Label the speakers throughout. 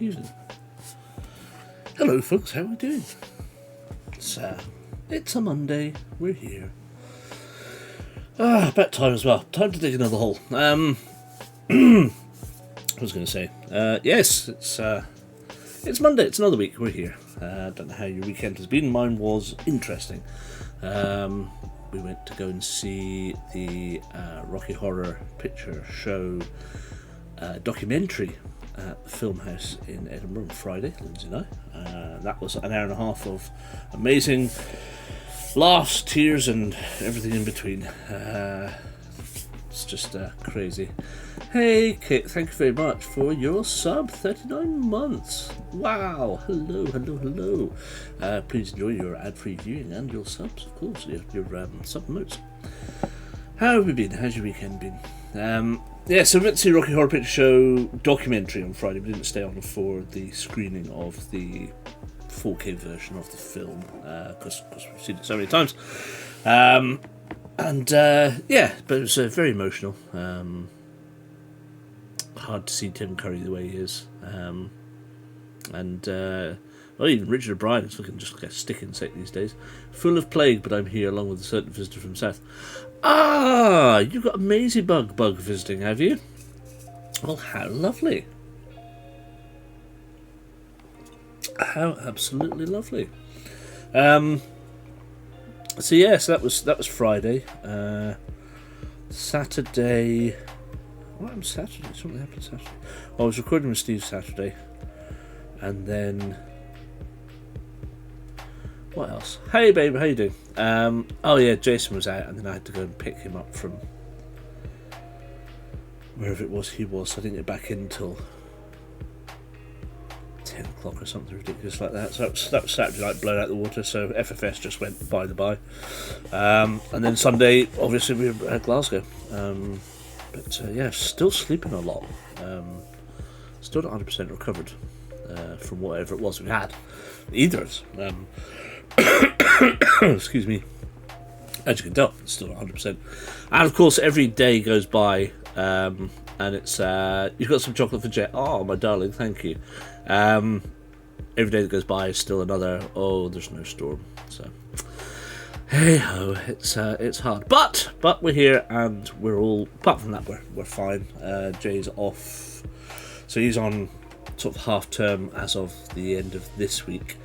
Speaker 1: Evening. Hello, folks. How are we doing? It's a Monday. We're here. About time as well. Time to dig another hole. I was going to say, yes, it's Monday. It's another week. We're here. Don't know how your weekend has been. Mine was interesting. We went to go and see the Rocky Horror Picture Show documentary at the Film House in Edinburgh on Friday, Lindsay and I. That was an hour and a half of amazing laughs, tears, and everything in between. It's just crazy. Hey, Kit, thank you very much for your sub, 39 months. Wow, hello. Please enjoy your ad-free viewing and your subs, of course, your sub notes. How have you been? How's your weekend been? So we went to see Rocky Horror Picture Show documentary on Friday. We didn't stay on for the screening of the 4K version of the film, because we've seen it so many times. But it was very emotional. Hard to see Tim Curry the way he is. Even Richard O'Brien is looking just like a stick insect these days. Full of plague, but I'm here along with a certain visitor from South. You've got a Maisie bug visiting, have you? Well, how lovely. How absolutely lovely. So that was Friday. Saturday. What happened Saturday? Something happened Saturday. I was recording with Steve Saturday, and then what else? Hey babe, how you doing? Jason was out, and then I had to go and pick him up from wherever it was he was. So I didn't get back in until 10 o'clock or something ridiculous like that. So that was Saturday night, blown out the water. So FFS just went by the by. And then Sunday, obviously we were at Glasgow. Still sleeping a lot. Still not 100% recovered from whatever it was we had. Either of us. Excuse me. As you can tell, it's still not 100%. And of course, every day goes by, and it's you've got some chocolate for Jet. Oh, my darling, thank you. Every day that goes by is still another. Oh, there's no storm. So, hey ho, it's hard, but we're here and we're all. Apart from that, we're fine. Jay's off, so he's on sort of half term as of the end of this week.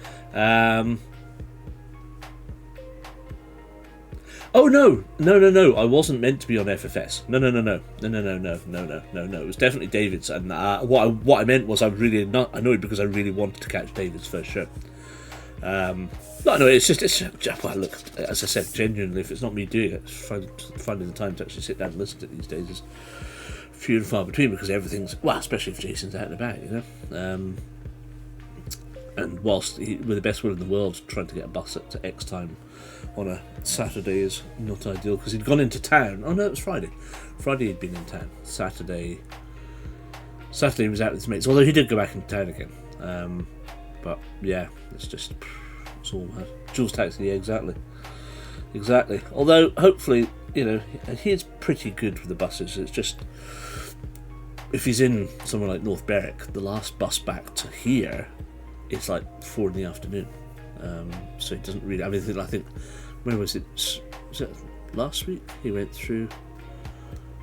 Speaker 1: Oh no! I wasn't meant to be on FFS. No. It was definitely David's, and what I meant was I'm really not annoyed because I really wanted to catch David's first show. Look, as I said, genuinely, if it's not me doing it, finding the time to actually sit down and listen to it these days is few and far between, because everything's, especially if Jason's out and about, and whilst with the best will in the world, trying to get a bus at X time on a Saturday is not ideal, because he'd gone into town. Oh no, it was Friday. Friday he'd been in town. Saturday he was out with his mates, although he did go back into town again. But yeah, it's all mad. Jules taxi, yeah, exactly. Although hopefully, he is pretty good with the buses. It's just, if he's in somewhere like North Berwick, the last bus back to here is like 4 in the afternoon. So he doesn't really. I think when was it? Was it last week? He went through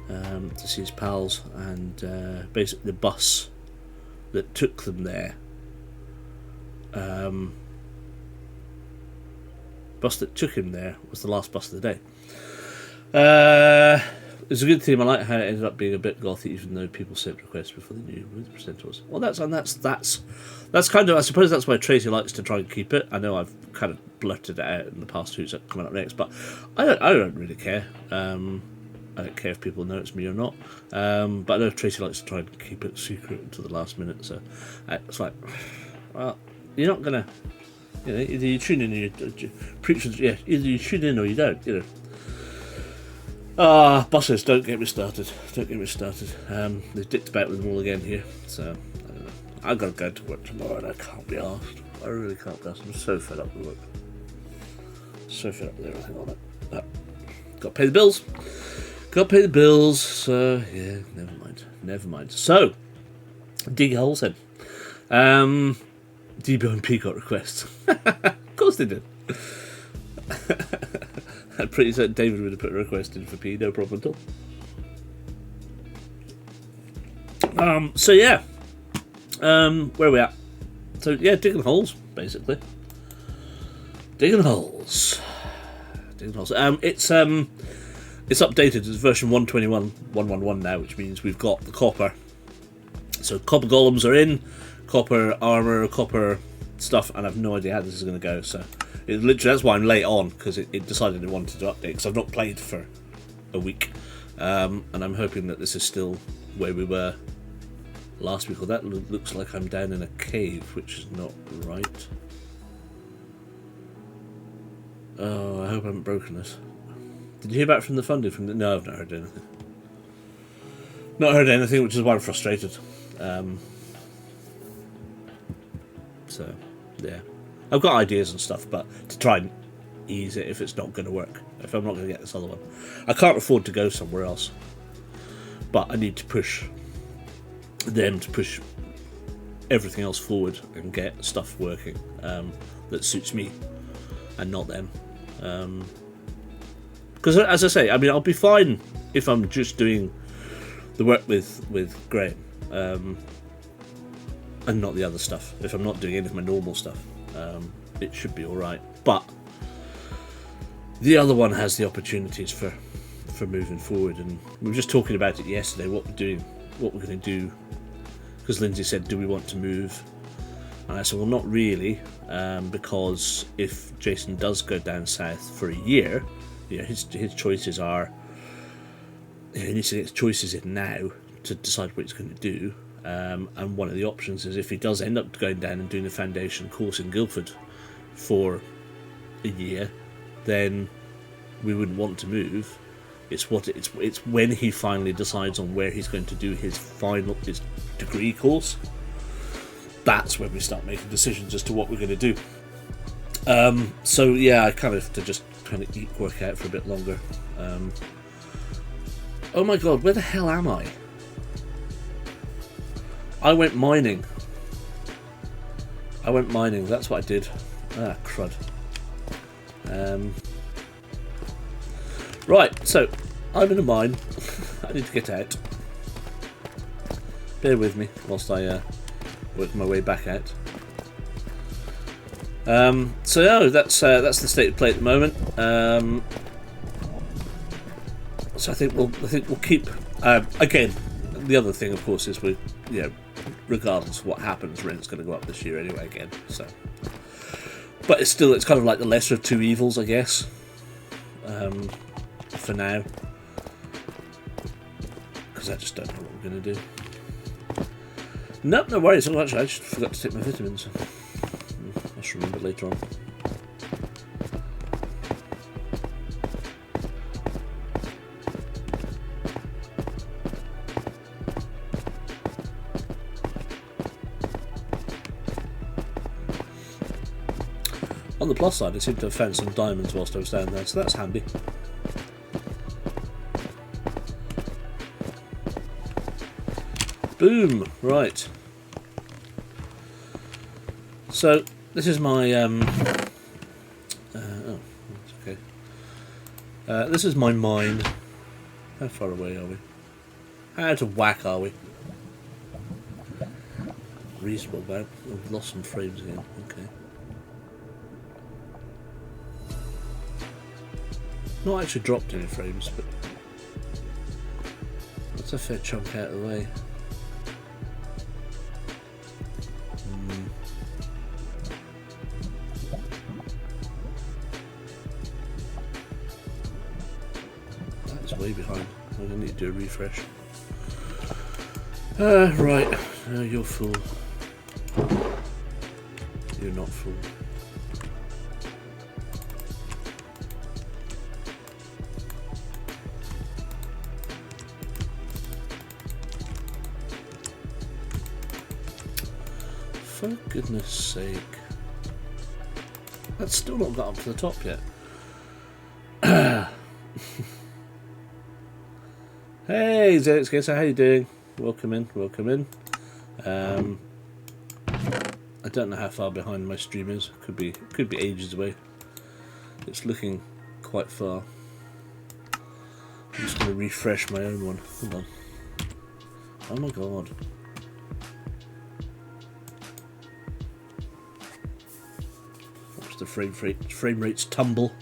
Speaker 1: to see his pals, and basically the bus that took them there. Bus that took him there was the last bus of the day. It's a good theme. I like how it ended up being a bit gothy, even though people sent requests before they knew who the presenter was. Well, that's kind of, I suppose that's why Tracy likes to try and keep it. I know I've kind of blurted it out in the past who's coming up next, but I don't really care. I don't care if people know it's me or not. But I know Tracy likes to try and keep it secret until the last minute. So it's like, well, you're not gonna, either you tune in or you preach. Yeah, either you tune in or you don't. Buses, don't get me started. They dicked about with them all again here, so I don't know. I've got to go to work tomorrow and I can't be arsed. I really can't be arsed. I'm so fed up with work. So fed up with everything on it. But got to pay the bills. So yeah, never mind. So, dig holes then. Debo and P got requests. Of course they did. I'm pretty certain David would have put a request in for P, no problem at all. So yeah. Where are we at? So yeah, digging holes, basically. Digging holes. It's updated. It's version 121.111 now, which means we've got the copper. So copper golems are in, copper armor, copper stuff, and I've no idea how this is going to go. So it literally, that's why I'm late on, because it decided it wanted to update, because I've not played for a week, and I'm hoping that this is still where we were last week. Well, that looks like I'm down in a cave, which is not right. Oh, I hope I haven't broken this. Did you hear back from the funding? No, I've not heard anything. Not heard anything, which is why I'm frustrated. So, yeah. I've got ideas and stuff, but to try and ease it if it's not going to work. If I'm not going to get this other one. I can't afford to go somewhere else. But I need to push them to push everything else forward and get stuff working that suits me and not them. Because as I say, I mean, I'll be fine if I'm just doing the work with Graham and not the other stuff. If I'm not doing any of my normal stuff, it should be alright. But the other one has the opportunities for moving forward, and we were just talking about it yesterday, what we're going to do, because Lindsay said, do we want to move? And I said, well, not really, because if Jason does go down south for a year, you know, his choices are, he needs to get his choices in now to decide what he's going to do. And one of the options is, if he does end up going down and doing the foundation course in Guildford for a year, then we wouldn't want to move. It's when he finally decides on where he's going to do his degree course. That's when we start making decisions as to what we're going to do. So yeah, I kind of have to just kind of work out for a bit longer. Oh my god, where the hell am I? I went mining. That's what I did. Ah, crud. Right, so I'm in a mine. I need to get out. Bear with me whilst I work my way back out. So no, that's the state of play at the moment. So I think we'll keep. Again, the other thing, of course, is regardless of what happens, rent's going to go up this year anyway. Again, so. But it's kind of like the lesser of two evils, I guess. For now, because I just don't know what we're going to do. Nope, no worries. Oh, actually, I just forgot to take my vitamins. I should remember later on. On the plus side, I seem to have found some diamonds whilst I was down there, so that's handy. Boom! Right. So this is my oh, okay. This is my mine. How far away are we? How out of whack are we? Reasonable about. I've lost some frames again. Okay. Not actually dropped any frames, but that's a fair chunk out of the way. Way behind. I'm going to need to do a refresh. Right. No, you're full. You're not full. For goodness sake. That's still not got up to the top yet. Hey, ZXK, so how you doing? Welcome in, welcome in. I don't know how far behind my stream is. Could be ages away. It's looking quite far. I'm just going to refresh my own one. Hold on. Oh my god. Watch the frame rates tumble.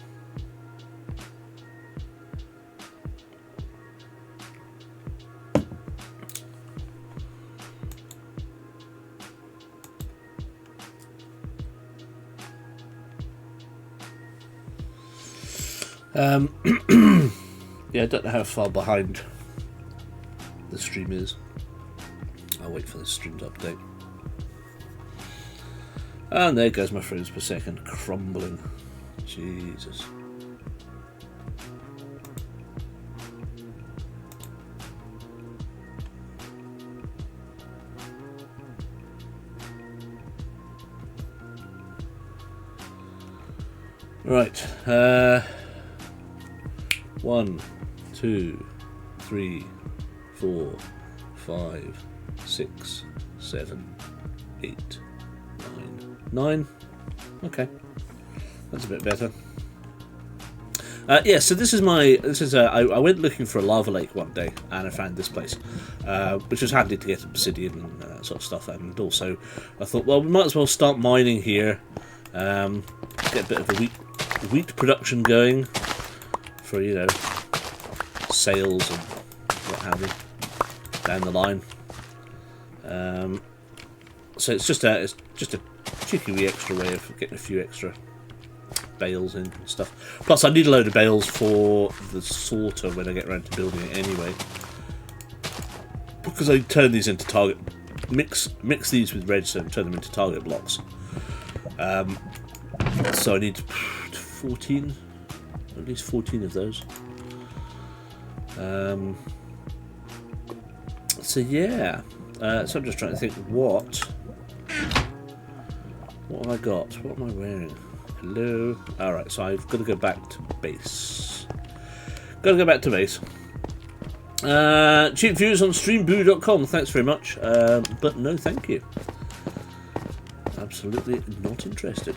Speaker 1: Yeah, I don't know how far behind the stream is. I'll wait for the stream to update. And there goes my frames per second crumbling. Jesus. Right. 1, 2, 3, 4, 5, 6, 7, 8, 9. Okay, that's a bit better. Yeah, so this is I went looking for a lava lake one day, and I found this place, which was handy to get obsidian and that sort of stuff. And also, I thought, well, we might as well start mining here, get a bit of a wheat production going for, you know, sales and what have you down the line. So it's just a cheeky wee extra way of getting a few extra bales in and stuff. Plus, I need a load of bales for the sorter when I get around to building it anyway, because I turn these into target mix these with redstone, turn them into target blocks. So I need 14, at least 14 of those. So yeah, so I'm just trying to think what have I got? What am I wearing? Hello. All right, so I've got to go back to base. Cheap views on streamboo.com. Thanks very much, but no, thank you. Absolutely not interested.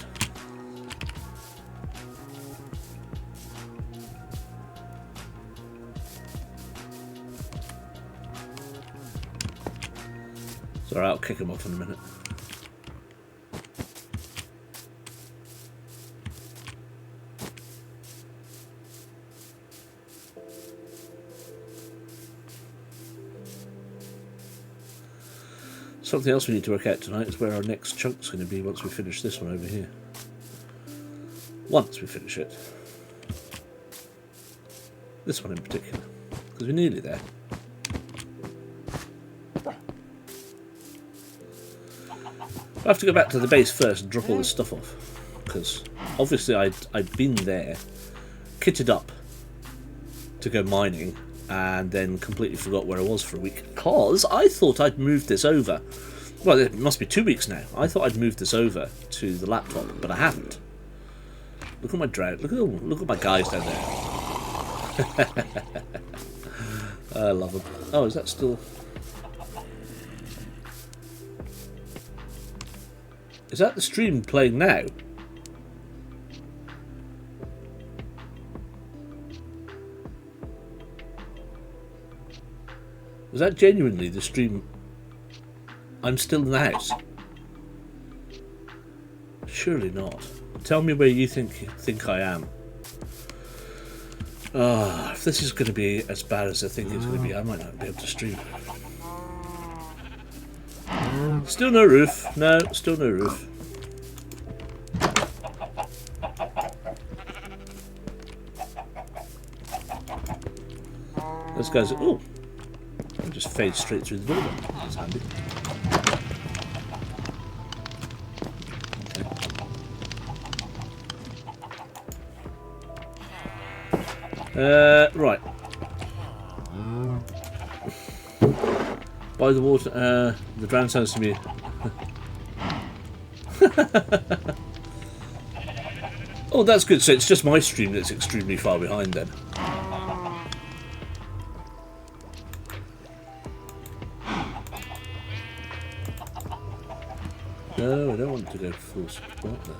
Speaker 1: Sorry, I'll kick him off in a minute. Something else we need to work out tonight is where our next chunk's going to be once we finish this one over here. Once we finish it. This one in particular, because we're nearly there. I have to go back to the base first and drop all this stuff off, because obviously I'd been there, kitted up to go mining, and then completely forgot where I was for a week, because I thought I'd moved this over. Well, it must be 2 weeks now. I thought I'd moved this over to the laptop, but I haven't. Look at my drought. Look at my guys down there. I love them. Oh, is that still... Is that the stream playing now? Was that genuinely the stream? I'm still in the house. Surely not. Tell me where you think I am. Ah, if this is going to be as bad as I think it's going to be, I might not be able to stream. Still no roof. No, still no roof. Those guys. Oh, I just fade straight through the door. That's handy. Right. By the water, the drown sounds to me. Oh, that's good. So it's just my stream that's extremely far behind then. No, I don't want to go full support there.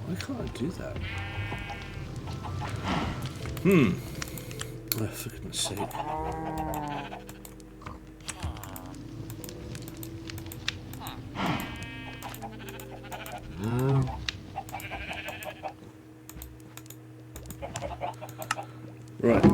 Speaker 1: Why can't I do that? Oh, for goodness sake. Right.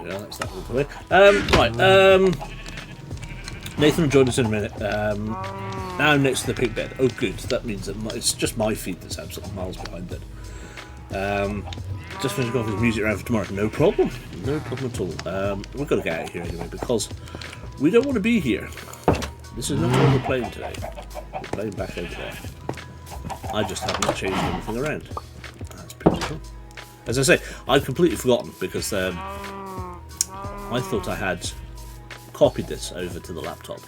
Speaker 1: Yeah, that's that all the way. Right. Nathan will join us in a minute. Now I'm next to the pig bed. Oh, good. That means that it's just my feet that's absolutely miles behind it. Just finishing off his music around for tomorrow. No problem. No problem at all. We've got to get out of here anyway because we don't want to be here. This is not where we're playing today. We're playing back over there. I just haven't changed anything around. That's pretty cool. As I say, I'd completely forgotten because I thought I had copied this over to the laptop,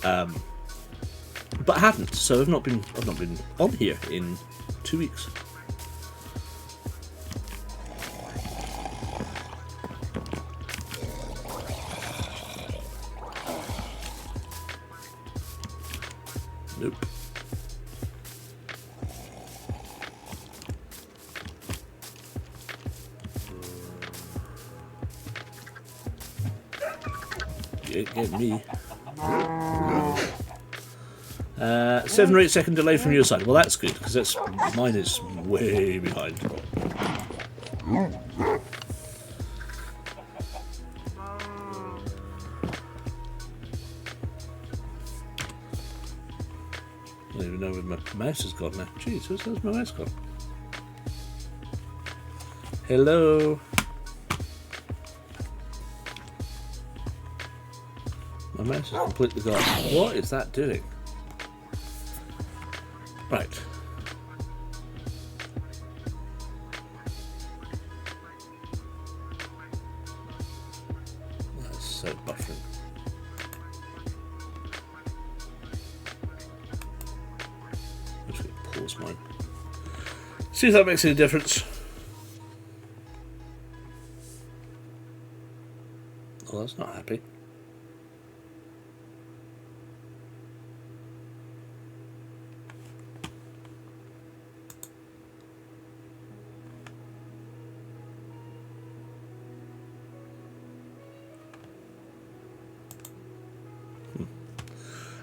Speaker 1: but I hadn't. So I've not been on here in 2 weeks. Nope. Get me. 7 or 8 second delay from your side. Well, that's good because mine is way behind. I don't even know where my mouse has gone now. Jeez, where's my mouse gone? Hello. My mouse is completely gone. What is that doing? Right. That's so buffering. I'm just going to pause mine. See if that makes any difference. Oh, that's not happy.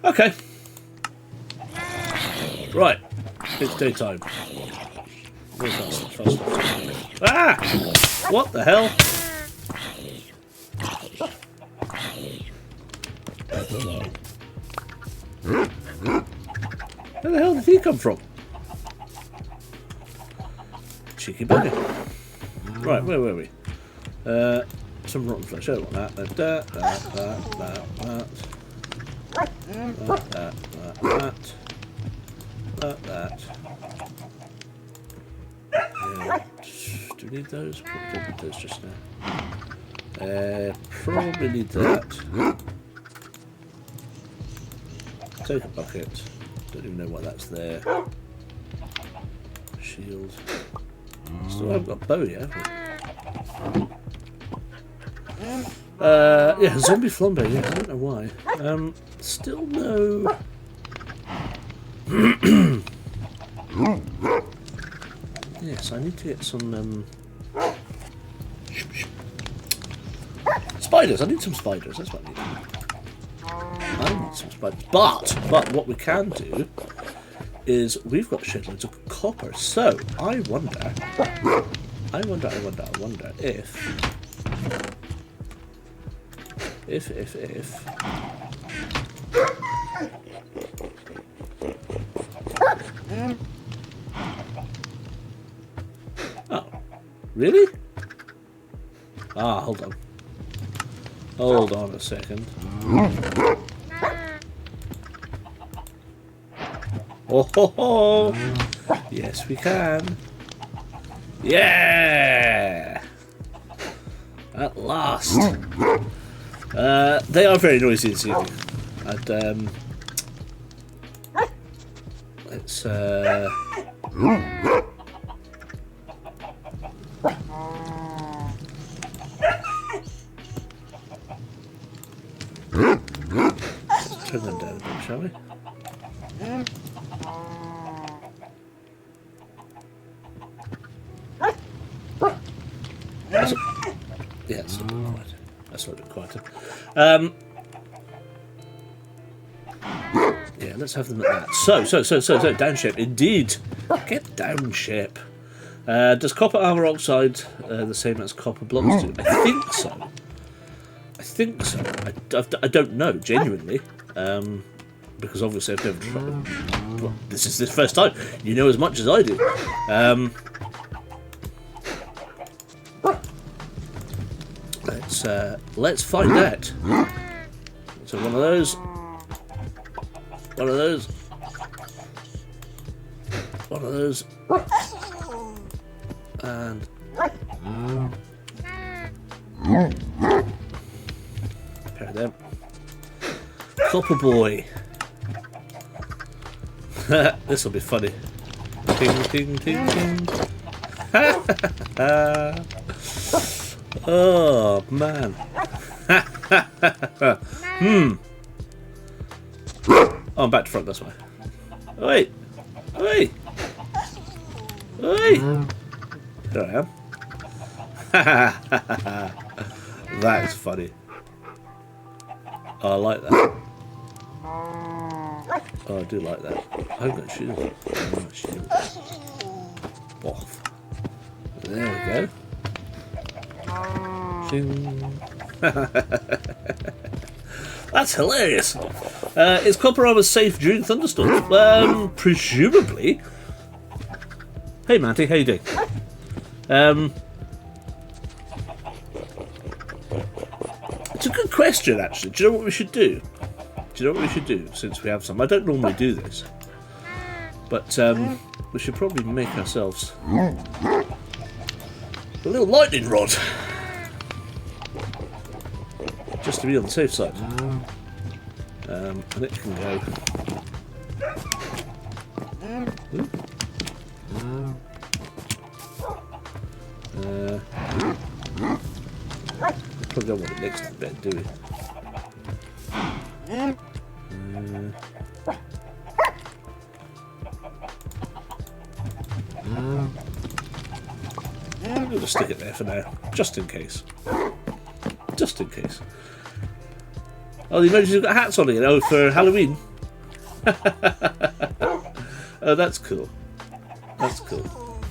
Speaker 1: Okay. Right. It's daytime. Ah! What the hell? Where the hell did he come from? Cheeky bugger. Right, where were we? Some rotten flesh. I don't want that. That. Do we need those? Probably don't need those just now. Probably need that. Take a bucket. Don't even know why that's there. Shield. Still haven't got bow yet, have we? Yeah, zombie flambe, yeah, I don't know why. Still no... Yes, I need to get some, spiders, I need some spiders, that's what I need. I need some spiders. But what we can do is we've got shitloads of copper, so I wonder if oh, really? Ah, hold on a second. Oh ho ho! Yes, we can. Yeah! At last. They are very noisy this evening. And let's turn them down a bit, shall we? Yeah, it's a little bit quieter. That's a little bit quieter. Yeah, let's have them at that. So, downshape, indeed. Get downshape. Does copper armor oxide the same as copper blocks do? I think so. I don't know, genuinely. Because obviously I've never tried. Well, this is the first time. You know as much as I do. Let's find out. So one of those. One of those. One of those. And pair of them. Copper boy. This will be funny. Ting ting ting ting. Oh man. Oh, I'm back to front this way. Oi! Oi! Oi! There I am. That is funny. Oh, I like that. Oh, I do like that. I haven't got shoes. Off. There we go. Shing. That's hilarious. Is copper armor safe during thunderstorms? Presumably. Hey, Matty, how you doing? It's a good question, actually. Do you know what we should do? Since we have some? I don't normally do this, but we should probably make ourselves a little lightning rod, just to be on the safe side. And it can go. Probably don't want it next to the bed, do we? I'm going to stick it there for now, just in case. Just in case. Oh, the emojis have got hats on it, for Halloween. Oh, that's cool. That's cool.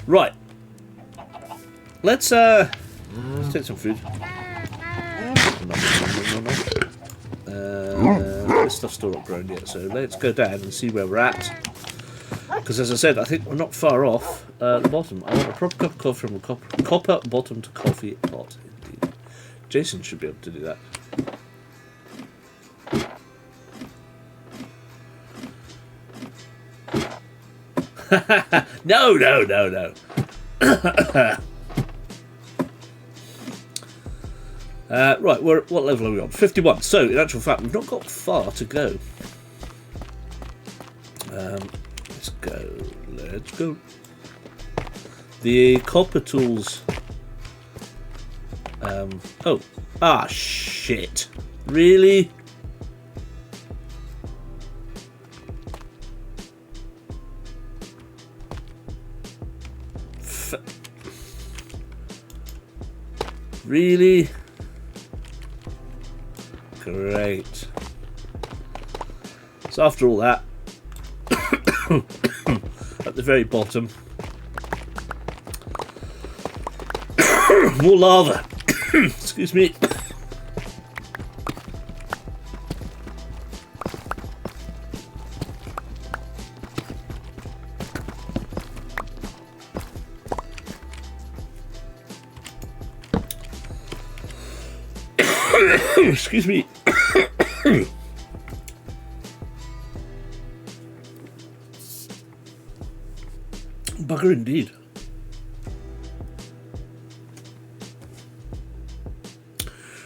Speaker 1: Right. Let's take some food. This stuff's still not grown yet, so let's go down and see where we're at. Because as I said, I think we're not far off the bottom. I want a proper cup of coffee from a copper bottomed coffee pot. Indeed. Jason should be able to do that. No. Right, what level are we on? 51. So, in actual fact, we've not got far to go. Let's go. The copper tools. Shit. Really? Really? Great. So after all that, at the very bottom, more lava. Excuse me. Excuse me. Bugger indeed.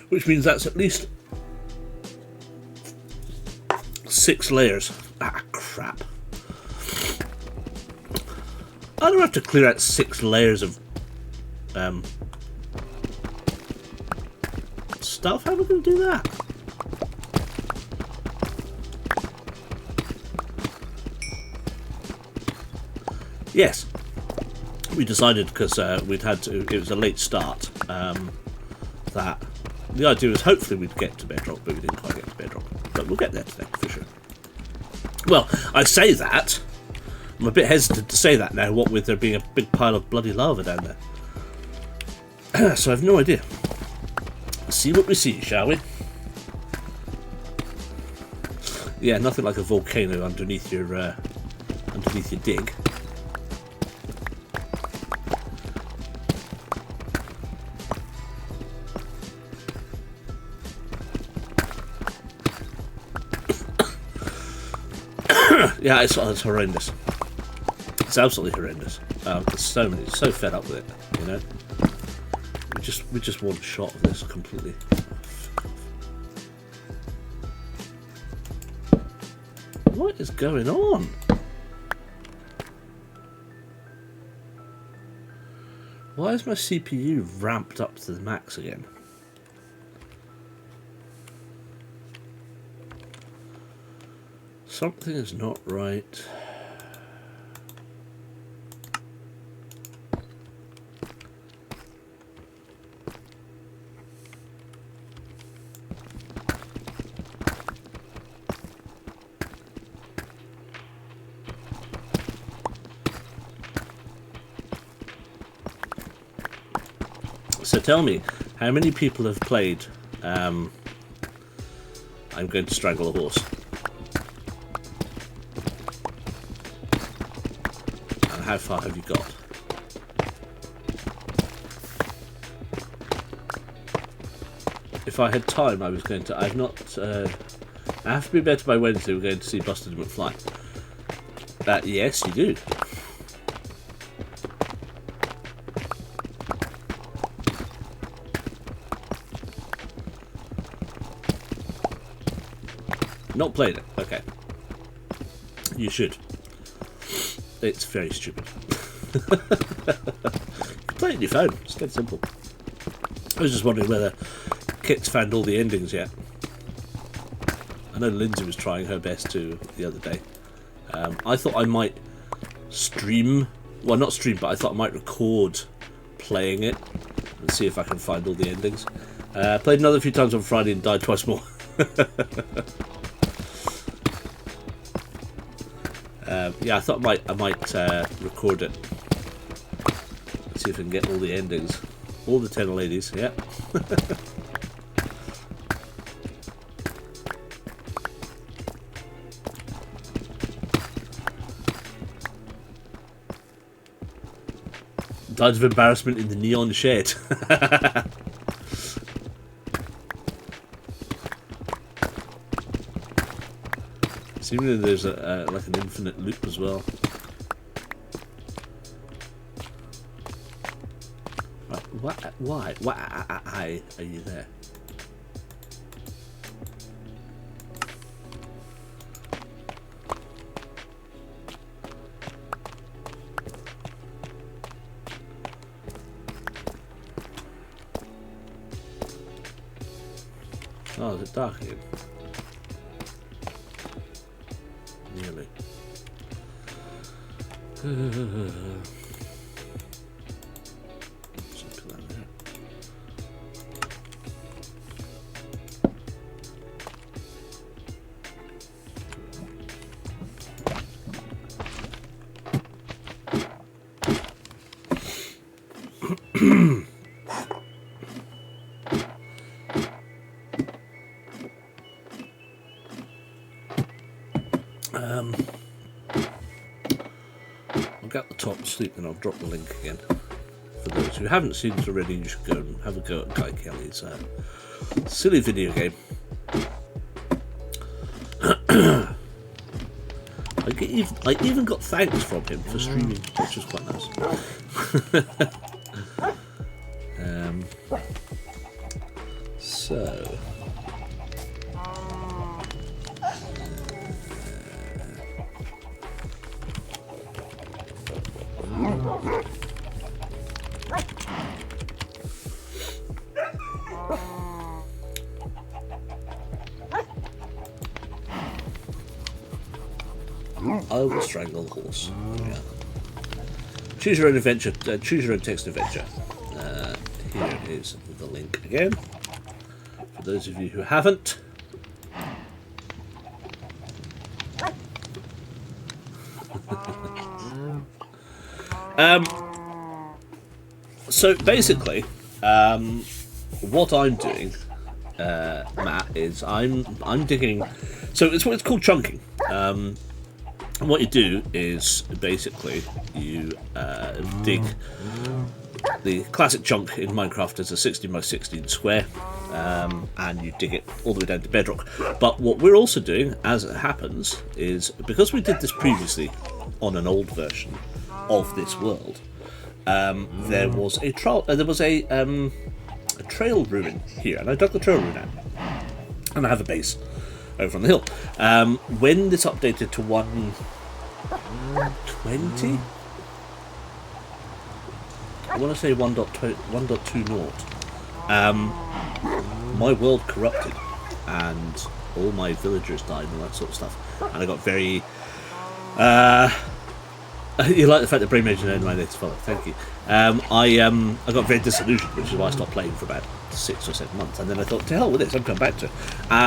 Speaker 1: Which means that's at least 6 layers. Ah, crap. I don't have to clear out 6 layers of stuff. How am I going to do that? Yes, we decided because we'd had to. It was a late start. That the idea was hopefully we'd get to Bedrock, but we didn't quite get to Bedrock. But we'll get there today for sure. Well, I say that. I'm a bit hesitant to say that now. What with there being a big pile of bloody lava down there. So I have no idea. See what we see, shall we? Yeah, nothing like a volcano underneath your dig. Yeah, it's horrendous. It's absolutely horrendous. There's so many, so fed up with it, you know. We just want a shot of this completely. What is going on? Why is my CPU ramped up to the max again? Something is not right. So tell me, how many people have played I'm Going to Strangle a Horse? And how far have you got? If I had time, I was going to... I've not... I have to be better by Wednesday. We're going to see Busted McFly. Yes, you do. Not played it. Okay. You should. It's very stupid. You can play it on your phone. It's dead simple. I was just wondering whether Kit's found all the endings yet. I know Lindsay was trying her best to the other day. I thought I might stream. Well, not stream, but I thought I might record playing it and see if I can find all the endings. Played another few times on Friday and died twice more. Yeah, I thought I might record it. Let's see if I can get all the endings. All the 10 ladies, yeah. Died of embarrassment in the neon shed. Seemingly there's like an infinite loop as well. Why are you there? Oh, is it dark again? Nearly. Something like that. I'll get the top sleep and I'll drop the link again. For those who haven't seen it already, you should go and have a go at Guy Kelly's silly video game. I I even got thanks from him for streaming, which was quite nice. So. I will strangle the horse. Yeah. Choose your own adventure. Choose your own text adventure. Here is the link again. For those of you who haven't. So basically, what I'm doing, Matt, is I'm digging. So it's what it's called chunking. And what you do is basically you dig the classic chunk in Minecraft as a 16 by 16 square, and you dig it all the way down to bedrock. But what we're also doing, as it happens, is because we did this previously on an old version of this world, there was a trail ruin here, and I dug the trail ruin out, and I have a base over on the hill. When this updated to 1.20, I want to say 1.20, my world corrupted and all my villagers died and all that sort of stuff, and I got very you like the fact that Brain Mage is my latest follow, thank you. I got very disillusioned, which is why I stopped playing for about 6 or 7 months, and then I thought, to hell with this, I'm coming back to it.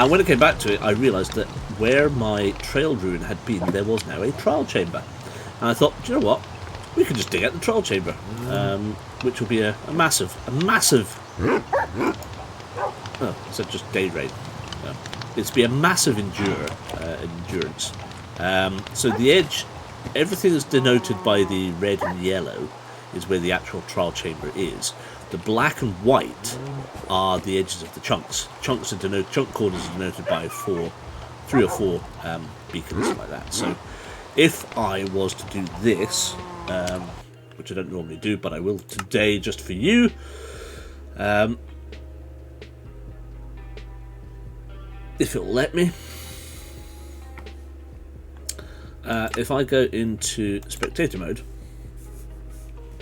Speaker 1: When I came back to it, I realised that where my trail ruin had been, there was now a trial chamber. And I thought, do you know what? We could just dig out the trial chamber, which will be a massive... Oh, is that just day raid? No. It's be a massive endurance. So the edge, everything that's denoted by the red and yellow is where the actual trial chamber is. The black and white are the edges of the chunks. Chunk corners are denoted by 3 or 4 beacons like that. So if I was to do this, which I don't normally do, but I will today just for you, if it'll let me. If I go into spectator mode,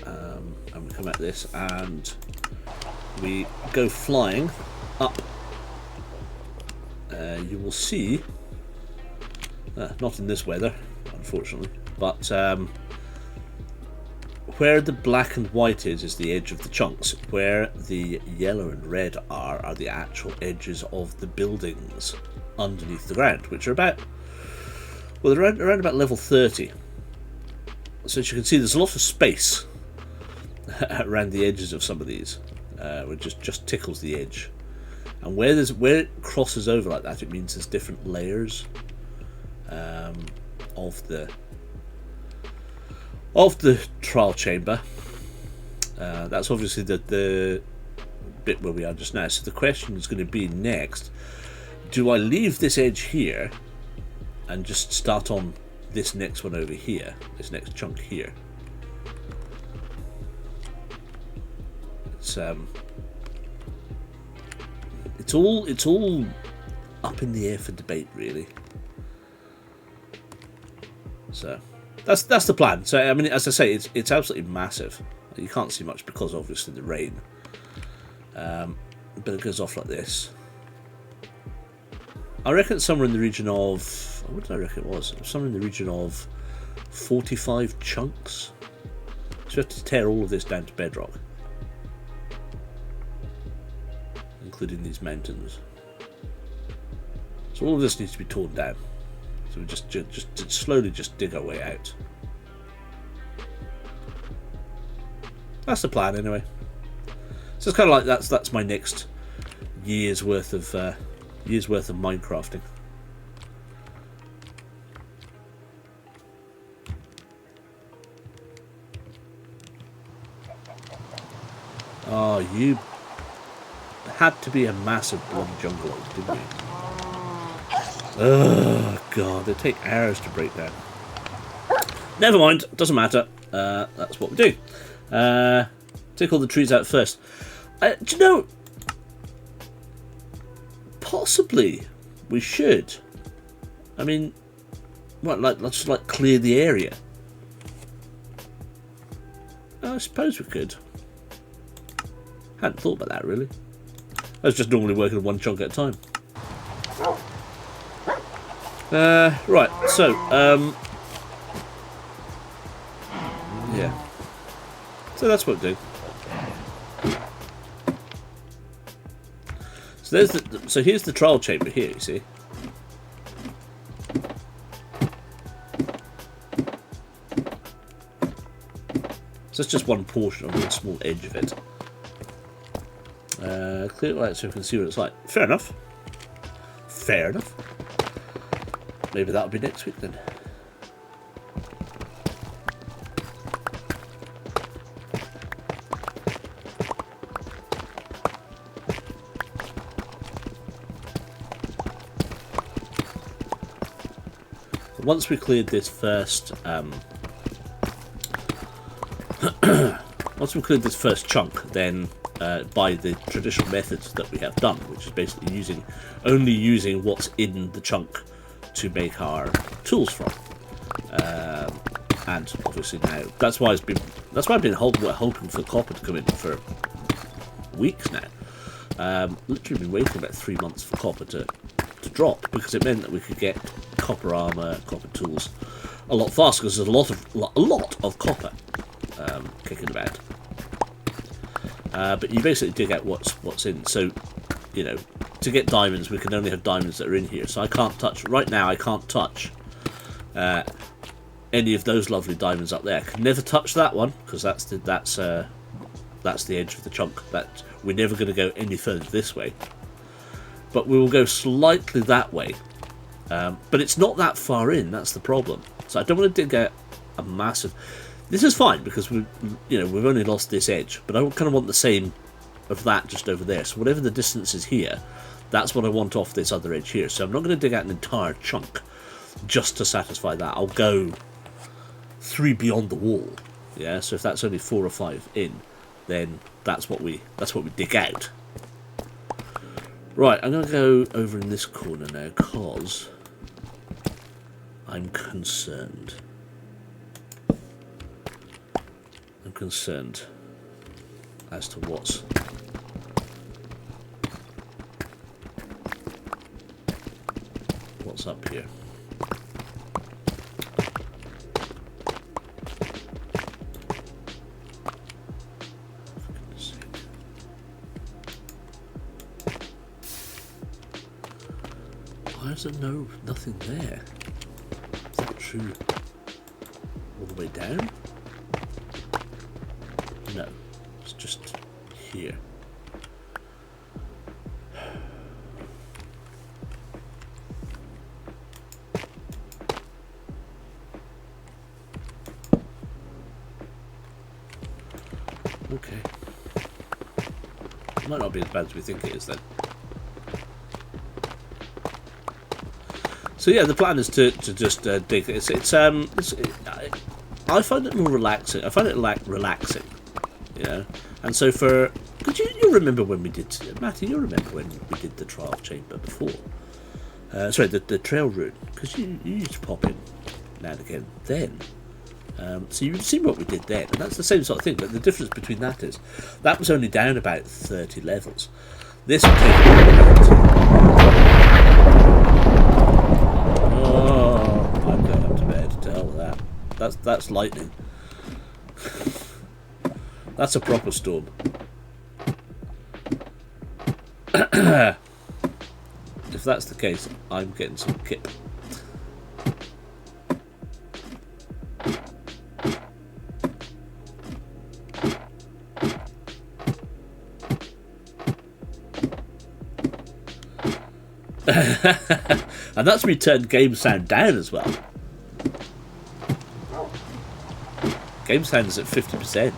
Speaker 1: and we come at this and we go flying up, you will see, not in this weather unfortunately, but where the black and white is the edge of the chunks. Where the yellow and red are the actual edges of the buildings underneath the ground, which are about, well, they're around about level 30. So as you can see, there's a lot of space around the edges of some of these, which just tickles the edge. And where it crosses over like that, it means there's different layers of the trial chamber. That's obviously the bit where we are just now. So the question is going to be next: do I leave this edge here and just start on this next one over here, this next chunk here? It's all up in the air for debate, really. So that's the plan. So I mean, as I say, it's absolutely massive. You can't see much because obviously the rain, but it goes off like this. I reckon it's somewhere in the region of, what did I reckon it was? Somewhere in the region of 45 chunks. So we have to tear all of this down to bedrock, including these mountains. So all of this needs to be torn down. So we just slowly just dig our way out. That's the plan anyway. So it's kind of like that's my next year's worth of Minecrafting. Oh, you had to be a massive bloody jungle, didn't you? Oh god, they take hours to break down. Never mind, doesn't matter. That's what we do. Take all the trees out first. Do you know, possibly we should. I mean, what, like, let's just like clear the area. I suppose we could. Hadn't thought about that really. I was just normally working on one chunk at a time. Right, so, yeah. So that's what we do. So there's so here's the trial chamber here, you see. So it's just one portion of one small edge of it. Clear it out so we can see what it's like. Fair enough. Fair enough. Maybe that'll be next week then. Once we cleared this first, once we cleared this first chunk, then by the traditional methods that we have done, which is basically only using what's in the chunk to make our tools from, and obviously now that's why I've been hoping for copper to come in for weeks now. Literally been waiting about 3 months for copper to drop, because it meant that we could get copper armor, copper tools a lot faster, because there's a lot of copper kicking about. But you basically dig out what's in. So, you know, to get diamonds, we can only have diamonds that are in here. So I can't touch right now. I can't touch any of those lovely diamonds up there. I can never touch that one, because that's the edge of the chunk. That we're never going to go any further this way. But we will go slightly that way. But it's not that far in. That's the problem. So I don't want to dig out a massive. This is fine because we've only lost this edge, but I kind of want the same of that just over there. So whatever the distance is here, that's what I want off this other edge here. So I'm not going to dig out an entire chunk just to satisfy that. I'll go 3 beyond the wall. Yeah. So if that's only 4 or 5 in, then that's what we dig out. Right. I'm going to go over in this corner now because I'm concerned. I'm concerned as to what's up here. Why is there nothing there? Is that true? All the way down? No, it's just here. Okay. It might not be as bad as we think it is then. So yeah, the plan is to just dig. I find it more relaxing. I find it relaxing. Yeah, and so you remember when we did, Matty, you remember when we did the trial chamber before? Sorry, the trail route, because you used to pop in now and again then. So you've seen what we did then, and that's the same sort of thing, but the difference between that is, that was only down about 30 levels. This will take I'm going up to bed, to hell with that. That's lightning. That's a proper storm. If that's the case, I'm getting some kip. And that's me turned game sound down as well. Game sound is at 50%.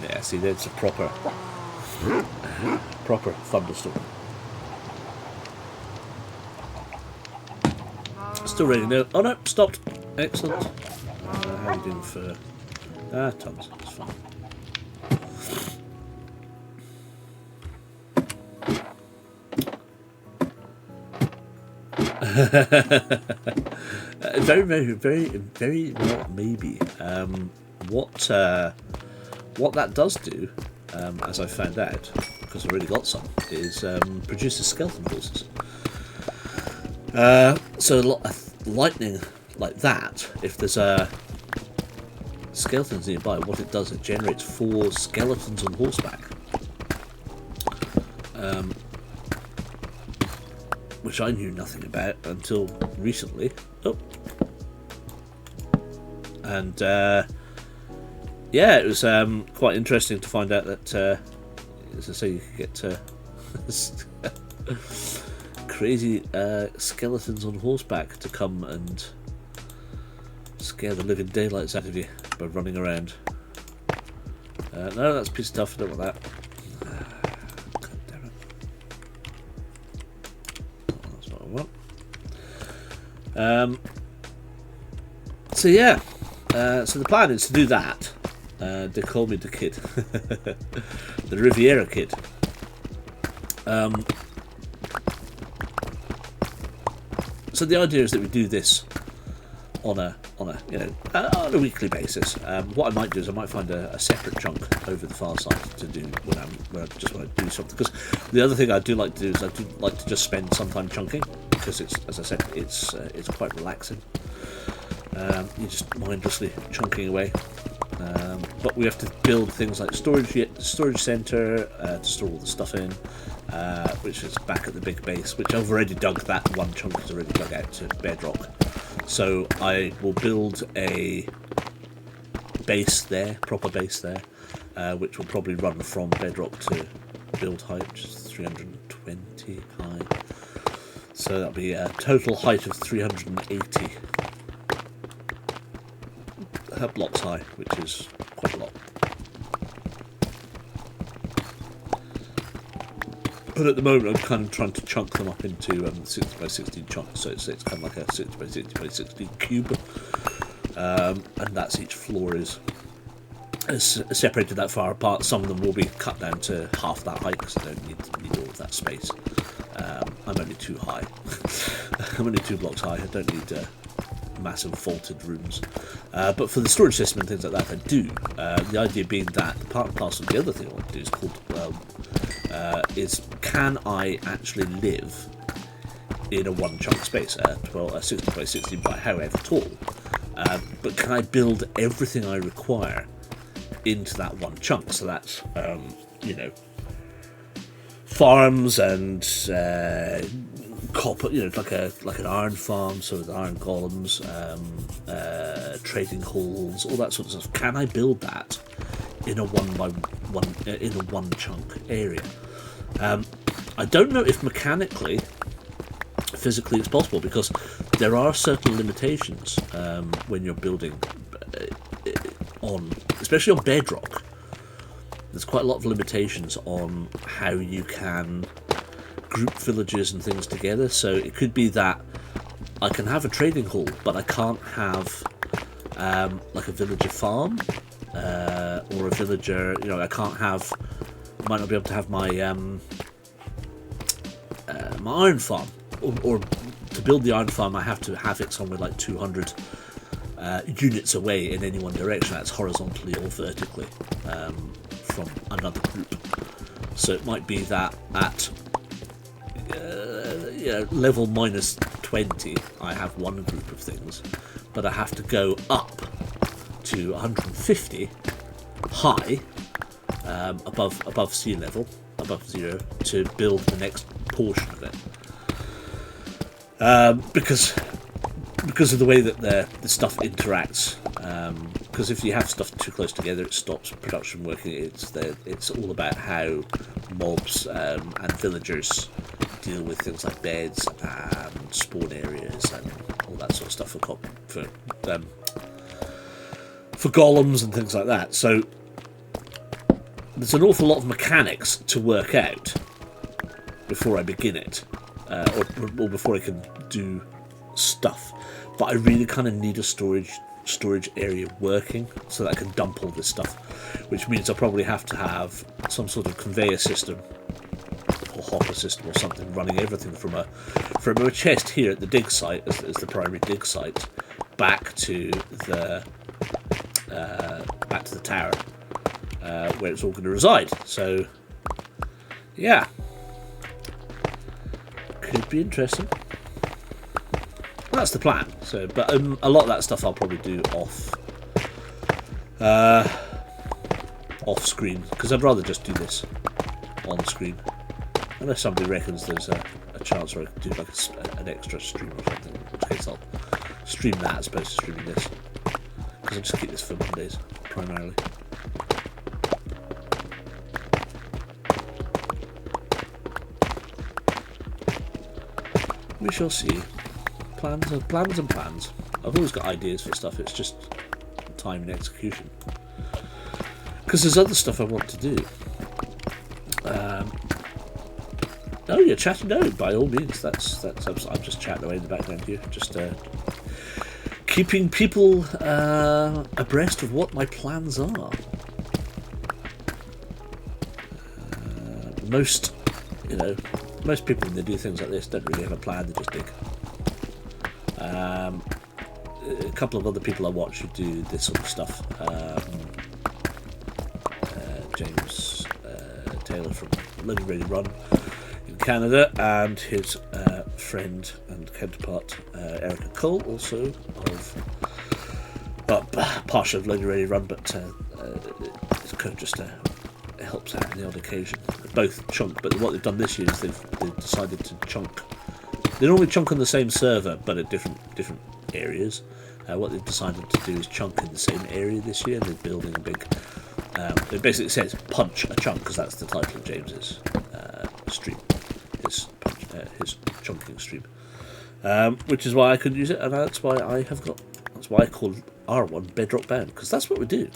Speaker 1: Yeah, see, there's a proper thunderstorm. Still raining now. Oh no, stopped. Excellent. How are you doing for... tons. That's fine. Very well, maybe. What that does do, as I found out, because I've already got some, is produces skeleton horses. So lightning like that, if there's skeletons nearby, what it does, it generates 4 skeletons on horseback. Which I knew nothing about until recently. Oh. And yeah, it was quite interesting to find out that, as I say, you could get crazy skeletons on horseback to come and scare the living daylights out of you by running around. No, that's a piece of stuff. I don't want that. God damn it. Oh, that's what I want. So yeah. So the plan is to do that. They call me the kid. The Riviera kid. So the idea is that we do this on a weekly basis. What I might do is I might find a separate chunk over the far side to do when I do something. Because the other thing I do like to do is I do like to just spend some time chunking, because it's, as I said, it's quite relaxing. You're just mindlessly chunking away. But we have to build things like storage center to store all the stuff in, which is back at the big base, which I've already dug. That one chunk is already dug out to Bedrock. So I will build a base there, proper base there, which will probably run from Bedrock to build height, which is 320 high. So that'll be a total height of 380 blocks high, which is quite a lot. But at the moment I'm kind of trying to chunk them up into 60 by 16 chunks, so it's kind of like a 60 by 60 by 16 cube, and that's each floor is separated that far apart. Some of them will be cut down to half that height because I don't need all of that space. I'm only too high. I'm only 2 blocks high. I don't need massive vaulted rooms. But for the storage system and things like that, I do. The idea being that the part and parcel of the other thing I want to do is called is, can I actually live in a one chunk space, 60 by 16 by however tall, but can I build everything I require into that one chunk? So that's farms and copper, like an iron farm, so with iron golems, trading halls, all that sort of stuff. Can I build that in a one chunk area? I don't know if mechanically, physically it's possible, because there are certain limitations when you're building especially on Bedrock. There's quite a lot of limitations on how you can group villages and things together. So it could be that I can have a trading hall, but I can't have like a villager farm or a villager. I can't have. I might not be able to have my my iron farm, or to build the iron farm, I have to have it somewhere like 200 units away in any one direction. That's horizontally or vertically from another group. So it might be that at level minus 20 I have one group of things, but I have to go up to 150 high, above sea level, above zero, to build the next portion of it, because of the way that the stuff interacts. Because if you have stuff too close together, it stops production working. It's all about how mobs and villagers deal with things like beds and spawn areas and all that sort of stuff for golems and things like that. So there's an awful lot of mechanics to work out before I begin it, or before I can do stuff, but I really kind of need a storage area working so that I can dump all this stuff, which means I probably have to have some sort of conveyor system or hopper system or something running everything from a chest here at the dig site as the primary dig site back to the tower where it's all going to reside. So yeah, could be interesting. That's the plan. So, but a lot of that stuff I'll probably do off screen, because I'd rather just do this on screen, unless somebody reckons there's a chance where I could do like an extra stream or something, in which case I'll stream that as opposed to streaming this, because I'll just keep this for Mondays primarily. We shall see. Plans and plans. I've always got ideas for stuff, it's just time and execution. Because there's other stuff I want to do. Oh, you're chatting? No, by all means. That's I'm just chatting away in the background here, just keeping people abreast of what my plans are. Most people when they do things like this don't really have a plan; they just dig. A couple of other people I watch who do this sort of stuff. James Taylor from Living Ready Run in Canada, and his friend and counterpart Erica Cole, also of partial of Living Ready Run, but it's kind of just helps out on the odd occasion. Both chunk, but what they've done this year is they've decided to chunk. They normally chunk on the same server, but at different areas. What they've decided to do is chunk in the same area this year. They're building a big. It basically says "punch a chunk" because that's the title of James's stream, his chunking stream, which is why I couldn't use it, and that's why I call R1 Bedrock bound, because that's what we do.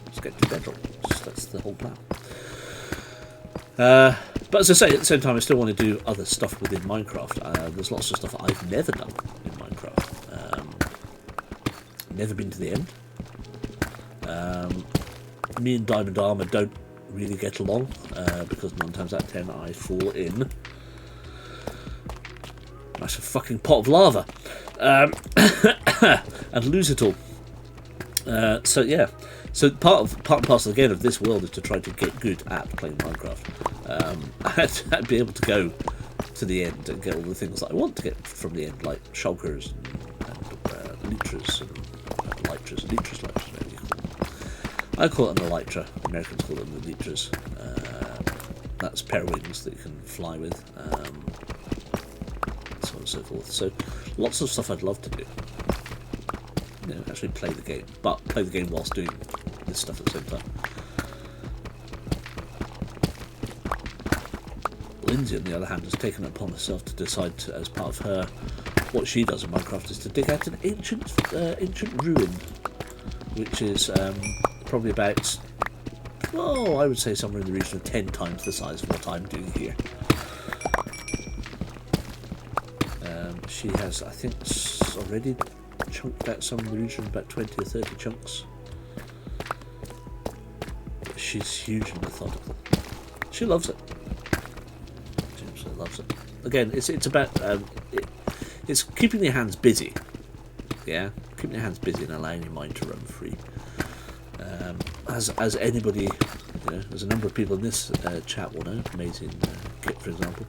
Speaker 1: Let's get to Bedrock. That's the whole plan. But as I say, at the same time, I still want to do other stuff within Minecraft. There's lots of stuff I've never done in Minecraft. Never been to the end. Me and Diamond Armour don't really get along, because 9 times out of 10 I fall in a massive fucking pot of lava and lose it all. So yeah. So part and parcel again of this world is to try to get good at playing Minecraft. I'd be able to go to the end and get all the things that I want to get from the end, like shulkers and elytras and elytras, maybe you call them. I call it an elytra. Americans call them elytras. That's a pair of wings that you can fly with, so on and so forth. So lots of stuff I'd love to do. Actually play the game, but play the game whilst doing this stuff at the same time. Lindsay, on the other hand, has taken it upon herself to decide to, as part of her, what she does in Minecraft is to dig out an ancient ruin, which is probably about, I would say somewhere in the region of 10 times the size of what I'm doing here. She has, I think, already chunked out some in the region of about 20 or 30 chunks. She's hugely methodical. She loves it. She absolutely loves it. Again, it's about it's keeping your hands busy. Yeah, keeping your hands busy and allowing your mind to run free. As anybody, there's a number of people in this chat will know. Amazing Kit, for example,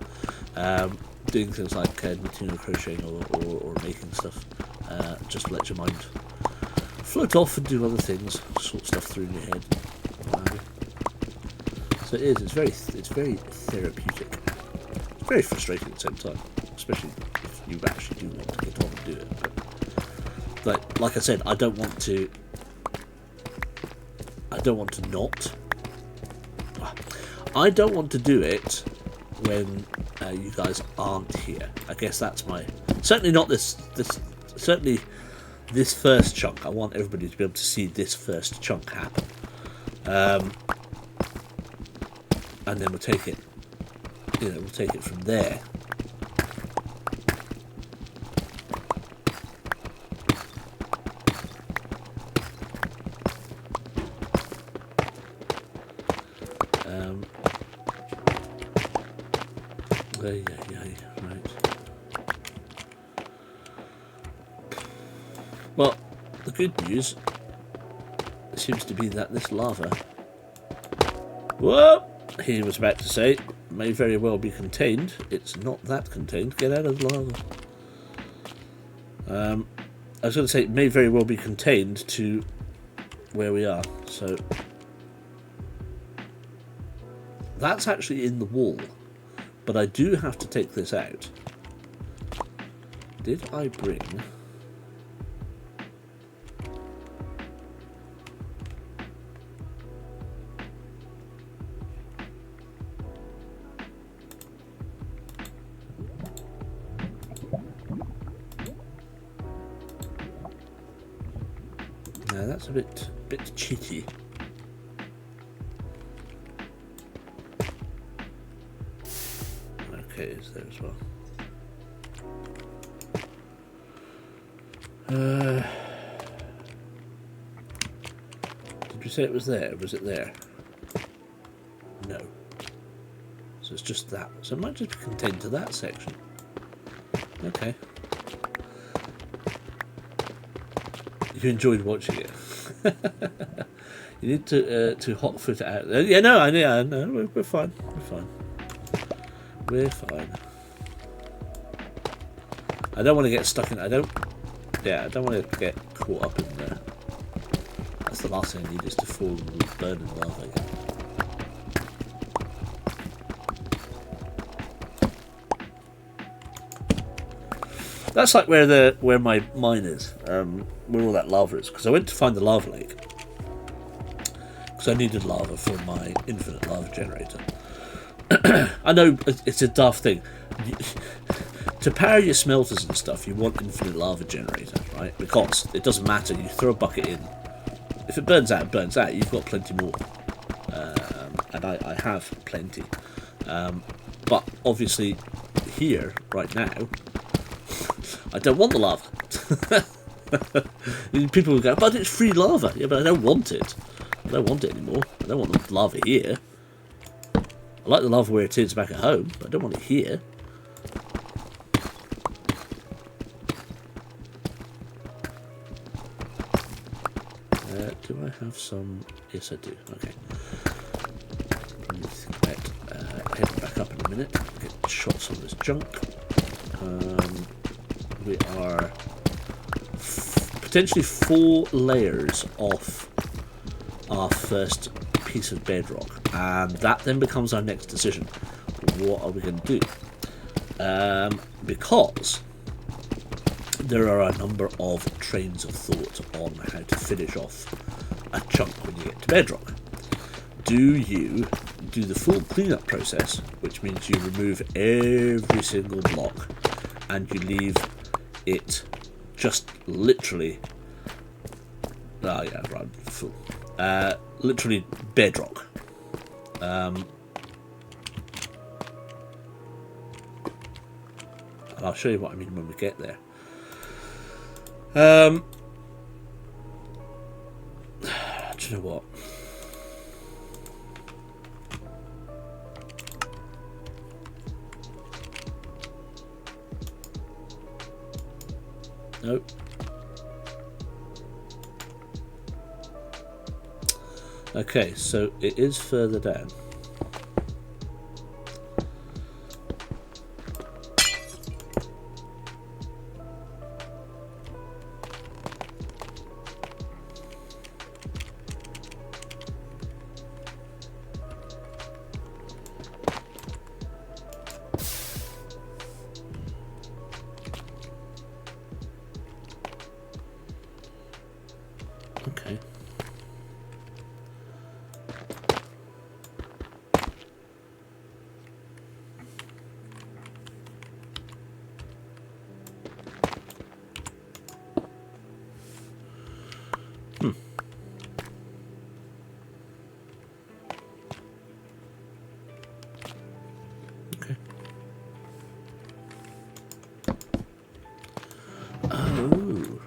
Speaker 1: doing things like knitting or crocheting or making stuff. Just let your mind float off and do other things, sort stuff through in your head. So it is. It's very therapeutic. It's very frustrating at the same time, especially if you actually do want to get on and do it. But like I said, I don't want to do it when you guys aren't here. I guess that's my certainly not this first chunk. I want everybody to be able to see this first chunk happen, and then we'll take it. We'll take it from there. Right. Well, the good news seems to be that this lava, whoa, he was about to say, may very well be contained. It's not that contained. Get out of the lava. I was going to say it may very well be contained to where we are. So that's actually in the wall, but I do have to take this out. Did I bring... No, that's a bit cheaty. Okay, it's there as well. Did you say it was there? Was it there? No. So it's just that. So it might just be contained to that section. Okay. You enjoyed watching it. You need to hot foot it out. Yeah, no, I know. We're fine. We're fine. I don't want to get stuck in. I don't want to get caught up in there. That's the last thing I need, is to fall and burn in lava again. That's like where my mine is, where all that lava is. Because I went to find the lava lake, because I needed lava for my infinite lava generator. I know it's a daft thing. To power your smelters and stuff, you want infinite lava generator, right? Because it doesn't matter. You throw a bucket in. If it burns out, it burns out. You've got plenty more, and I have plenty. But obviously, here right now, I don't want the lava. People will go, but it's free lava. Yeah, but I don't want it. I don't want it anymore. I don't want the lava here. I like the lava where it is back at home, but I don't want it here. Do I have some? Yes, I do. Okay. Head back up in a minute. Get shots on this junk. We are potentially 4 layers off our first piece of bedrock, and that then becomes our next decision. What are we going to do? Because there are a number of trains of thought on how to finish off a chunk when you get to bedrock. Do you do the full cleanup process, which means you remove every single block and you leave it just literally full, literally bedrock, and I'll show you what I mean when we get there. Do you know what? Nope. Okay, so it is further down. Okay. Okay. Oh.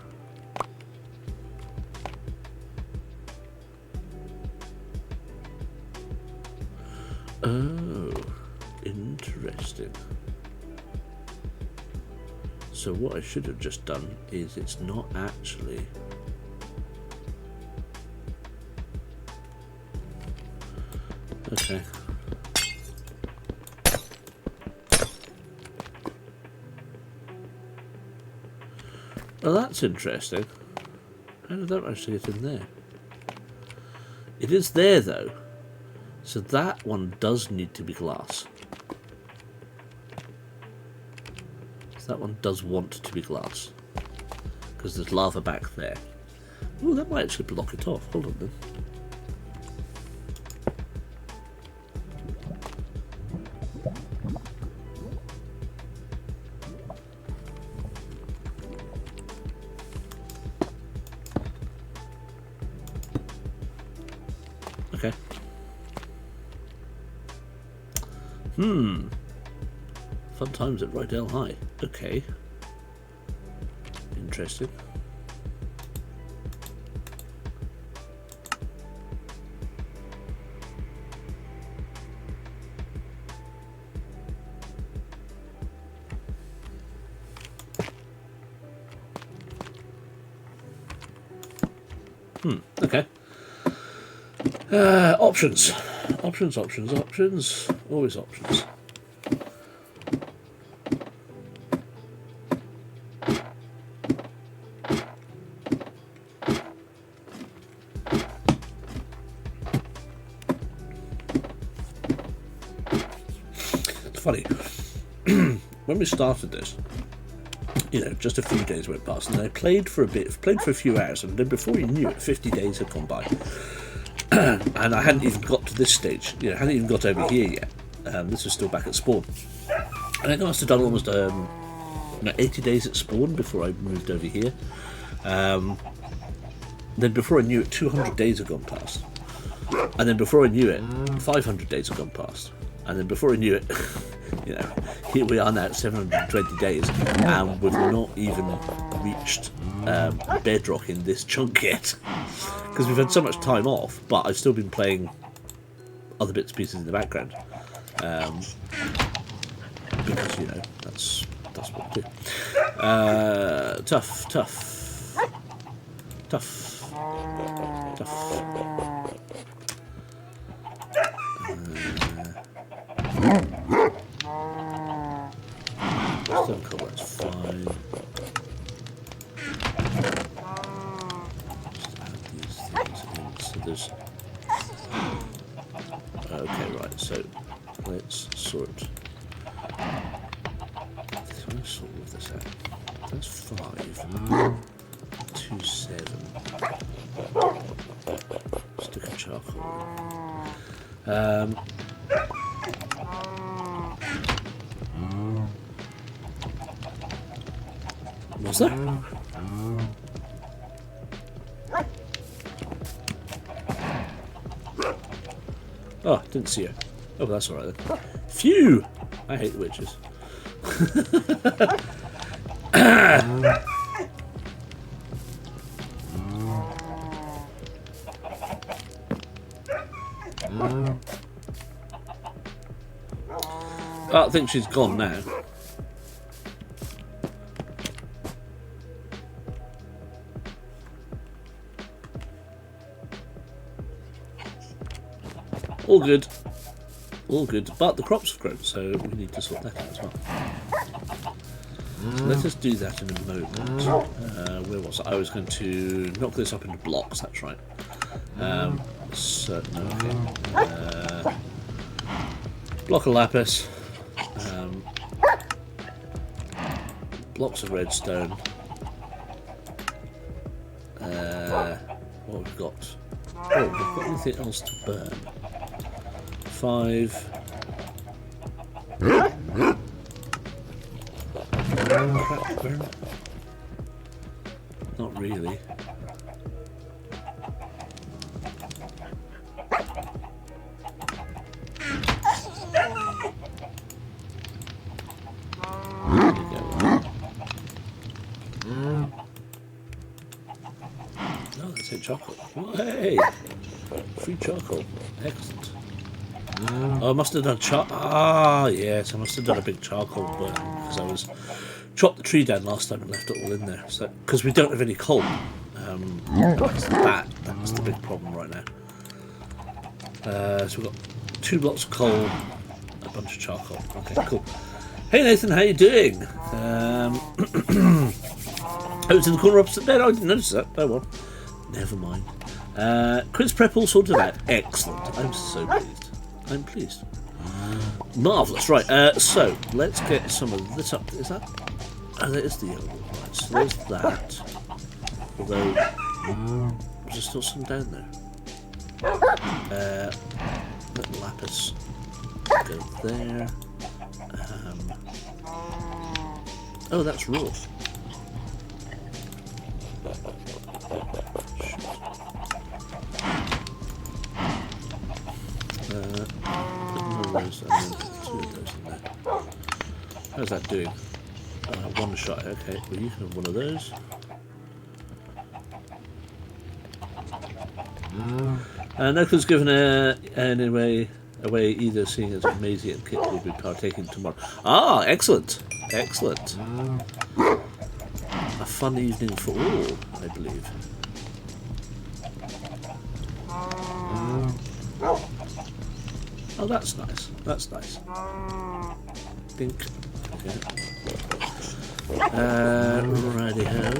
Speaker 1: Oh, interesting. So what I should have just done is it's not actually... Okay. Well, that's interesting. How did that actually get in there? It is there though. So that one does need to be glass. So that one does want to be glass. Because there's lava back there. Oh, that might actually block it off. Hold on then. Okay. Fun times at Rydell High. Okay. Interesting. Okay. Options. Options, options, options. Always options. It's funny. When we started this, you know, just a few days went past, and I played for a bit, played for a few hours, and then before you knew it, 50 days had gone by. And I hadn't even got to this stage, you know, hadn't even got over here yet. This was still back at spawn. I think I must have done almost 80 days at spawn before I moved over here. Then before I knew it, 200 days had gone past. And then before I knew it, 500 days had gone past. And then before I knew it, you know, here we are now at 720 days, and we've not even reached Bedrock in this chunk yet. Because we've had so much time off, but I've still been playing other bits and pieces in the background. Because, you know, that's what we do. Tough. Stone coal, that's fine. Just add these things in. So there's... Okay, right, so let's sort... Let's sort all of this out. That's 5. 2, 7. Stick of charcoal. What's that? Oh, didn't see her. Oh, that's alright then. Phew! I hate the witches. I think she's gone now. All good. All good. But the crops have grown, so we need to sort that out as well. So let us do that in a moment. Where was I? I was going to knock this up into blocks, that's right. Okay. Block of lapis. Blocks of redstone. What have we got? Oh, we've got anything else to burn. 5. Crap, burn. Not really. No, that's it, chocolate. Hey! Free charcoal. Excellent. Oh, I must have done yes, I must have done a big charcoal burn because I was chopped the tree down last time and left it all in there. So because we don't have any coal. That's the big problem right now. So we've got 2 blocks of coal, a bunch of charcoal. Okay, cool. Hey Nathan, how you doing? I was in the corner opposite bed. I didn't notice that. Oh well, never mind. Quiz prep all sorted out. Excellent. I'm so pleased. I'm pleased. Marvellous. Right. So let's get some of this up. Is that? Oh, that is the yellow. Right. So there's that. Although, is there still some down there? Let lapis go there. Oh, that's raw. How's that doing? One shot. Okay, well you can have one of those. Nicholas given away either, seeing as Maisie and Kit will be partaking tomorrow. Ah, excellent, excellent. A fun evening for all, I believe. Oh, that's nice. That's nice. Dink. Okay. Righty-ho.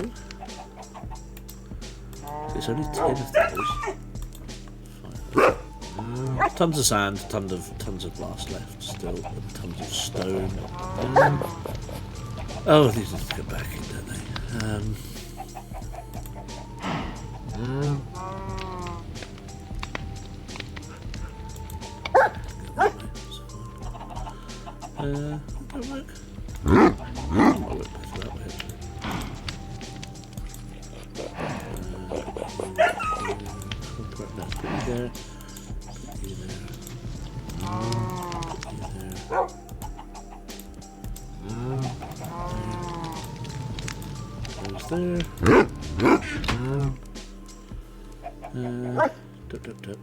Speaker 1: There's only 10 of those. Tons of sand, tons of glass left still, and tons of stone. Oh, these need to go back in, don't they? Don't work. Might work better that way, actually. No, put you there. Put you there. Put you there. Those there. Dup, dup, dup.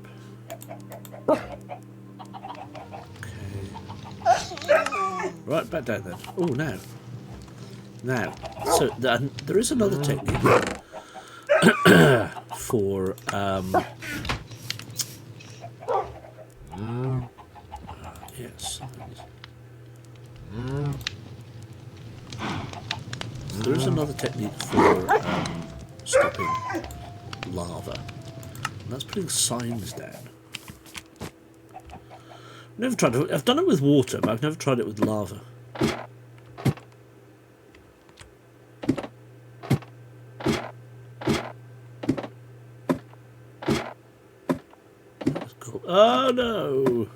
Speaker 1: Right, back down then. Oh, now. Now. So, there is another technique for, yes. There is another technique for stopping lava. And that's putting signs down. Never tried it. I've done it with water, but I've never tried it with lava. That's cool. Oh no!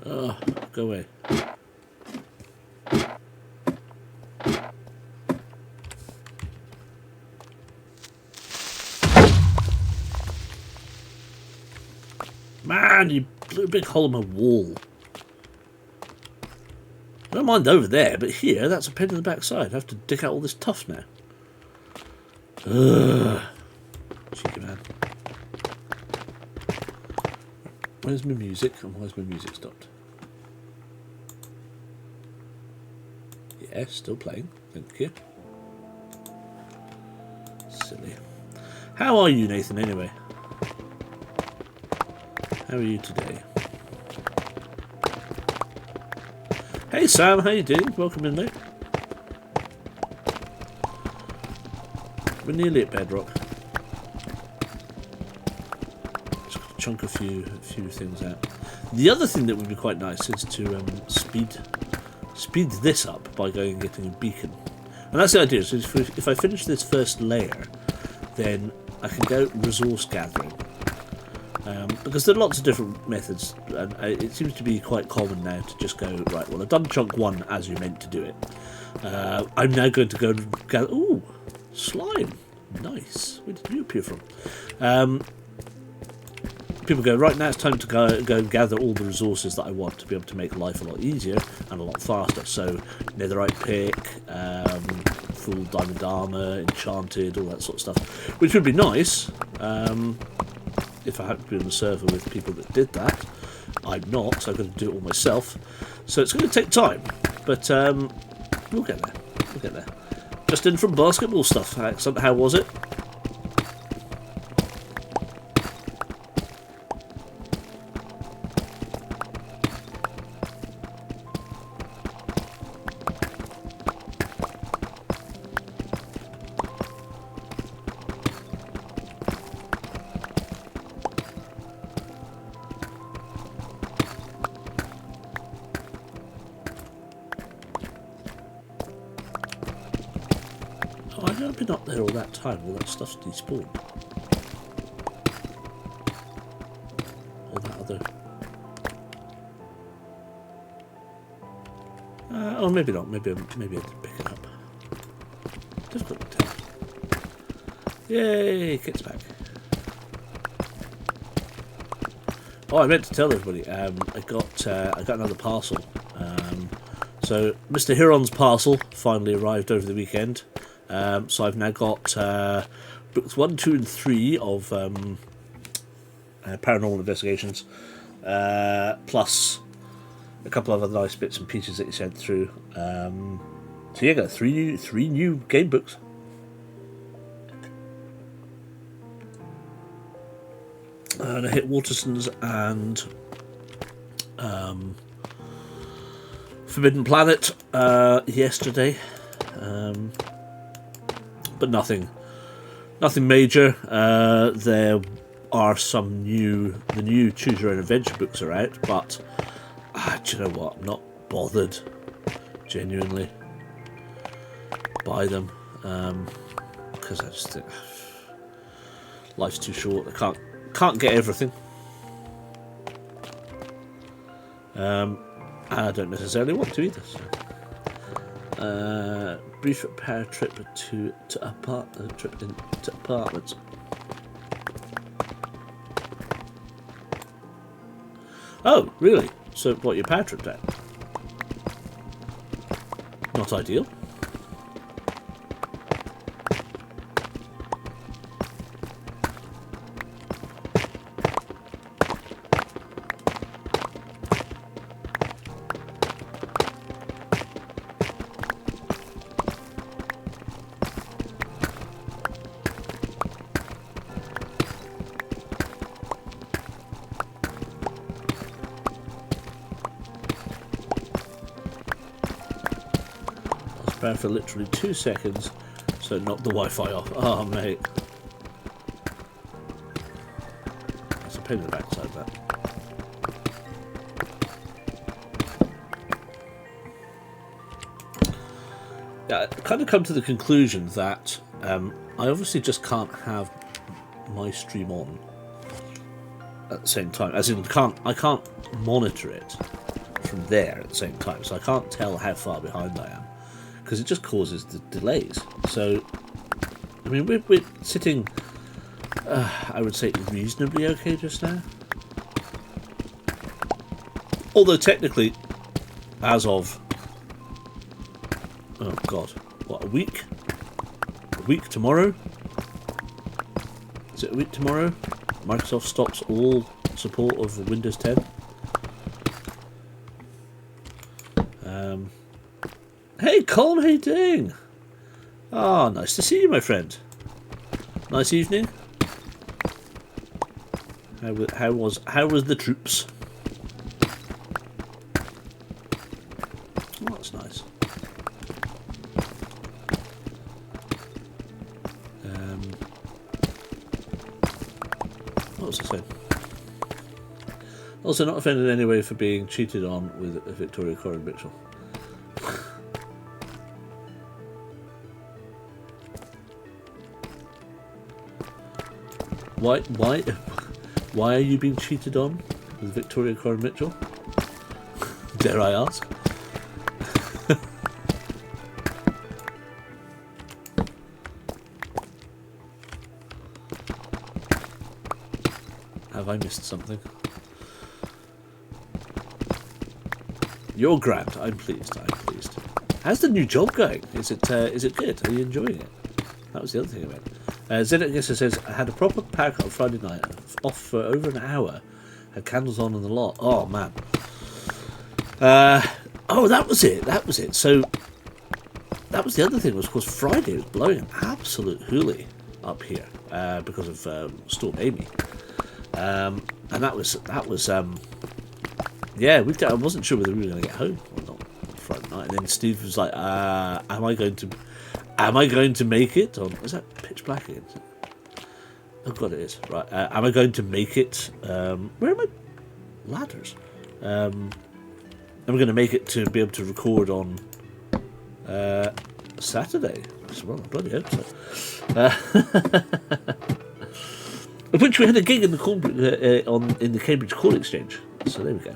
Speaker 1: Oh, go away. Man, you blew a big hole in my wall. I don't mind over there, but here, that's a pain in the backside. I have to dig out all this tuff now. Ugh. Cheeky man. Where's my music? And why's my music stopped? Yes, still playing. Thank you. Silly. How are you, Nathan, anyway? How are you today? Hey Sam, how you doing? Welcome in, mate. We're nearly at Bedrock. Just gotta chunk a few things out. The other thing that would be quite nice is to speed this up by going and getting a beacon. And that's the idea. So if I finish this first layer, then I can go resource gathering. Because there are lots of different methods, and it seems to be quite common now to just go, right, well, I've done chunk 1 as you're meant to do it. I'm now going to go and gather... Ooh, slime. Nice. Where did you appear from? People go, right, now it's time to go and gather all the resources that I want to be able to make life a lot easier and a lot faster. So, netherite pick, full diamond armour, enchanted, all that sort of stuff. Which would be nice. If I had to be on the server with people that did that. I'm not, so I've got to do it all myself. So it's going to take time. but we'll get there. We'll get there. Just in from basketball stuff. Excellent. How was it? Oh, I haven't been up there all that time. All that stuff's despawned. All that other... oh, maybe not. Maybe I did pick it up. Difficult to tell. Yay! Kit's back. Oh, I meant to tell everybody. I got another parcel. So Mr. Hiron's parcel finally arrived over the weekend. So I've now got books 1, 2, and 3 of Paranormal Investigations, plus a couple of other nice bits and pieces that he sent through. So yeah, got three new game books. And I hit Waterston's and Forbidden Planet yesterday. But nothing major. There are some the new Choose Your Own Adventure books are out, but do you know what? I'm not bothered, genuinely, by them, because I just think life's too short. I can't get everything. I don't necessarily want to either. So. Brief power trip to apartments. Oh, really? So what, your power trip out? Not ideal. For literally 2 seconds, so it knocked the Wi-Fi off. Oh, mate. That's a pain in the backside, that. Yeah, I kind of come to the conclusion that I obviously just can't have my stream on at the same time. As in, I can't monitor it from there at the same time, so I can't tell how far behind I am, because it just causes the delays. So, I mean, we're sitting, I would say, reasonably okay just now. Although technically, as of, oh god, what, a week? A week tomorrow? Is it a week tomorrow? Microsoft stops all support of Windows 10. Hey Colin, how you doing? Ah, nice to see you, my friend. Nice evening. How was the troops? Oh, that's nice. What was I saying? Also, not offended in any way for being cheated on with a Victoria Corin Mitchell. Why are you being cheated on with Victoria Corin Mitchell? Dare I ask? Have I missed something? You're grand. I'm pleased. How's the new job going? Is it good? Are you enjoying it? That was the other thing about it. Zenit says, I had a proper power cut on Friday night, off for over an hour, had candles on in the lot. Oh man. Oh, that was it. That was it. So that was the other thing. Was of course Friday was blowing an absolute hoolie up here because of Storm Amy, and that was yeah. I wasn't sure whether we were going to get home or not on Friday night. And then Steve was like, "Am I going to make it?" Is that pitch black again? Oh god, it is. Right. Am I going to make it? Where are my ladders? Am I going to make it to be able to record on Saturday? Well, I bloody hope so. Which we had a gig in the in the Cambridge Call Exchange. So there we go.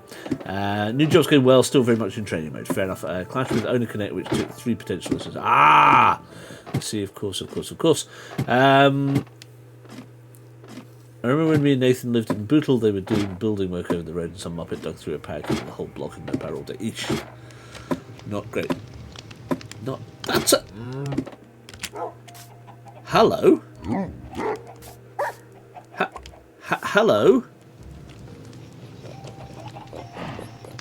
Speaker 1: New job's going well, still very much in training mode. Fair enough. Clash with Owner Connect, which took 3 potential listeners. Let's see, of course. I remember when me and Nathan lived in Bootle, they were doing building work over the road and some muppet dug through a power cable the whole block in no power all day. Eesh. Not great. That's a... Hello? Hello?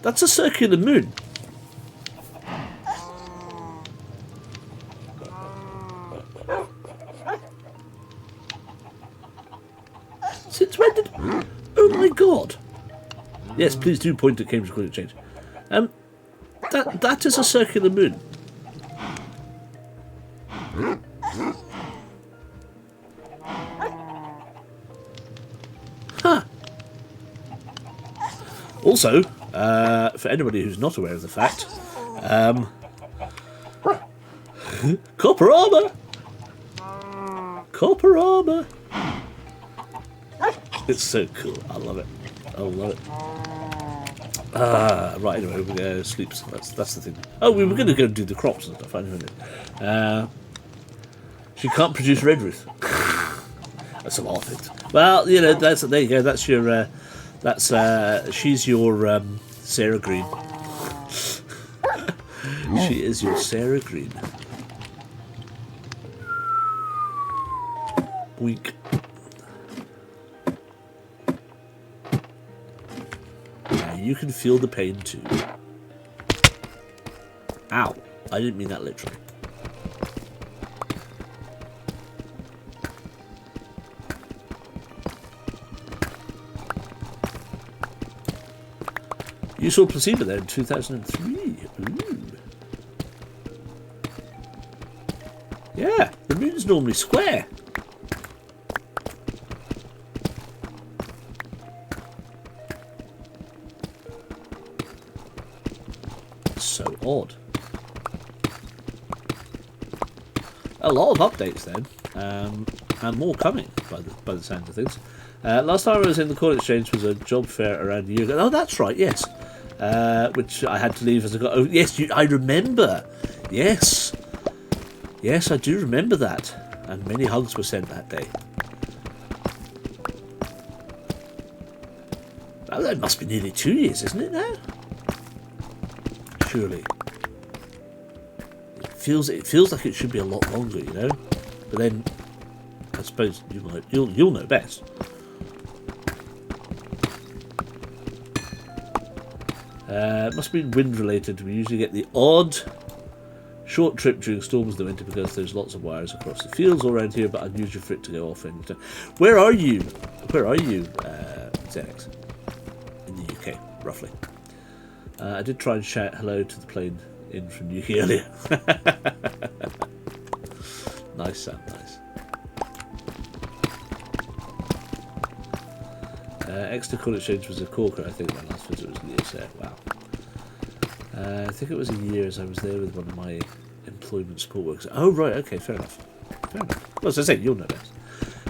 Speaker 1: That's a circular moon. Since when did... Oh my god. Yes, please do point at Cambridge Call Exchange. That is a circular moon. Huh. Also, for anybody who's not aware of the fact, copper armour! Copper armour! It's so cool. I love it. Right, anyway, we're going to sleep. So that's the thing. Oh, we were going to go and do the crops and stuff. I know. She can't produce red Ruth. That's a lot of things. Well, you know, there you go. That's your. She's your Sarah Green. She is your Sarah Green. Weak. You can feel the pain too. Ow. I didn't mean that literally. You saw Placebo there in 2003. Ooh. Yeah, the moon's normally square. So odd. A lot of updates then, and more coming by the sound of things. Last time I was in the Call Exchange was a job fair around a year ago. Oh, that's right, yes. Which I had to leave as I got. Oh, yes, I remember. Yes, I do remember that. And many hugs were sent that day. Oh, that must be nearly 2 years, isn't it now? Surely. It feels like it should be a lot longer, you know. But then, I suppose you'll know best. Must be wind related. We usually get the odd short trip during storms in the winter because there's lots of wires across the fields all around here, but unusual for it to go off anytime. Where are you, Xenix? In the UK, roughly. I did try and shout hello to the plane in from UK earlier. Nice sound, nice. Exeter Call Exchange was a corker, I think. My last visit was years there. Wow. I think it was a year as I was there with one of my employment support workers. Oh, right, okay, fair enough. Well, as I say, you'll know best.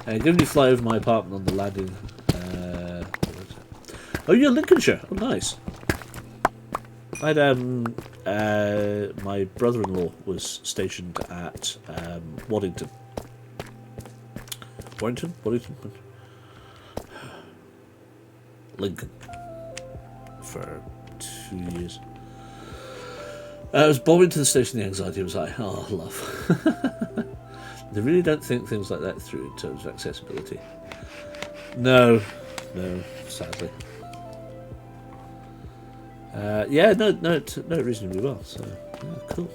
Speaker 1: Given you fly over my apartment on the landing. Oh, you're Lincolnshire. Oh, nice. I had my brother-in-law was stationed at Waddington. Waddington? Lincoln for 2 years. I was bombing to the station. The anxiety was like, oh, love. They really don't think things like that through in terms of accessibility. No, sadly. Yeah, no, reasonably well. So, yeah, cool.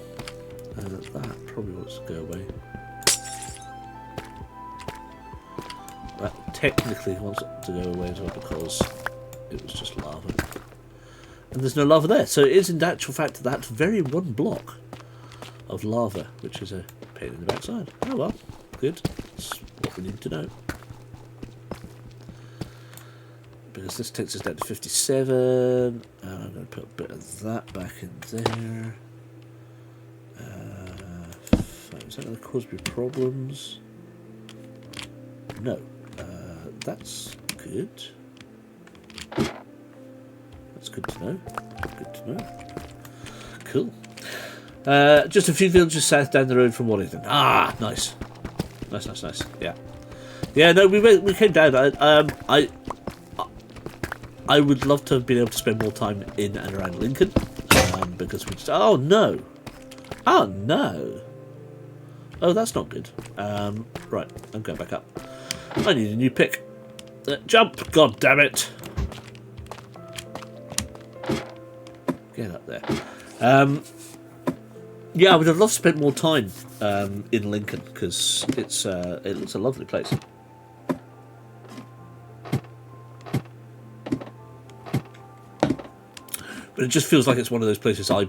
Speaker 1: That probably wants to go away. That technically wants to go away as well because it was just lava. And there's no lava there. So it is in actual fact that very one block of lava, which is a pain in the backside. Oh well, good. That's what we need to know. Because this takes us down to 57. And I'm going to put a bit of that back in there. Is that going to cause me problems? No. That's good. That's good to know. Good to know. Cool. Just a few villages south down the road from Wallington. Ah, nice. Nice. Yeah. Yeah, no, we came down. I would love to have been able to spend more time in and around Lincoln. Because we just... Oh, no. Oh, no. Oh, that's not good. Right, I'm going back up. I need a new pick. Jump! God damn it! Get up there. Yeah, I would have loved to spend more time in Lincoln because it looks a lovely place. But it just feels like it's one of those places I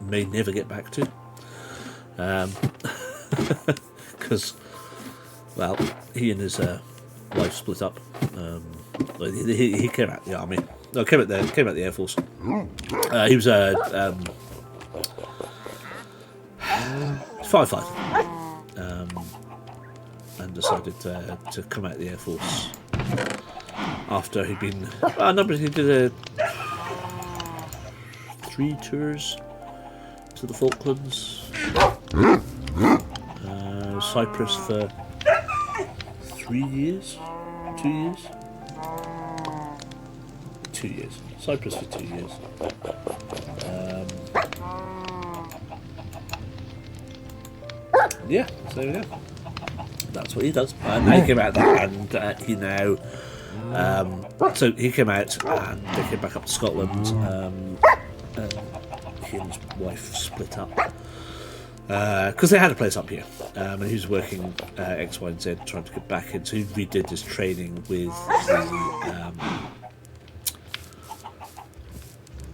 Speaker 1: may never get back to. Because, well, he and his wife split up. He came out the army. No, came out the Air Force. He was a firefighter, and decided to come out of the Air Force after he'd been he did 3 tours to the Falklands, Cyprus for 3 years, 2 years. 2 years. Cyprus for 2 years. Yeah, so there we go. That's what he does. And he came out there, and he now. So he came out, and they came back up to Scotland. And he and his wife split up because they had a place up here, and he was working X, Y, and Z, trying to get back in. So he redid his training with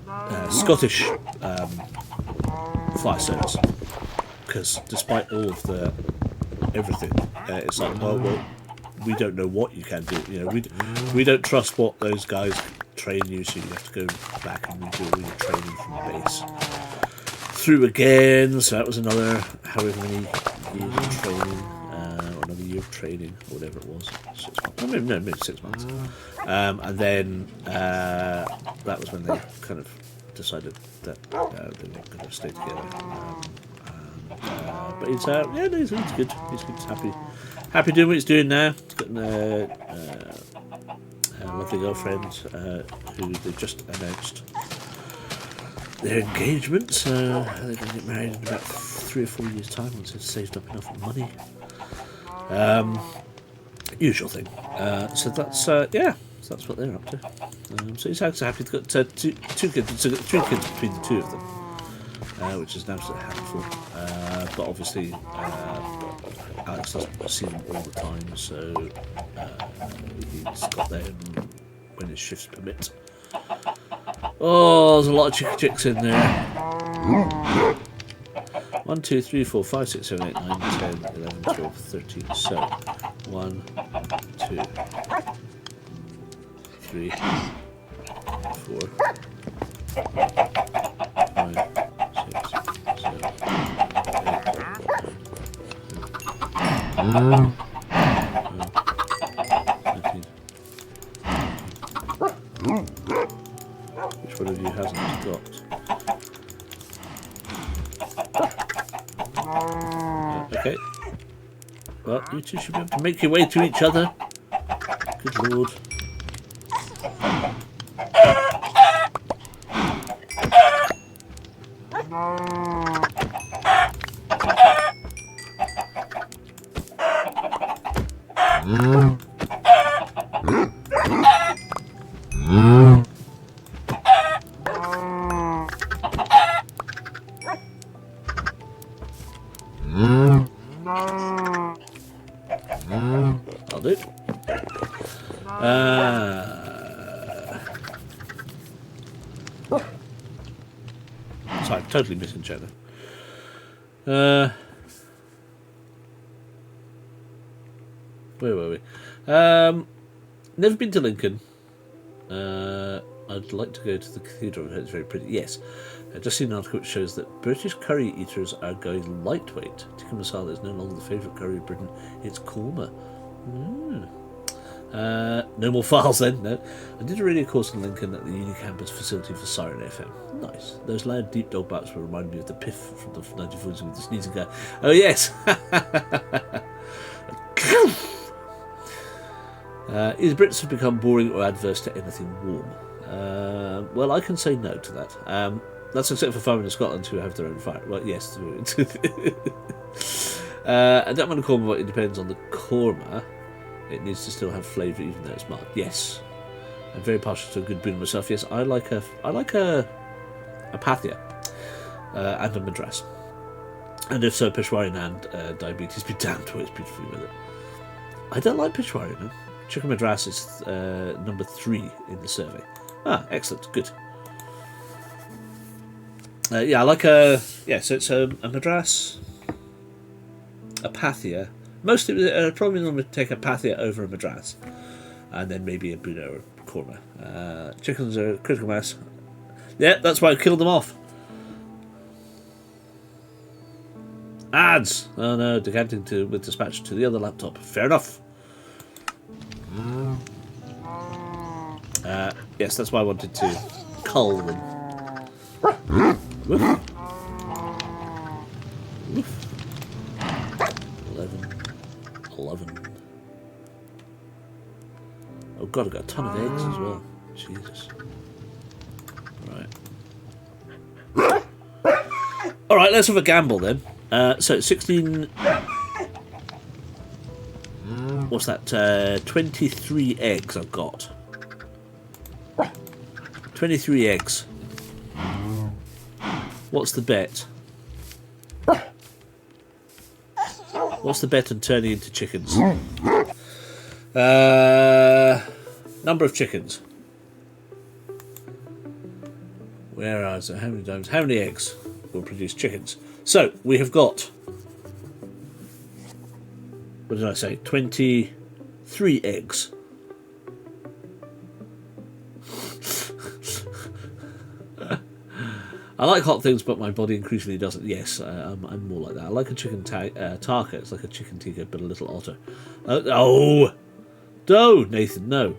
Speaker 1: the Scottish fire service, because despite all of the everything, it's like, well, we don't know what you can do. You know, we don't trust what those guys train you, so you have to go back and redo all your training from base through again. So that was another however many years of training, or another year of training, or whatever it was. 6 months. Maybe 6 months. And then that was when they kind of decided that they weren't going to stay together. But he's good. He's good. He's happy doing what he's doing now. He's got a lovely girlfriend who they've just announced their engagement. So they're going to get married in about 3 or 4 years' time once they've saved up enough money. Usual thing. So that's So that's what they're up to. So he's actually happy. He's got two kids. So 3 kids between the 2 of them, which is an absolute handful. But obviously, Alex doesn't see them all the time, so he's got them when his shifts permit. Oh, there's a lot of chicks in there. 1, 2, 3, 4, 5, 6, 7, 8, 9, 10, 11, 12, 13. So 1, 2, 3, 4, 5, 6, 7, 8, 9, 10, 13. Which one of you hasn't got? Okay. Well, you two should be able to make your way to each other. Good lord. do. Sorry, I'm totally missing Cheddar. Where were we? Never been to Lincoln. I'd like to go to the cathedral. It's very pretty. Yes. I just seen an article which shows that British curry eaters are going lightweight. Tikka masala is no longer the favourite curry of Britain. It's korma. No more files then. No. I did a radio course in Lincoln at the uni campus facility for Siren FM. Nice. Those loud deep dog barks will remind me of the Piff from the 1940s with the sneezing guy. Oh yes. Is Brits have become boring or adverse to anything warm? Well, I can say no to that. That's except for farming in Scotland who have their own fire. Well, yes. I don't want to korma, but it depends on the korma. It needs to still have flavour even though it's mild. Yes. I'm very partial to a good boon myself. Yes, I like a pathia and a madras. And if so, Peshwarian and diabetes be damned always beautifully with it. I don't like Peshwarian. No? Chicken madras is number 3 in the survey. Ah, excellent, good. Yeah, I like so it's a madras, a pathia. Mostly, probably normally take a pathia over a madras, and then maybe a buno or korma. Chickens are critical mass. Yeah, that's why I killed them off. Ads! Oh no, decanting with dispatch to the other laptop. Fair enough. Yes, that's why I wanted to cull them. Woof. Woof. 11. Oh god, I've got a ton of eggs as well. Jesus. Right. Alright, let's have a gamble then. So it's 16... What's that? 23 eggs I've got. 23 eggs. What's the bet? What's the bet on turning into chickens? Number of chickens. Where are they? How many times? How many eggs will produce chickens? So we have got. What did I say? 23 eggs. I like hot things, but my body increasingly doesn't. Yes, I'm more like that. I like a chicken tarka. It's like a chicken tikka, but a little otter. No, Nathan, no.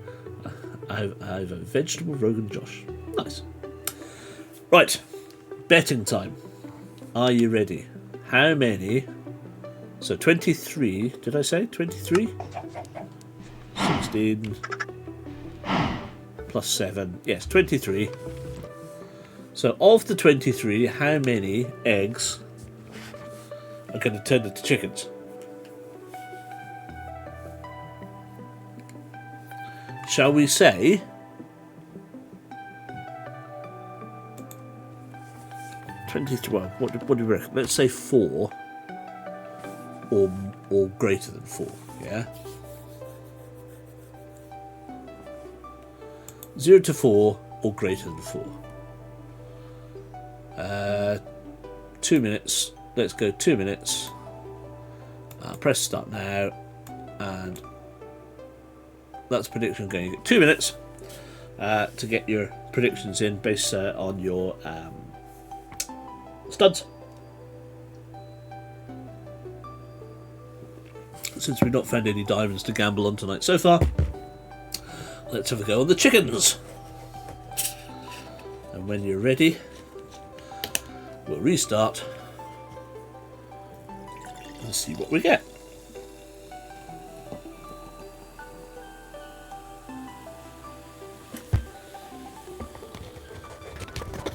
Speaker 1: I have a vegetable Rogan Josh. Nice. Right, betting time. Are you ready? How many? So 23. Did I say 23? 16 plus 7. Yes, 23. So of the 23, how many eggs are going to turn into chickens? Shall we say 23? Well, what do you reckon? Let's say 4 or greater than 4. Yeah. 0 to 4 or greater than 4. 2 minutes. Let's go 2 minutes. Press start now, and that's prediction going. You get 2 minutes to get your predictions in based on your studs. Since we've not found any diamonds to gamble on tonight so far, let's have a go on the chickens. And when you're ready, we'll restart and see what we get.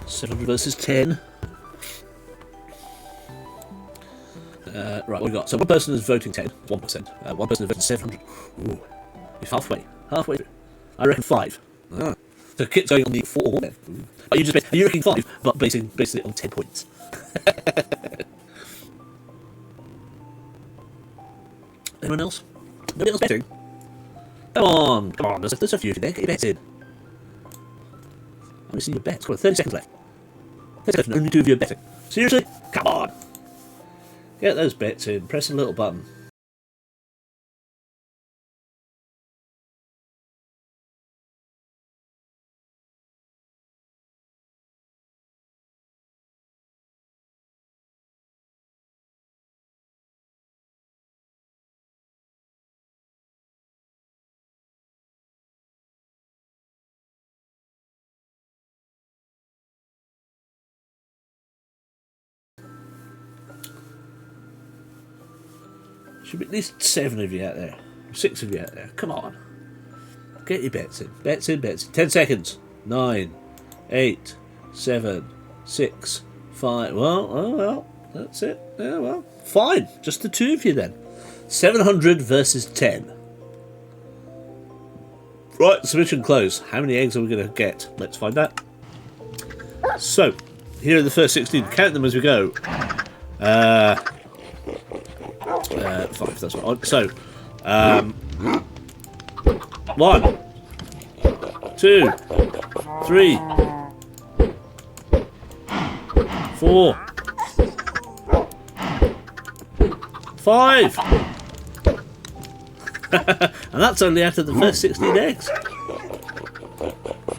Speaker 1: 700 versus 10. Right, what we got? So one person is voting 10, 1%. One person is voting 700. Ooh, it's halfway through. I reckon 5. So Kit's going on the 4 or 1 then. Are you reckon 5, but basing it on 10 points? Anyone else? Nobody else betting? Come on, there's a few of you there, get your bets in. Let me see your bets. Got 30 seconds left. 30 seconds, and only 2 of you are betting. Seriously? Come on! Get those bets in, press a little button. Should be at least 7 of you out there. 6 of you out there. Come on. Get your bets in. Bets in, bets in. 10 seconds. 9, 8, 7, 6, 5. Well, that's it. Yeah, well, fine. Just the 2 of you then. 700 versus 10. Right, submission close. How many eggs are we going to get? Let's find out. So, here are the first 16. Count them as we go. 5, that's right. So, 1, 2, 3, 4, 5. And that's only out of the first 16 eggs.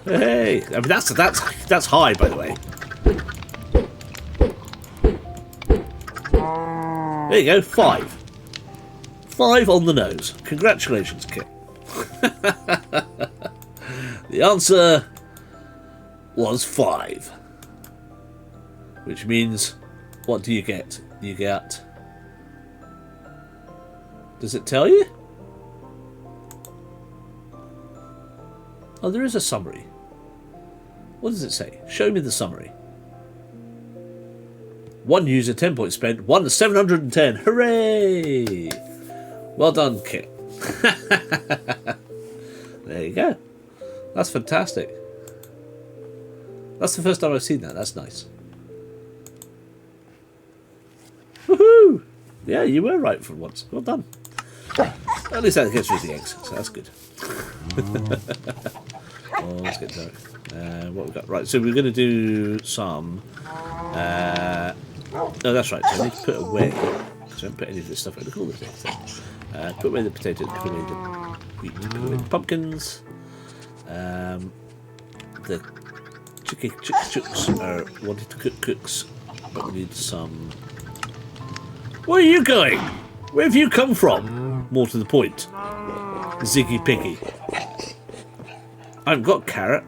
Speaker 1: Hey, I mean that's high, by the way. There you go, 5. 5 on the nose. Congratulations, Kit. The answer was 5. Which means, what do you get? You get... Does it tell you? Oh, there is a summary. What does it say? Show me the summary. 1 user, 10 points spent, 1 710. Hooray! Well done, Kit. There you go. That's fantastic. That's the first time I've seen that. That's nice. Woohoo! Yeah, you were right for once. Well done. At least that gets rid of the eggs, so that's good. Oh, let's get dark. What we got? Right, so we're going to do some... no, that's right. So I need to put away... Because I haven't put any of this stuff away. Look at all this thing. Put away the potatoes, put away the wheat, put away the pumpkins. The chooks are wanting to cook cooks, but we need some... Where are you going? Where have you come from? More to the point. Ziggy Piggy. I haven't got carrot.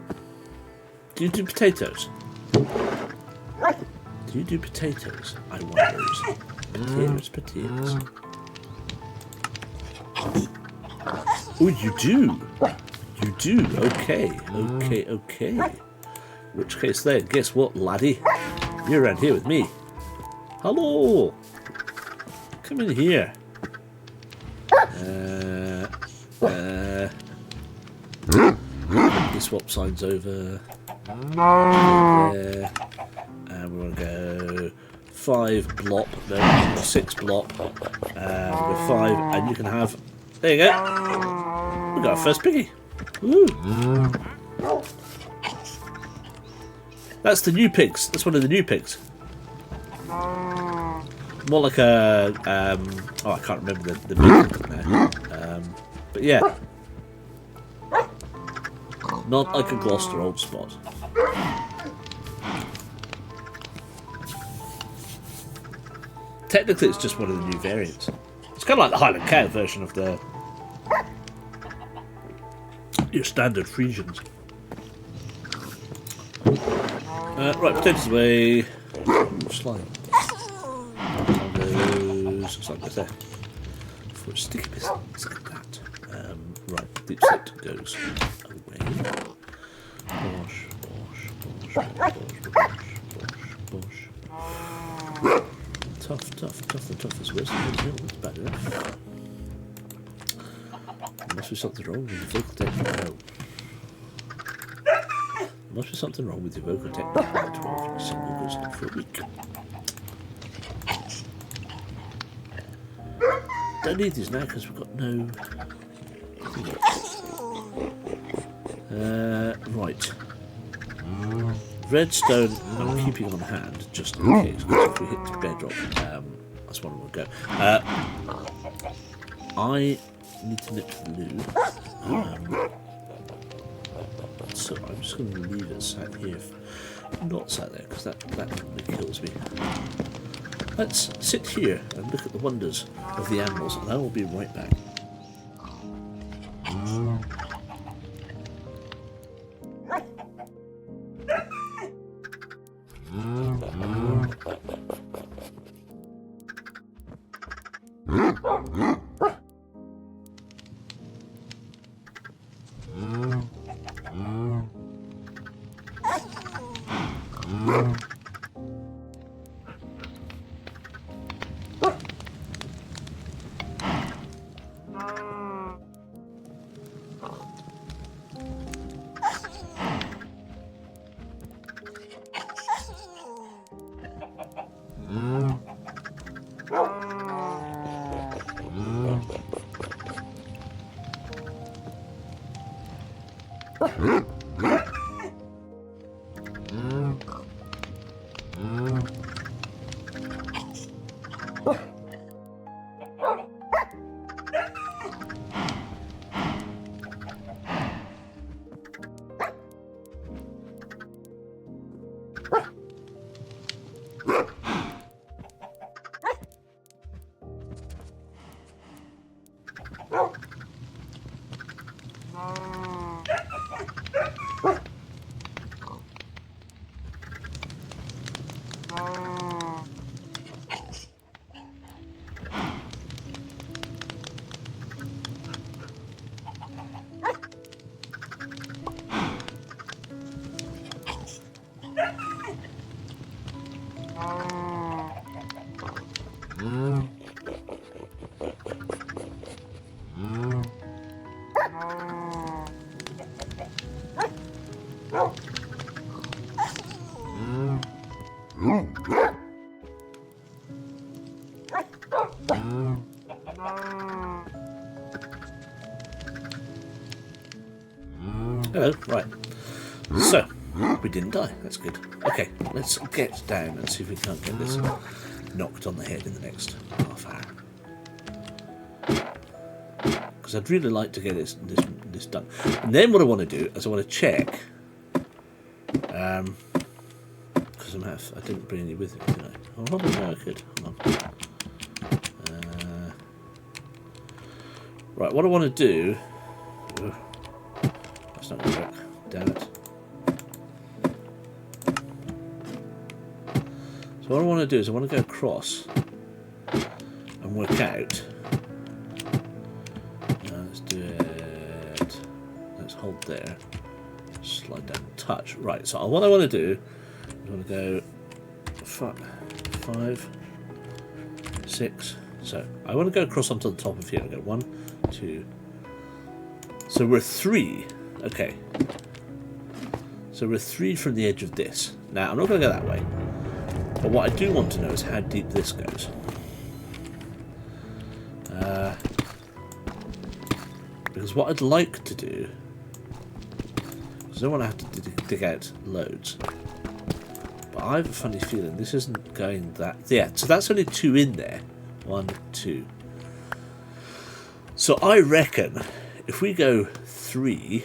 Speaker 1: Do you do potatoes? Do you do potatoes? I wonder. Potatoes. Oh, you do. You do. Okay. In which case then, guess what, laddie? You're around here with me. Hello. Come in here. Swap signs over. There. And we're going to go 5 blop. No, 6 blop. And we'll go 5. And you can have... There you go. We got our first piggy. Woo. That's the new pigs. That's one of the new pigs. More like a... oh, I can't remember the big now. But yeah. Not like a Gloucester old spot. Technically, it's just one of the new variants. It's kind of like the Highland Cow version of your standard Frisians. Right, potatoes away. Slime. Looks like there. For a sticky business like that. Right, deep set goes away. Bosh. Tough. The toughest worse than the hill. That's bad enough. There must be something wrong with your vocal technique. No. There must be something wrong with your vocal technique. 12 single goes on for a week. Don't need these now because we've got no... Right. Redstone I'm keeping on hand just in case, because if we hit to bedrock, that's one we'll go. I need to nip to the loo. So I'm just going to leave it sat here, not sat there, because that really kills me. Let's sit here and look at the wonders of the animals, and I will be right back. Hello, right. So, we didn't die. That's good. Okay, let's get down and see if we can't get this knocked on the head in the next half hour. Because I'd really like to get this done. And then what I want to do is I want to check. Because I didn't bring any with me, did I? Oh, hold on, no, I could. Hold on. Right, what I want to do. That's not going to work. Damn it. So what I want to do is I want to go across and work out. Let's do it. Let's hold there. Slide down and touch. Right, so what I want to do is I want to go 5, 6. So I want to go across onto the top of here. I go 1, 2. So we're 3. Okay. So we're 3 from the edge of this. Now, I'm not going to go that way. But what I do want to know is how deep this goes. Because what I'd like to do... Because I don't want to have to dig out loads. But I have a funny feeling this isn't going that... Yeah, so that's only 2 in there. 1, 2. So I reckon if we go 3...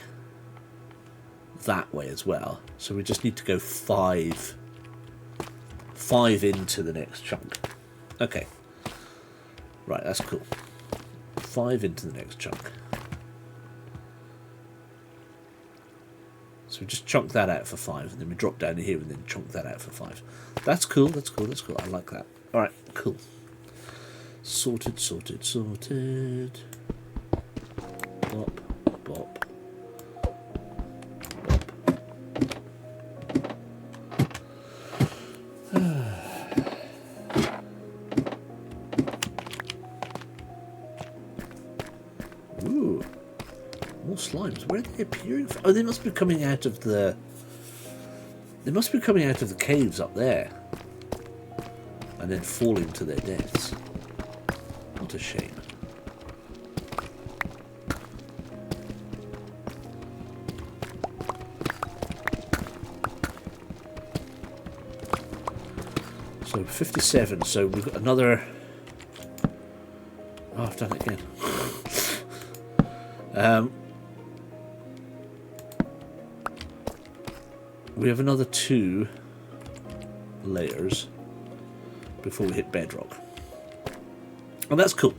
Speaker 1: that way as well, so we just need to go 5 into the next chunk. Okay, right, that's cool. 5 into the next chunk, so we just chunk that out for 5, and then we drop down here and then chunk that out for 5. That's cool, that's cool, that's cool. I like that. Alright, cool. Sorted. Bop, bop. Ooh, more slimes. Where are they appearing from? Oh, they must be coming out of the... They must be coming out of the caves up there. And then falling to their deaths. What a shame. So 57, so we've got another... Oh, I've done it again. We have another 2 layers before we hit Bedrock. And that's cool.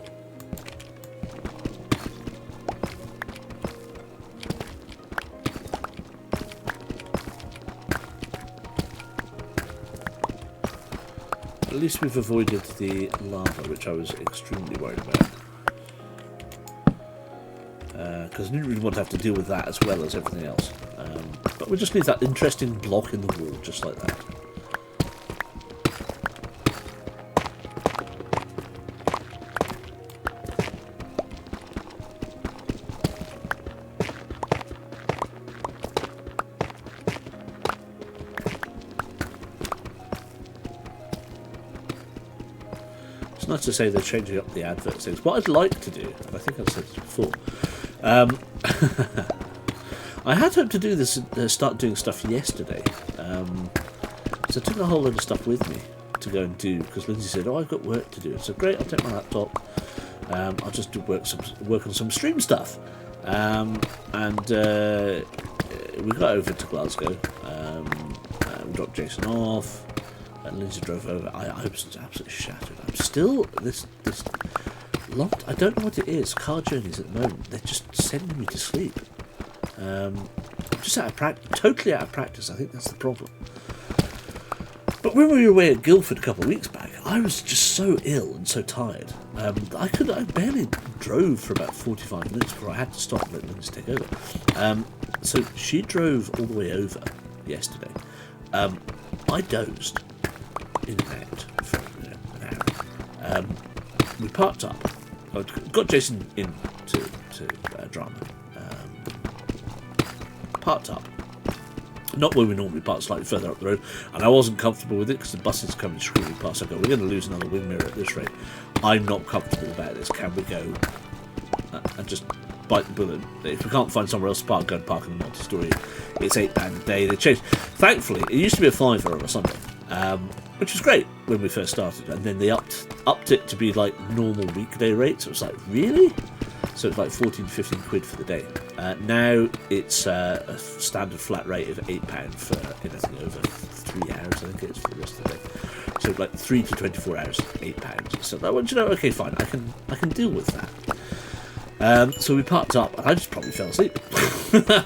Speaker 1: At least we've avoided the lava, which I was extremely worried about. Because I didn't really want to have to deal with that as well as everything else. But we just need that interesting block in the wall, just like that. It's nice to say they're changing up the advert things. What I'd like to do, and I think I've said this before, I had hoped to do this, start doing stuff yesterday. So I took a whole load of stuff with me to go and do, because Lindsay said, oh, I've got work to do. So great, I'll take my laptop. I'll just do work on some stream stuff. And we got over to Glasgow. We dropped Jason off. And Lindsay drove over. I was absolutely shattered. I'm still this long. I don't know what it is. Car journeys at the moment, they're just sending me to sleep. Just out of practice, totally out of practice. I think that's the problem. But when we were away at Guildford a couple of weeks back, I was just so ill and so tired. I barely drove for about 45 minutes before I had to stop and let Lindsay take over. So she drove all the way over yesterday. I dozed in and out for an hour. We parked up. I got Jason in to drama. Parked up. Not where we normally park, slightly further up the road, and I wasn't comfortable with it because the buses coming screaming past. I go, we're going to lose another wing mirror at this rate. I'm not comfortable about this. Can we go and just bite the bullet? If we can't find somewhere else to park, go and park in the multi-story. It's £8 a day. They changed. Thankfully, it used to be a £5 on a Sunday, which was great when we first started, and then they upped it to be like normal weekday rates. It was like, really? So it's like 14, 15 quid for the day. Now it's a standard flat rate of £8 for anything over 3 hours, I think it is, for the rest of the day. So like 3 to 24 hours, £8. So that one, you know, okay, fine, I can deal with that. So we parked up, and I just probably fell asleep. I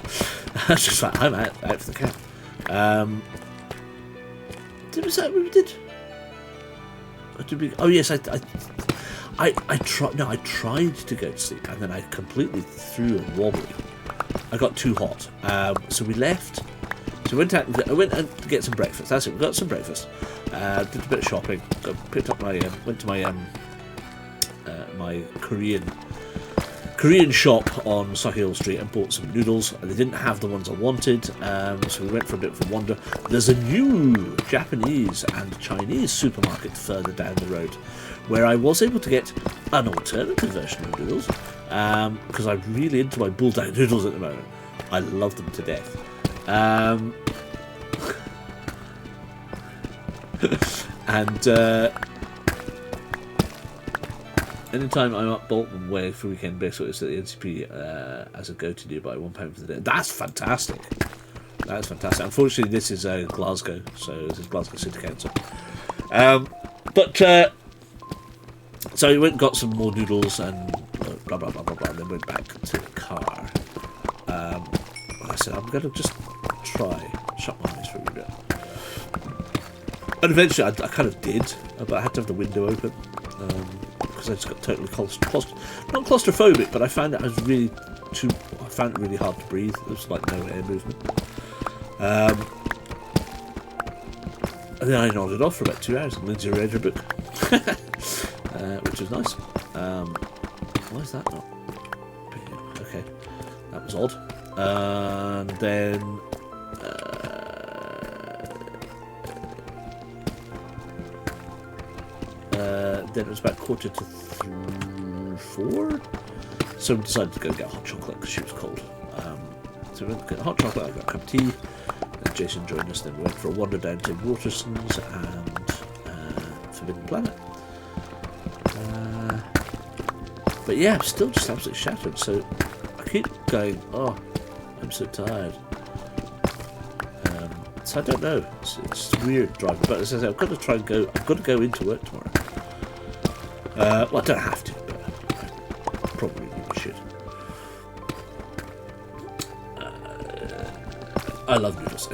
Speaker 1: was just like, I'm out for the count. Was that what we did? Or did we? Oh yes, I tried to go to sleep, and then I completely threw a wobbly. I got too hot, so we left. So I went to get some breakfast. That's it. We got some breakfast. Did a bit of shopping. Picked up went to my my Korean shop on Sohill Street and bought some noodles. They didn't have the ones I wanted, so we went for a bit of a wander. There's a new Japanese and Chinese supermarket further down the road, where I was able to get an alternative version of noodles, because I'm really into my bulldog noodles at the moment. I love them to death. And anytime I'm up Bolton Way for weekend, basically it's at the NCP as a go-to nearby, £1 for the day. That's fantastic. That's fantastic. Unfortunately, this is Glasgow, so this is Glasgow City Council. So we went and got some more noodles and blah blah blah blah blah, and then went back to the car. I said, I'm going to just shut my eyes for a bit. And eventually I kind of did, but I had to have the window open, because I just got totally not claustrophobic, but I found it really hard to breathe. There was like no air movement. And then I nodded off for about 2 hours, and Lindsay read her book. Which was nice. Why is that not picking up? Okay, that was odd. And then it was about 4:45. So we decided to go get hot chocolate because she was cold. So we went to get hot chocolate. I got a cup of tea. And Jason joined us. Then we went for a wander down to Waterson's and Forbidden Planet. But yeah, I'm still just absolutely shattered. So I keep going, oh, I'm so tired. So I don't know. It's weird driving, but as I say, I've got to try and go. I've got to go into work tomorrow. Well, I don't have to, but I probably really should. I love noodles.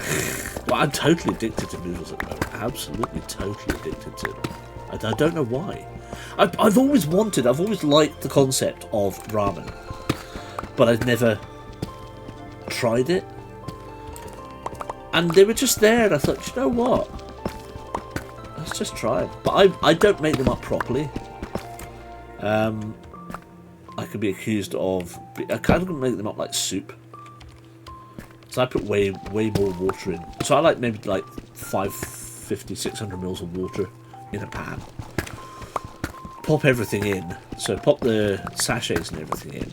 Speaker 1: Well, I'm totally addicted to noodles at the moment. Absolutely, totally addicted to them. I don't know why. I've always liked the concept of ramen, but I've never tried it. And they were just there, and I thought, you know what? Let's just try them. But I don't make them up properly. I could be accused of... I kind of make them up like soup. So I put way more water in. So I like maybe like 550, 600 mils of water in a pan. Pop everything in. So pop the sachets and everything in.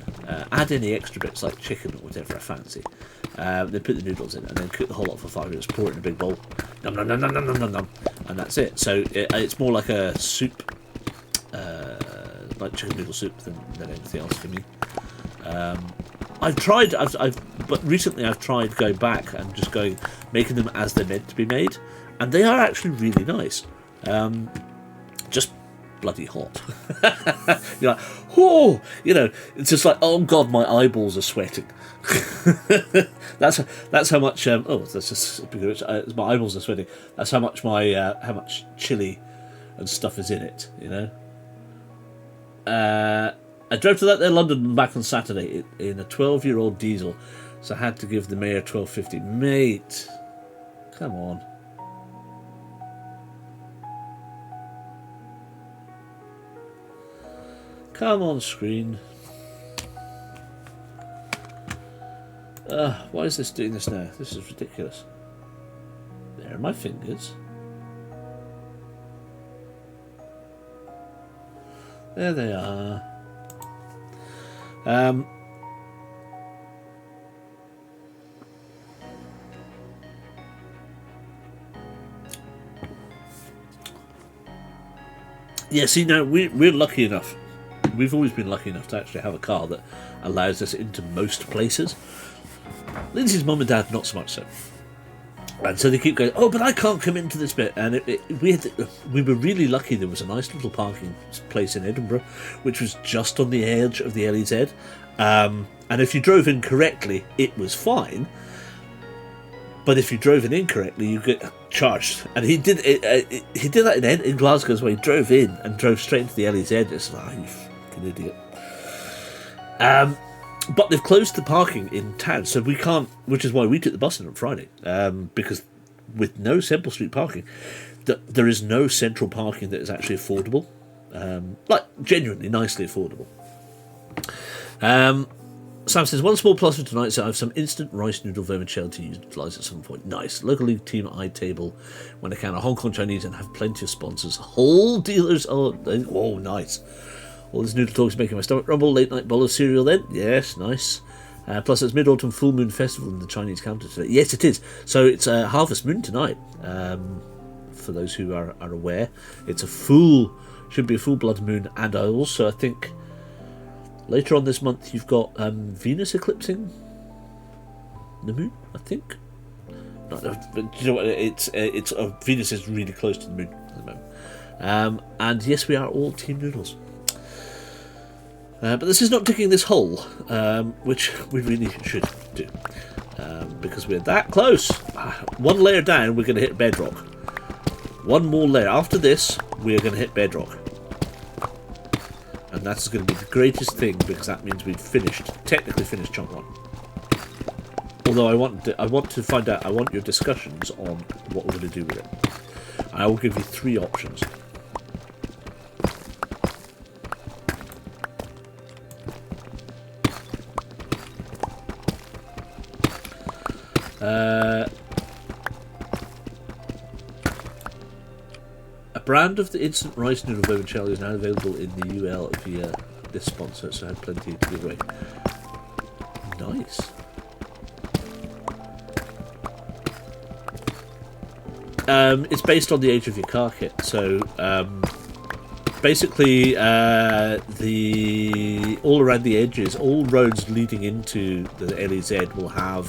Speaker 1: Add any extra bits like chicken or whatever I fancy. Then put the noodles in and then cook the whole lot for 5 minutes. Pour it in a big bowl. Nom nom nom nom nom nom nom nom. And that's it. So it's more like a soup, like chicken noodle soup than anything else for me. But recently I've tried going back and just making them as they're meant to be made, and they are actually really nice. Just bloody hot. You're like, oh, it's just like, oh god, my eyeballs are sweating. that's how much. Oh, that's just my eyeballs are sweating. That's how much how much chili and stuff is in it. I drove to London and back on Saturday in a 12-year-old diesel, so I had to give the mayor £12.50. Mate, come on. Come on, screen. Why is this doing this now? This is ridiculous. There are my fingers. There they are. Yeah, see, now we're lucky enough. We've always been lucky enough to actually have a car that allows us into most places. Lindsay's mum and dad, not so much so. And so they keep going, oh, but I can't come into this bit. And we were really lucky. There was a nice little parking place in Edinburgh, which was just on the edge of the LEZ. And if you drove in correctly, it was fine. But if you drove in incorrectly, you get charged. And he did that in Glasgow as well. He drove in and drove straight into the LEZ. It's like, you fucking idiot. But they've closed the parking in town, so we can't, which is why we took the bus in on Friday, because with no Semple Street parking, there is no central parking that is actually affordable, like genuinely nicely affordable. Sam says, one small plus for tonight, so I have some instant rice noodle vermicelli to utilise at some point. Nice. Local league team at high table when I can, a Hong Kong Chinese, and have plenty of sponsors. Whole dealers, oh nice. All this noodle talk is making my stomach rumble. Late night bowl of cereal then? Yes, nice. Plus it's Mid-Autumn Full Moon Festival in the Chinese counter today. Yes, it is. So it's Harvest Moon tonight. For those who are aware. It's should be a full blood moon. And I think, later on this month you've got Venus eclipsing the moon, I think. But you know what? It's Venus is really close to the moon at the moment. And yes, we are all Team Noodles. But this is not digging this hole, which we really should do, because we're that close. One layer down, we're going to hit Bedrock. One more layer. After this, we're going to hit Bedrock. And that's going to be the greatest thing, because that means we've technically finished chunk 1. Although I want to find out, I want your discussions on what we're going to do with it. And I will give you 3 options. A brand of the instant rice noodle vermicelli is now available in the UL via this sponsor, so I had plenty to give away. Nice. it's based on the age of your car kit. So basically, the all around the edges, all roads leading into the LEZ will have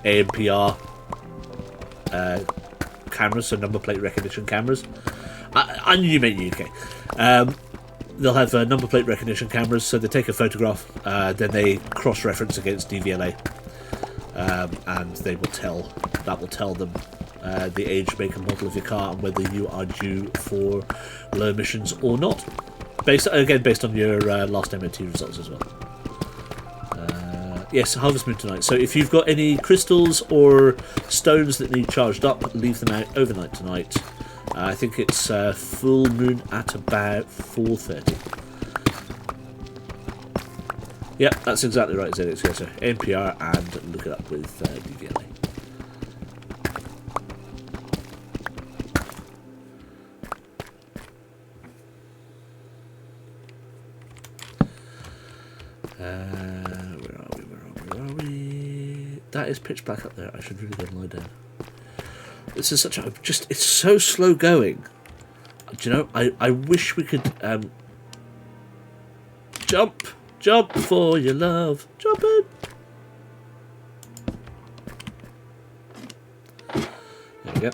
Speaker 1: ANPR cameras, so number plate recognition cameras. I knew you meant UK. They'll have number plate recognition cameras, so they take a photograph, then they cross-reference against DVLA, and they will tell them the age, make, and model of your car and whether you are due for low emissions or not. Based on your last MOT results as well. Yes, Harvest Moon tonight. So if you've got any crystals or stones that need charged up, leave them out overnight tonight. I think it's full moon at about 4:30. Yep, that's exactly right, ZX. Yeah, so NPR and look it up with DVLA. Where are we? That is pitch black up there. I should really go and lie down. This is such a it's so slow going. Do you know? I wish we could jump for your love, jump in. There we go.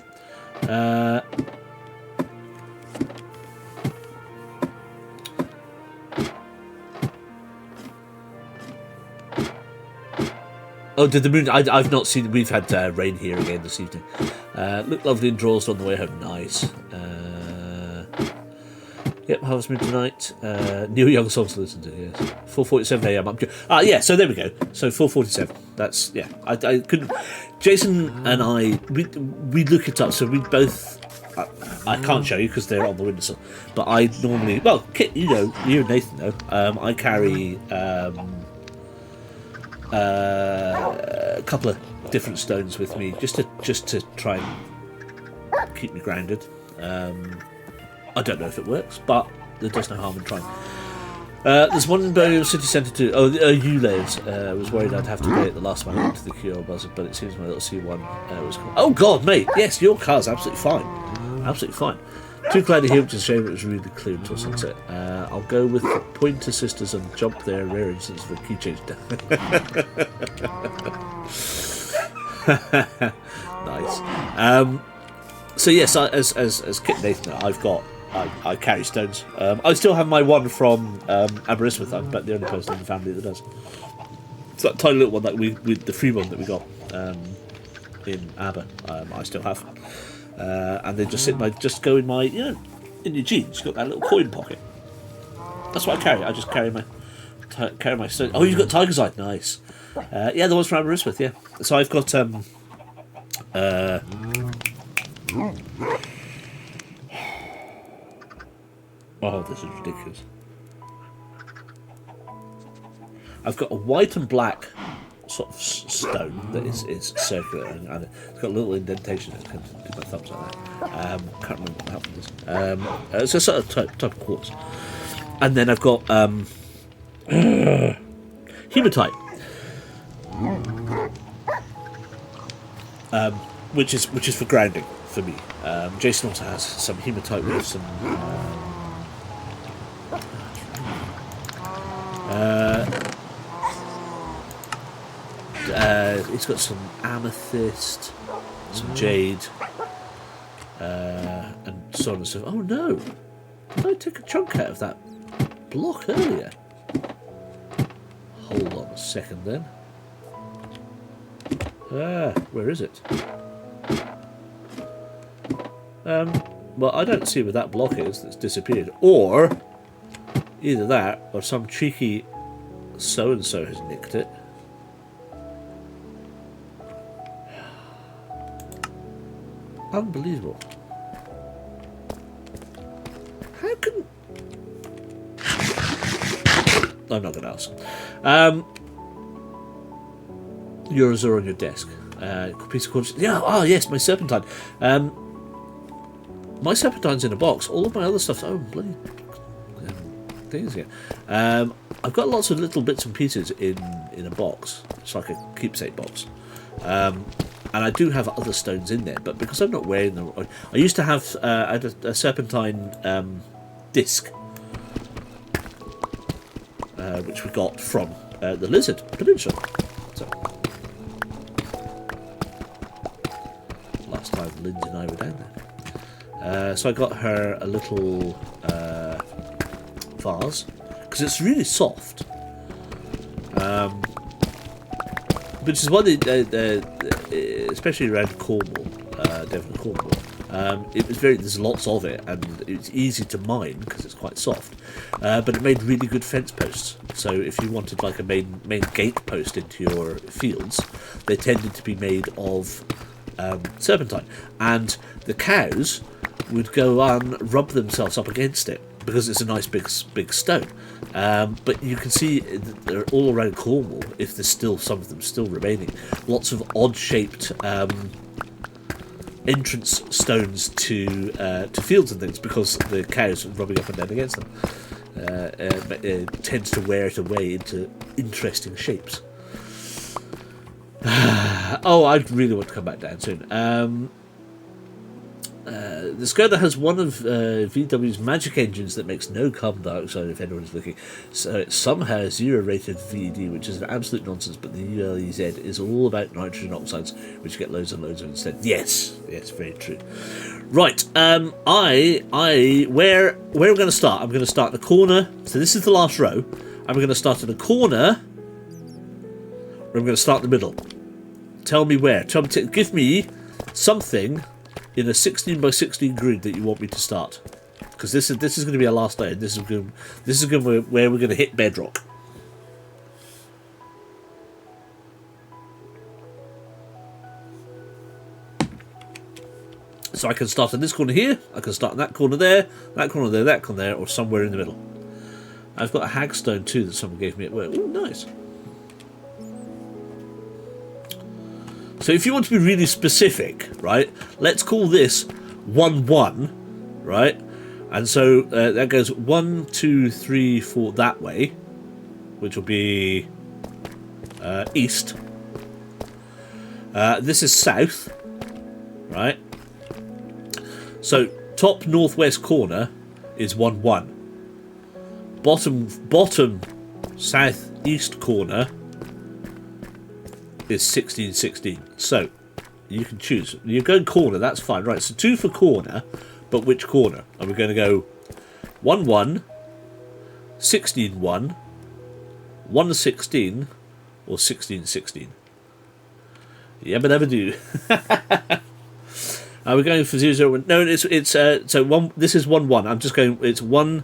Speaker 1: Oh, did the moon? I've not seen. We've had rain here again this evening. Looked lovely in Drawston on the way home. Nice. Yep, Harvest Moon tonight. Neil Young songs to listen to. Yes, 4:47 a.m. Yeah. So there we go. So 4:47. That's yeah. I couldn't. Jason and I we look it up. So we both. I can't show you because they're on the windowsill. But I normally Kit, you and Nathan know. I carry. A couple of different stones with me just to try and keep me grounded. I don't know if it works, but there does no harm in trying. There's one in Birmingham City Centre too. Ules. I was worried I'd have to pay at the last one into the QR buzzer, but it seems my little C1 was cool. Oh God, mate! Yes, your car's absolutely fine. Absolutely fine. Too cloudy here, which is a shame. It was really clear until sunset. I'll go with the Pointer Sisters and jump there. Rare instance of a key change. Nice. So yes, as Kit Nathan, I carry stones. I still have my one from Aberystwyth. I'm about the only person in the family that does. It's that tiny little one that the free one that we got in Aber. I still have. And they just go in my, in your jeans. You've got that little coin pocket. That's what I carry. I just carry my stone. Oh, you've got Tiger's Eye. Nice. Yeah, the ones from Aberystwyth. Yeah. So I've got oh, this is ridiculous. I've got a white and black sort of stone that is circular and it's got a little indentation. I can do my thumbs like that. Can't remember what happened is. It's a sort of type of quartz. And then I've got hematite, which is for grounding for me. Jason also has some hematite with some. It's got some amethyst, some jade, and so on and so forth. Oh no! Did I take a chunk out of that block earlier? Hold on a second then. Where is it? Well, I don't see where that block is that's disappeared. Or, either that, or some cheeky so-and-so has nicked it. Unbelievable. How can... I'm not going to ask. Yours are on your desk. Piece of quartz. Yeah, oh yes, my serpentine. My serpentine's in a box. All of my other stuff's... Oh, bloody... things here. I've got lots of little bits and pieces in a box. It's like a keepsake box. and I do have other stones in there, but because I'm not wearing them, I used to have I had a serpentine disc, which we got from the Lizard Peninsula. So last time Lindsay and I were down there, so I got her a little vase because it's really soft. Which is why especially around Cornwall, Devon, Cornwall, it was there's lots of it, and it's easy to mine because it's quite soft. But it made really good fence posts. So if you wanted like a main gate post into your fields, they tended to be made of serpentine, and the cows would go and rub themselves up against it because it's a nice big stone. But you can see they're all around Cornwall, if there's still some of them still remaining, lots of odd-shaped entrance stones to fields and things, because the cows are rubbing up and down against them. It tends to wear it away into interesting shapes. Oh, I really want to come back down soon. The Skoda has one of VW's magic engines that makes no carbon dioxide, if anyone's looking. So it's somehow zero-rated VD, which is an absolute nonsense, but the ULEZ is all about nitrogen oxides, which get loads and loads of instead. Yes, very true. Right, where we're going to start? I'm going to start in the corner. So this is the last row. I'm going to start in the corner, or I'm going to start in the middle. Tell me where. Give me something in a 16 by 16 grid that you want me to start, because this is going to be our last day, and this is going to be where we're going to hit bedrock. So I can start in this corner here, I can start in that corner there, that corner there, that corner there, or somewhere in the middle. I've got a hagstone too that someone gave me at work. Ooh, nice. So if you want to be really specific, right, let's call this 1-1, right? And so that goes 1, 2, 3, 4 that way, which will be east. This is south, right? So top northwest corner is 1-1. Bottom southeast corner is 16-16. So you can choose. You're going corner, that's fine. Right, so 2 for corner, but which corner? Are we going to go 1-1, 16-1, 1-16, or 16-16? Yeah, but never do. Are we going for 0-0? No, it's so one. This is 1-1. I'm just going. It's 1.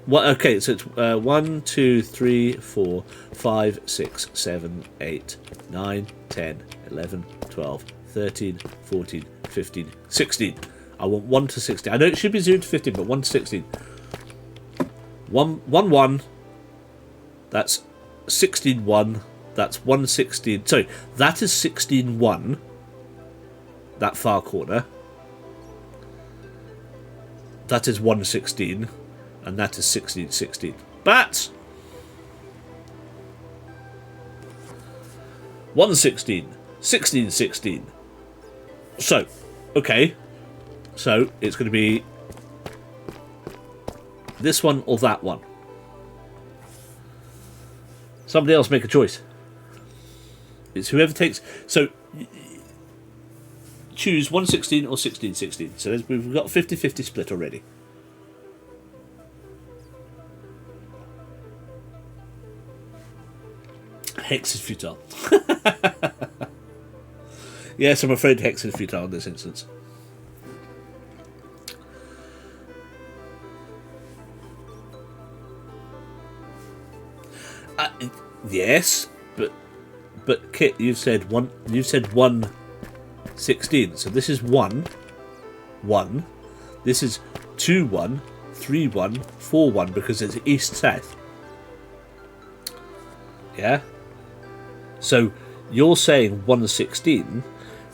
Speaker 1: Okay, so it's 1, 2, 3, 4, 5, 6, 7, 8, 9, 10, 11, 12, 13, 14, 15, 16. I want 1 to 16. I know it should be 0 to 15, but 1 to 16. 1-1. That's 16-1. That's 1-16. Sorry, that is 16-1. That far corner. That is 1-16. And that is 16-16. But 1-16, 16-16. So, okay. So it's going to be this one or that one. Somebody else make a choice. It's whoever takes. So choose 1-16 or 16-16. So we've got a 50-50 split already. Hex is futile. Yes, I'm afraid Hex is futile in this instance. Yes, but Kit, you've said 1-16. So this is 1-1. This is 2-1, 3-1, 4-1 because it's east-south. Yeah. So you're saying 1-16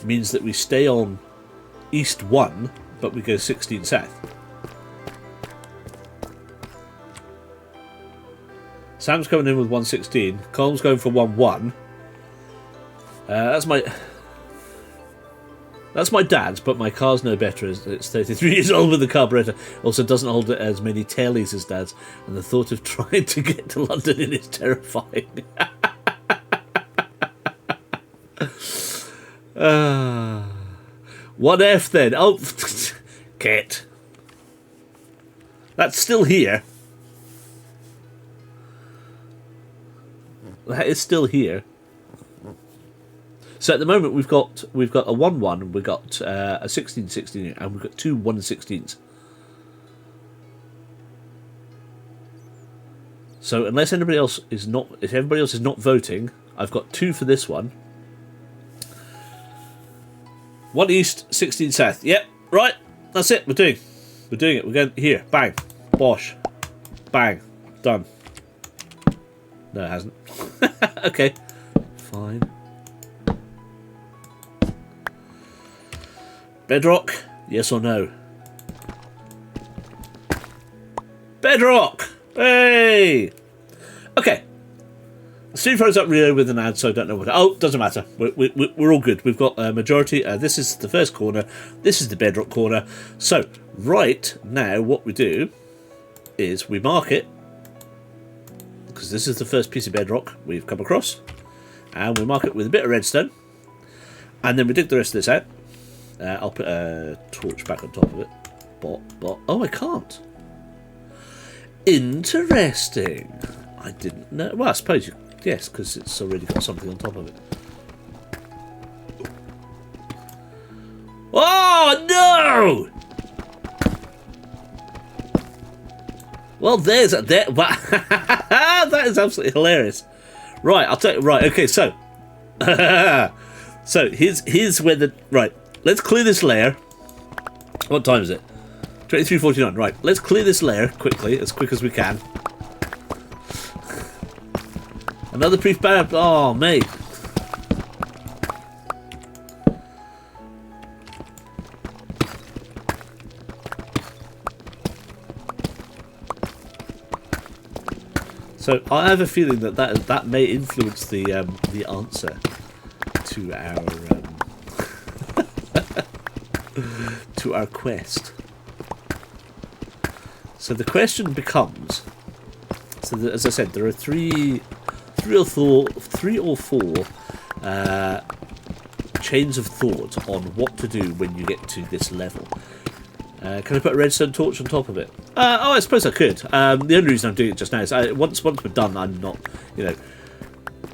Speaker 1: means that we stay on east 1, but we go 16 south. Sam's coming in with 1-16. Colm's going for 1-1. That's my. That's my dad's, but my car's no better. It's 33 years old with a carburetor. Also doesn't hold as many tailies as dad's, and the thought of trying to get to London in is terrifying. What if then? Oh, Kit. That's still here. That is still here. So at the moment we've got a 1-1, we've got a 16-16, and we've got two 1/16s. So unless anybody else is not, if everybody else is not voting, I've got 2 for this one. 1 east, 16 south. Yep, right. That's it. We're doing it. We're going here. Bang, bosh, bang, done. No, it hasn't. Okay, fine. Bedrock, yes or no? Bedrock! Hey! Okay. Steve throws up Rio with an ad, so I don't know what... Oh, doesn't matter. We're all good. We've got a majority. This is the first corner. This is the Bedrock corner. So, right now, what we do is we mark it, because this is the first piece of Bedrock we've come across, and we mark it with a bit of redstone, and then we dig the rest of this out. I'll put a torch back on top of it. But oh, I can't. Interesting. I didn't know. Well, I suppose you... Yes, because it's already got something on top of it. Oh, no! Well, there's a... That is absolutely hilarious. Right, I'll tell you... Right, okay, so... So, here's where the... Right. Let's clear this layer. What time is it? 23:49. Right, let's clear this layer quickly, as quick as we can. Another proof barrier. Oh, mate. So I have a feeling that may influence the answer to our to our quest. So the question becomes, so that, as I said, there are three or four chains of thought on what to do when you get to this level. Can I put a redstone torch on top of it? Oh, I suppose I could. The only reason I'm doing it just now is once we're done, I'm not, you know,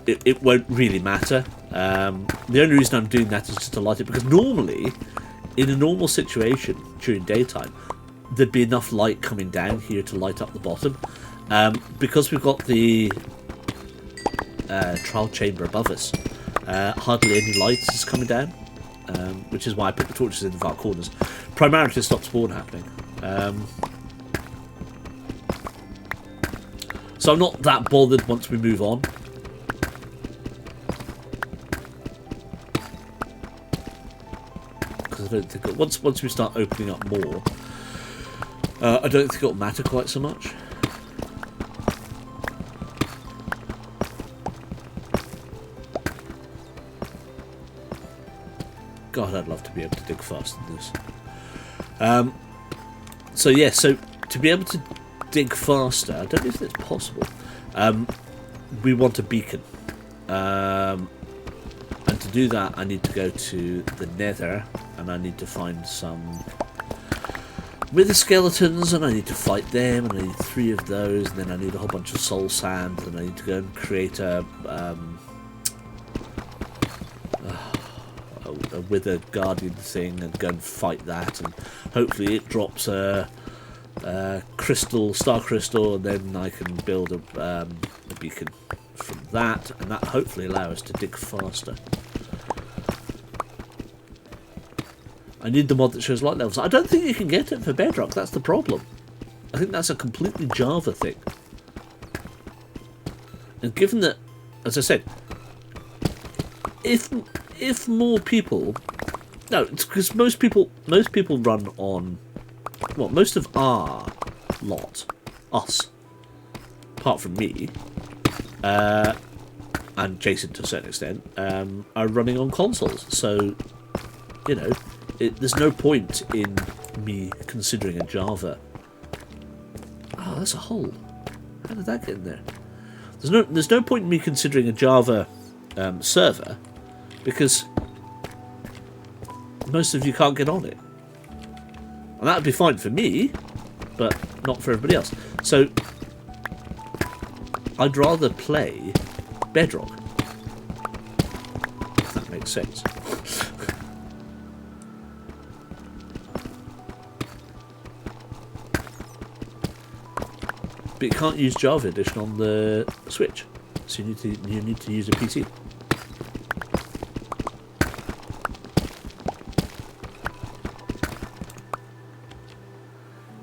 Speaker 1: it won't really matter. The only reason I'm doing that is just to light it, because normally, in a normal situation during daytime, there'd be enough light coming down here to light up the bottom. Because we've got the trial chamber above us, hardly any light is coming down, which is why I put the torches in the far corners, primarily to stop spawn happening. So I'm not that bothered once we move on. Because I don't think once we start opening up more, I don't think it'll matter quite so much. God, I'd love to be able to dig faster than this. So yeah, so to be able to dig faster, I don't know if it's possible. We want a beacon, and to do that, I need to go to the Nether, and I need to find some wither skeletons, and I need to fight them, and I need 3 of those, and then I need a whole bunch of soul sand, and I need to go and create a wither guardian thing and go and fight that, and hopefully it drops a crystal, star crystal, and then I can build a beacon from that, and that hopefully allow us to dig faster. I need the mod that shows light levels. I don't think you can get it for Bedrock, that's the problem. I think that's a completely Java thing. And given that, as I said, if more people... No, it's because most people run on... Well, most of our lot, us, apart from me, and Jason to a certain extent, are running on consoles. So you know, there's no point in me considering a Java. Oh, that's a hole. How did that get in there? There's no point in me considering a Java server, because most of you can't get on it. And that would be fine for me, but not for everybody else. So I'd rather play Bedrock, if that makes sense. But you can't use Java Edition on the Switch, so you need to use a PC.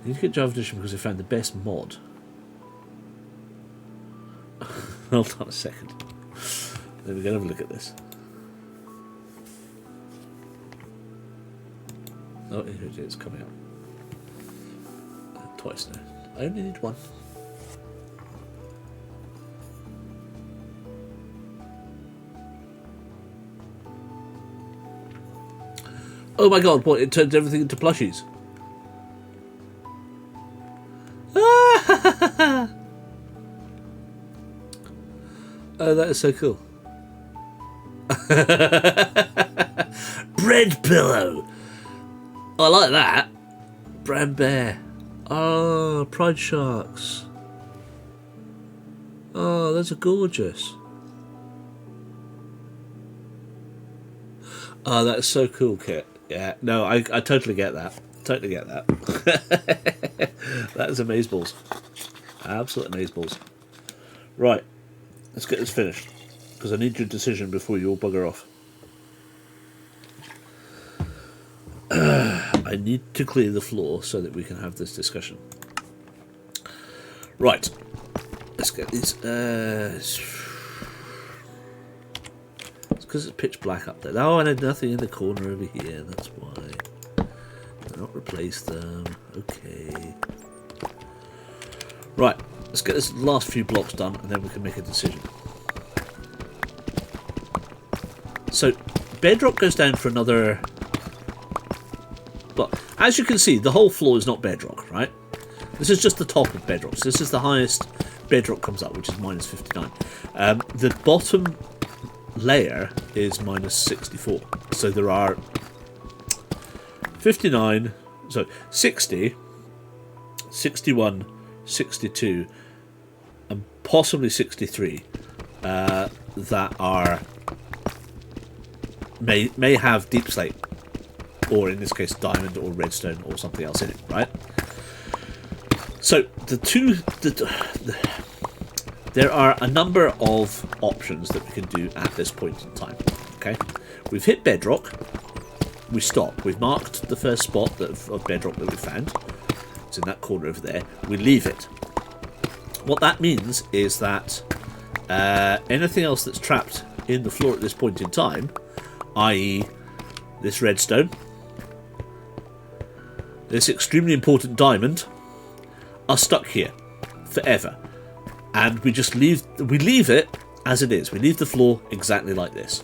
Speaker 1: You need to get Java Edition because they found the best mod. Hold on a second. Let me go have a look at this. Oh, here it is, coming up. Twice now. I only need one. Oh my god, what? It turned everything into plushies. Oh, that is so cool. Bread pillow. I like that. Bran bear. Oh, pride sharks. Oh, those are gorgeous. Oh, that's so cool, Kit. Yeah, no, I totally get that. Totally get that. That is amazeballs. Absolute amazeballs. Right, let's get this finished, because I need your decision before you all bugger off. I need to clear the floor so that we can have this discussion. Right, let's get these. It's because it's pitch black up there. Oh, and there's nothing in the corner over here. That's why. I'll not replace them. Okay. Right, let's get this last few blocks done, and then we can make a decision. So, Bedrock goes down for another. Well, as you can see, the whole floor is not Bedrock, right? This is just the top of Bedrock. So this is the highest Bedrock comes up, which is minus 59. The bottom layer is minus 64. So there are 59, so 60, 61, 62, and possibly 63 that are may have deep slate, or in this case diamond or redstone or something else in it, right? So there are a number of options that we can do at this point in time. Okay, we've hit Bedrock, we stop. We've marked the first spot of Bedrock that we found. It's in that corner over there. We leave it. What that means is that anything else that's trapped in the floor at this point in time, i.e. this redstone, this extremely important diamond, are stuck here forever. And we just leave it as it is. We leave the floor exactly like this.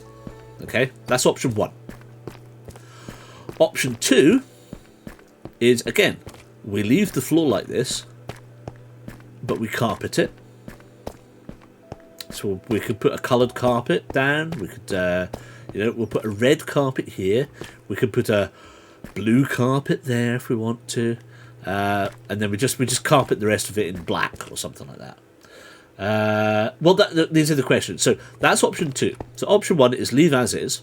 Speaker 1: Okay, that's option 1. Option 2 is, again, we leave the floor like this, but we carpet it. So we could put a coloured carpet down. We could, we'll put a red carpet here. We could put a blue carpet there if we want to, and then we just carpet the rest of it in black or something like that. These are the questions. So that's option 2. So option 1 is leave as is,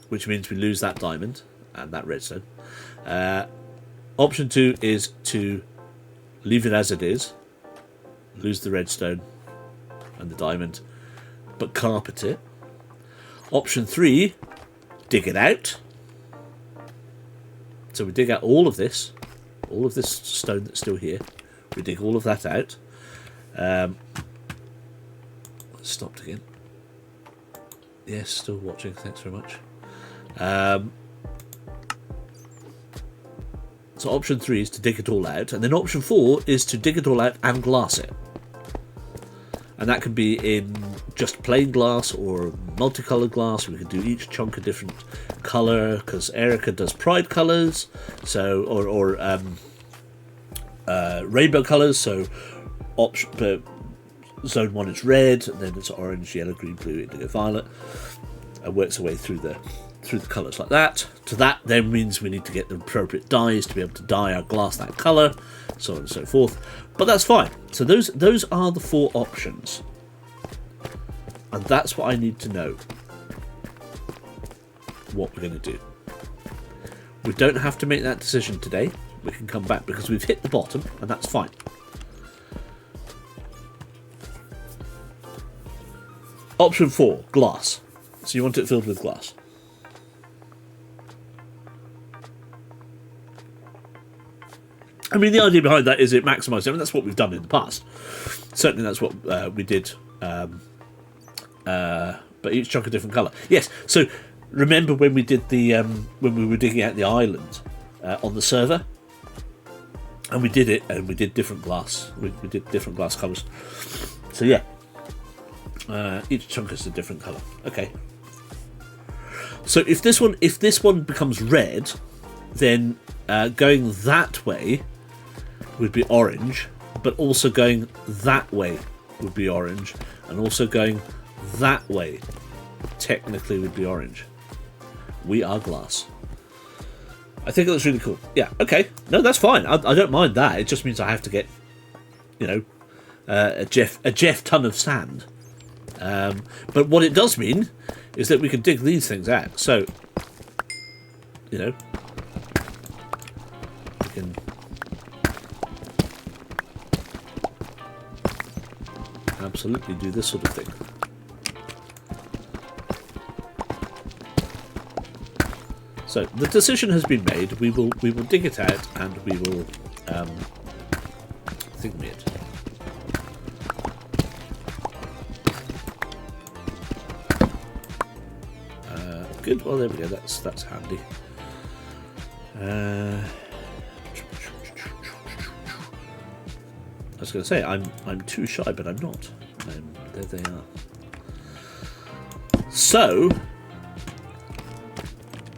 Speaker 1: which means we lose that diamond and that redstone. Option 2 is to leave it as it is, lose the redstone and the diamond, but carpet it. Option 3, dig it out. So we dig out all of this stone that's still here. We dig all of that out. Stopped again. Yes, still watching. Thanks very much. So option 3 is to dig it all out, and then option 4 is to dig it all out and glass it. And that can be in just plain glass or multicolored glass. We could do each chunk a different color, because Erica does pride colors, so or rainbow colors. So zone 1 is red, and then it's orange, yellow, green, blue, indigo, violet, and works our way through the colors like that. So that then means we need to get the appropriate dyes to be able to dye our glass that color, so on and so forth. But that's fine. So those are the 4 options, and that's what I need to know what we're going to do. We don't have to make that decision today. We can come back because we've hit the bottom, and that's fine. Option 4, glass. So you want it filled with glass. I mean, the idea behind that is it maximises. I mean, that's what we've done in the past. Certainly, that's what we did. But each chunk a different colour. Yes. So remember when we did the when we were digging out the island on the server, and we did it, and we did different glass. We did different glass colours. So yeah, each chunk is a different colour. Okay. So if this one becomes red, then going that way would be orange, but also going that way would be orange, and also going that way technically would be orange. We are glass. I think that's really cool. Yeah, okay. No, that's fine. I don't mind that. It just means I have to get, a Jeff ton of sand. But what it does mean is that we can dig these things out. So, we can absolutely do this sort of thing. So the decision has been made. We will dig it out, and we will thingy it. Good. Well, there we go. That's handy. I was going to say I'm too shy, but I'm not. There they are. So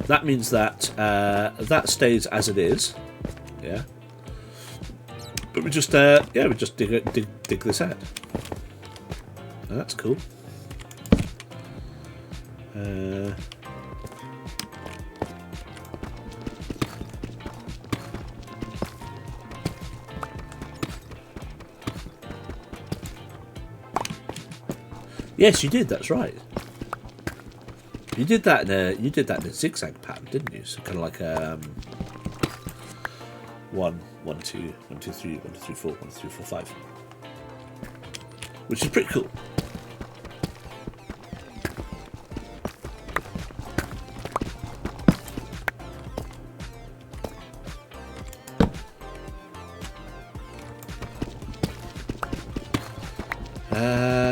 Speaker 1: that means that that stays as it is. Yeah. But we just dig this out. Oh, that's cool. Yes, you did. That's right. You did that in a zigzag pattern, didn't you? So kind of like 1, 1, 2, 1, 2, 3, 1, 2, 3, 4, 1, 2, 3, 4, 5, which is pretty cool.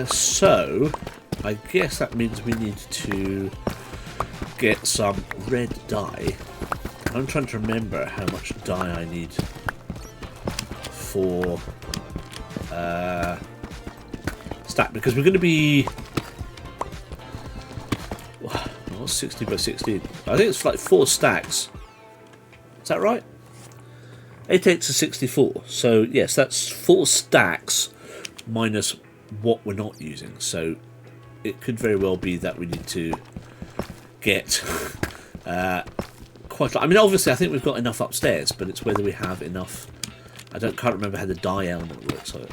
Speaker 1: So, I guess that means we need to get some red dye. I'm trying to remember how much dye I need for stack, because we're going to be 60 by 16. I think it's like 4 stacks. Is that right? 8 8 to 64. So yes, that's 4 stacks minus what we're not using, so it could very well be that we need to get quite. I mean, obviously, I think we've got enough upstairs, but it's whether we have enough. Can't remember how the dye element works. So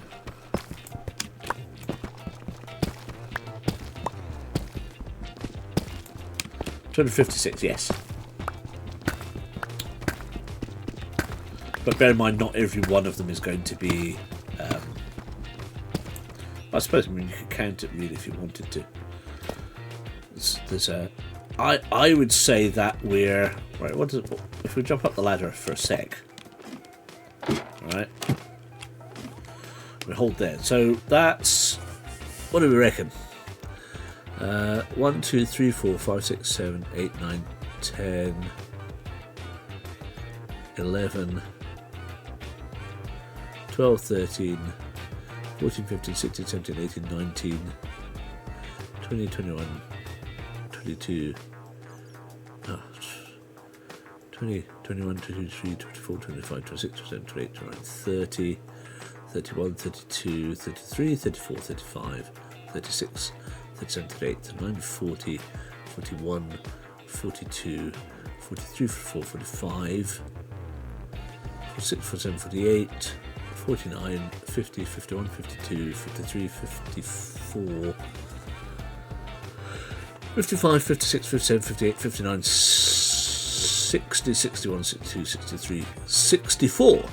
Speaker 1: 256, yes. But bear in mind, not every one of them is going to be. I suppose you could count it really if you wanted to. There's a. I would say that we're right. What is it? If we jump up the ladder for a sec, right? We hold there. So that's. What do we reckon? 1, 2, 3, 4, 5, 6, 7, 8, 9, 10, 11, 12, 13. 14, 15, 16, 17, 18, 19, 20, 21, 22, 20, 21, 22, 24, 25, 26, 27, 28, 29, 30, 31, 32, 33, 34, 35, 36, 37, 38, 39, 40, 41, 42, 43, 44, 45, 46, 47, 48, 49, 50, 51, 52, 53, 54, 55, 56, 57, 58, 59, 60, 61, 62, 63, 64,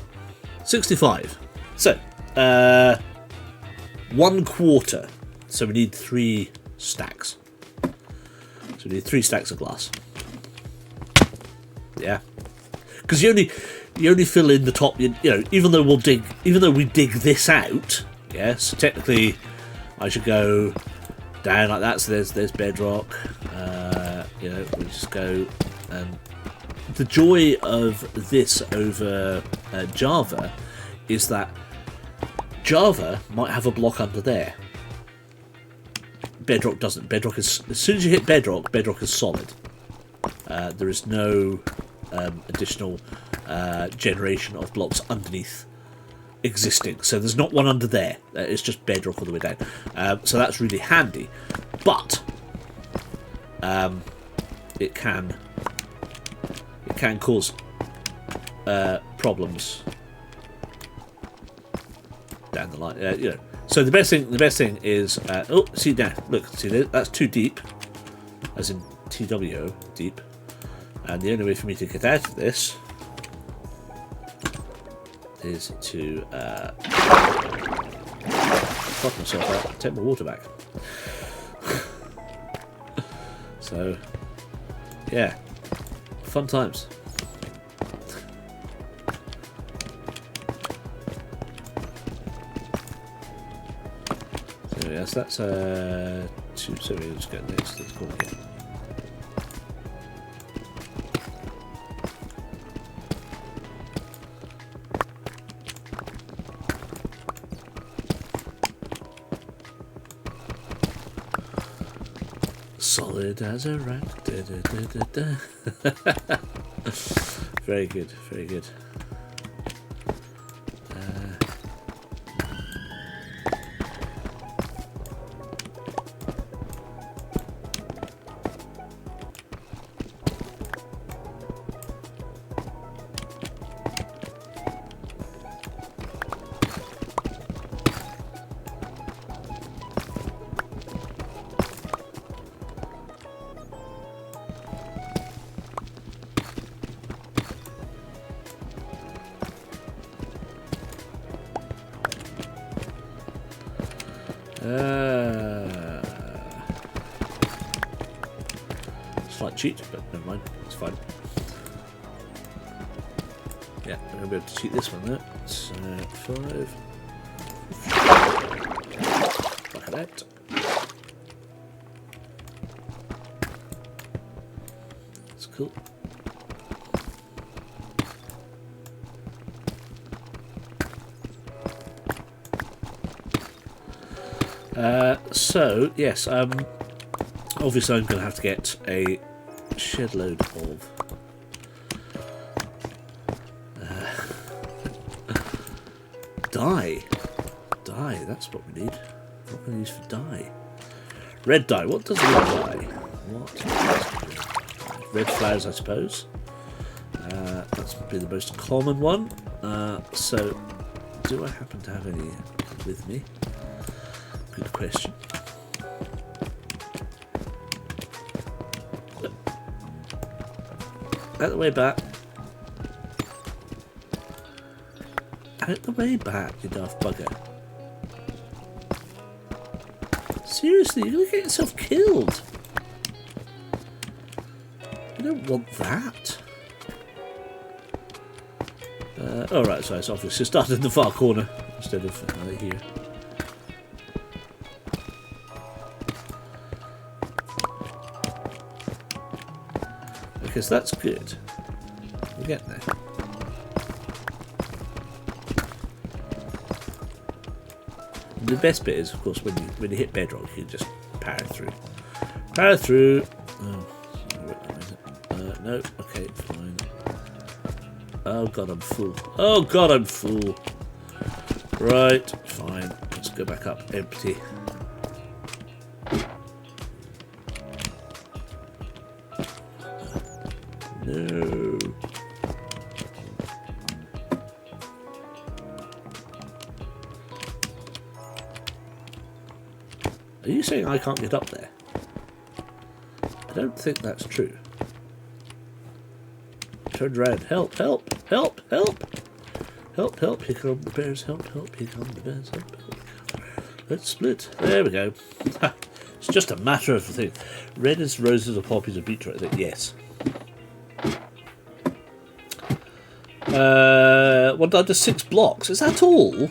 Speaker 1: 65. So, 1/4. So we need 3 stacks. So we need 3 stacks of glass. Yeah, because you only fill in the top. You know, even though we dig this out. Yeah, so technically, I should go down like that. So there's bedrock. You know, we just go, and the joy of this over Java is that Java might have a block under there. Bedrock doesn't. Bedrock is, as soon as you hit Bedrock, Bedrock is solid. There is no additional generation of blocks underneath existing. So there's not one under there. It's just Bedrock all the way down. So that's really handy. But it can cause problems down the line. You know. So the best thing is oh, see now, look, see that's too deep, as in TWO deep, and the only way for me to get out of this is to fuck myself out and take my water back. So yeah, fun times. Yes, that's two. So let's go next. Let's go again. Solid as a rock. Da, da, da, da, da. Very good. Very good. Slight cheat, but never mind, it's fine. Yeah, I'm going to be able to cheat this one though. So 5. Back it out. That's cool. So yes, obviously I'm going to have to get a shed load of dye. Dye, that's what we need. What can I use for dye? Red dye. What does red dye? What? Red flowers, I suppose. That's probably the most common one. So, do I happen to have any with me? Good question. Out the way back. Out the way back, you daft bugger. Seriously, you're gonna get yourself killed. You don't want that. Oh right, so it's obviously started in the far corner instead of here. Because that's good. We're getting there. the best bit is, of course, when you hit Bedrock, you can just power through. Power through. Oh, no. Okay, fine. Oh god, I'm full. Oh god, I'm full. Right, fine. Let's go back up. Empty. No. Are you saying I can't get up there? I don't think that's true. Turn around. Help, help, help, help. Help, help, here come the bears. Help, help, here come the bears. Help, help. Let's split. There we go. It's just a matter of a thing. Red is roses or poppies or beetroot, I think. Yes. What did I do? 6 blocks. Is that all?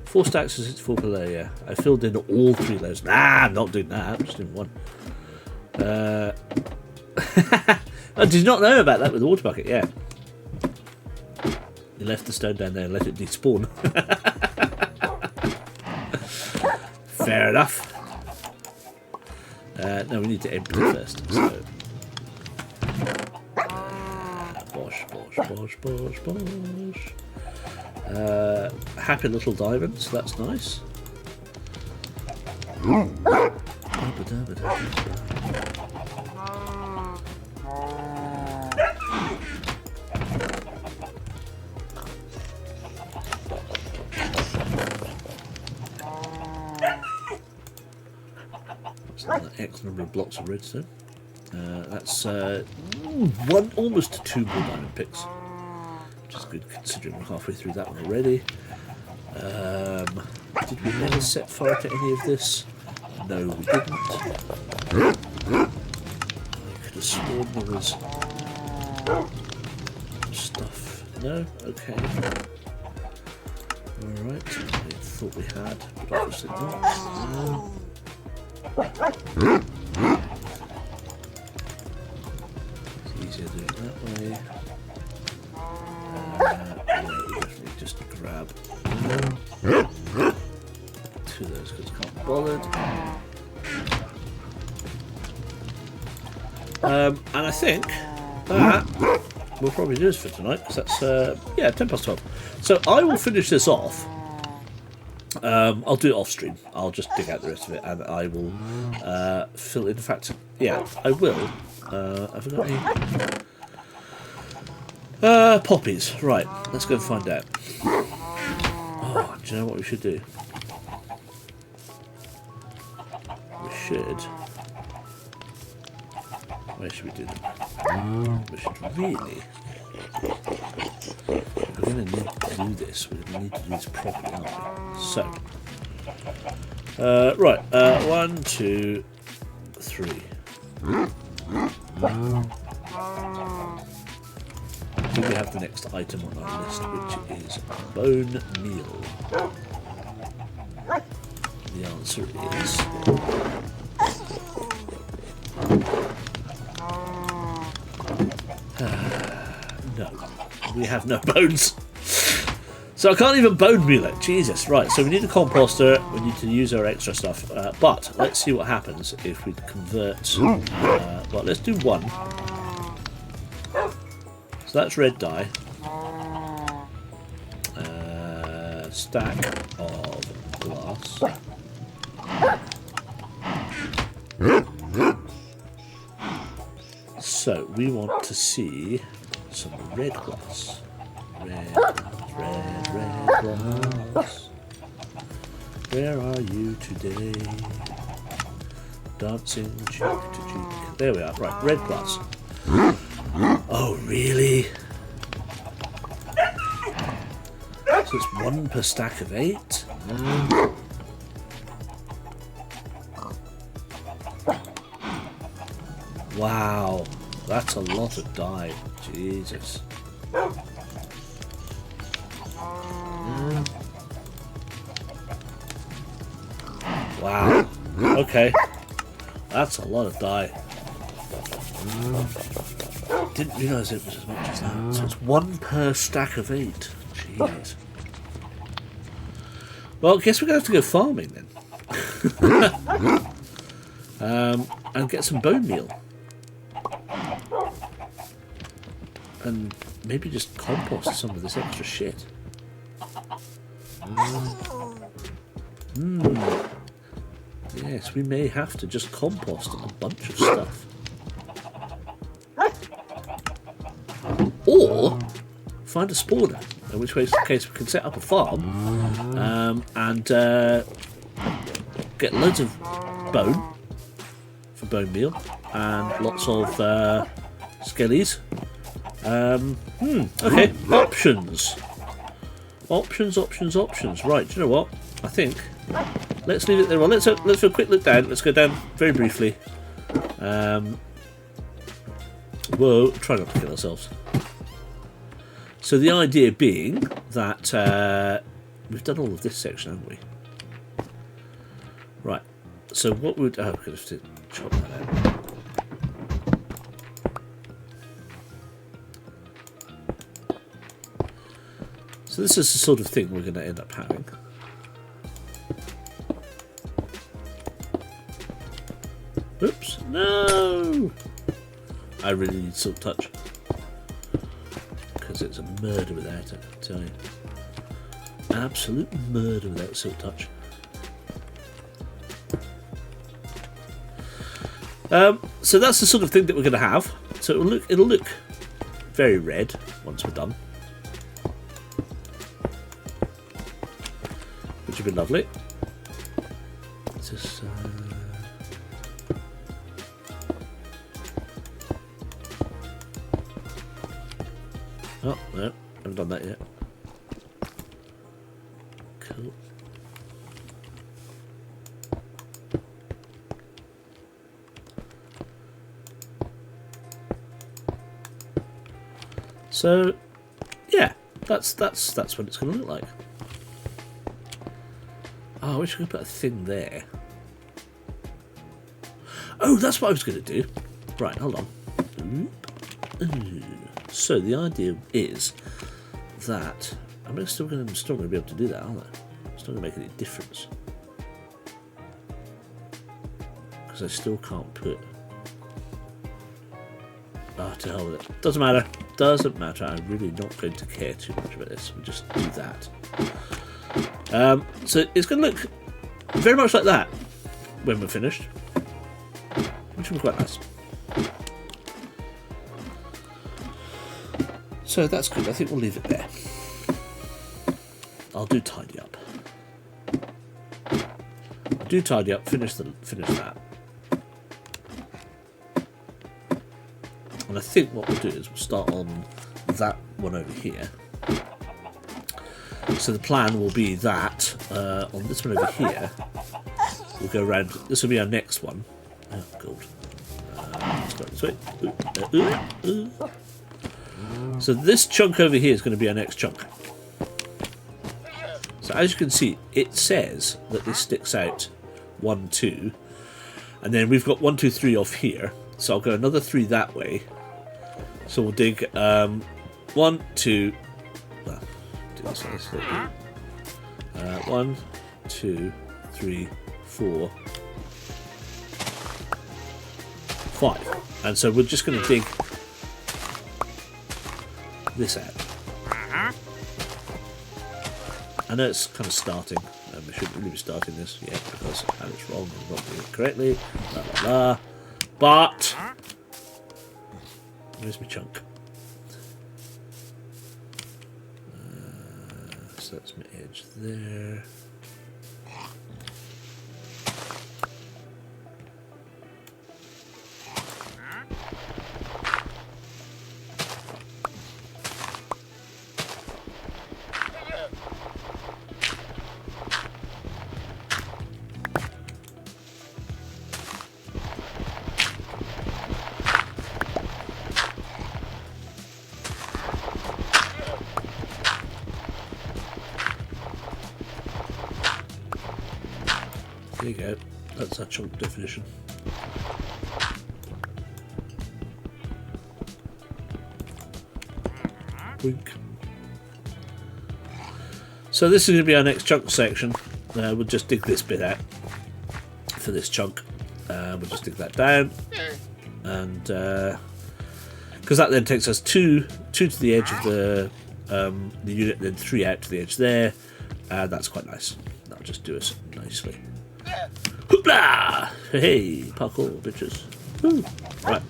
Speaker 1: 4 stacks of 64 per layer, yeah. I filled in all 3 layers. Nah, I'm not doing that. I'm just doing 1. I did not know about that with the water bucket, yeah. You left the stone down there and let it despawn. Fair enough. No, we need to empty first. So. Bosh, bosh, bosh, bosh, bosh. Happy little diamonds, that's nice. X number of blocks of redstone. That's almost 2 more diamond picks, which is good considering we're halfway through that one already. Did we never set fire to any of this? No, we didn't. I could have sworn there was stuff. No? Okay. Alright, I thought we had, but obviously not. No. It's easier doing it that way. Yeah, we definitely just grab 2 of those because I can't be bothered. And I think that will probably do this for tonight because that's, yeah, 10 past 12. So I will finish this off. I'll do it off stream. I'll just dig out the rest of it and I will fill in. In fact, yeah, I will. Have I got any poppies? Right, let's go and find out. Oh, do you know what we should do? We should. Where should we do them? We should really. We're going to need to do this. We're going to need to do this properly, aren't we? So, right. 1, 2, 3. Do we have the next item on our list, which is bone meal? The answer is no. We have no bones. So I can't even bone meal it. Jesus. Right, so we need a composter. We need to use our extra stuff. But let's see what happens if we convert. Well, let's do 1. So that's red dye. Stack of glass. So we want to see some red glass. Red glass. Where are you today? Dancing cheek to cheek. There we are. Right, red glass. Oh, really? So it's 1 per stack of 8? Wow, that's a lot of dye. Jesus. Wow. Okay. That's a lot of dye. Didn't realise it was as much as that. So it's 1 per stack of 8. Jeez. Well, I guess we're going to have to go farming then. And get some bone meal. And maybe just compost some of this extra shit. Yes, we may have to just compost a bunch of stuff. Or find a spawner, in which case we can set up a farm and get loads of bone for bone meal and lots of skellies. Okay, options. Options. Right, do you know what? I think let's leave it there. Well, let's have a quick look down. Let's go down very briefly. Whoa, try not to kill ourselves. So the idea being that we've done all of this section, haven't we? Right. So what would... Oh, we're going to have to chop that out. So this is the sort of thing we're going to end up having. Oops. No! I really need silk touch. Because it's a murder without it, I tell you. Absolute murder without silk touch. So that's the sort of thing that we're going to have. So it'll look very red once we're done, which would be lovely. Just oh no, haven't done that yet. Cool. So, yeah, that's what it's going to look like. Oh, I wish I could put a thing there. Oh, that's what I was going to do. Right, hold on. So the idea is that I'm still going to be able to do that, aren't I? It's not going to make any difference because I still can't put. Oh, to hell with it. Doesn't matter. Doesn't matter. I'm really not going to care too much about this. We'll just do that. So it's going to look very much like that when we're finished, which will be quite nice. So that's good. I think we'll leave it there. I'll do tidy up. Finish that. And I think what we'll do is we'll start on that one over here. So the plan will be that on this one over here, we'll go around. This will be our next one. Oh, God. Let's go this way. So this chunk over here is going to be our next chunk. So as you can see, it says that this sticks out 1, 2, and then we've got 1, 2, 3 off here. So I'll go another 3 that way. So we'll dig 1, 2. Well, do this slightly. 1, 2, 3, 4, 5. And so we're just going to dig this out. I know it's kind of starting. We shouldn't really be starting this yet because it's wrong. We're not doing it correctly. Blah blah blah. But where's my chunk? So that's my edge there. There you go, that's our chunk definition. Wink. So this is going to be our next chunk section. we'll just dig this bit out for this chunk. We'll just dig that down, and because that then takes us two to the edge of the unit, then 3 out to the edge there, and that's quite nice. That'll just do us nicely. Hoopla! Hey, parkour, bitches. Woo. Right.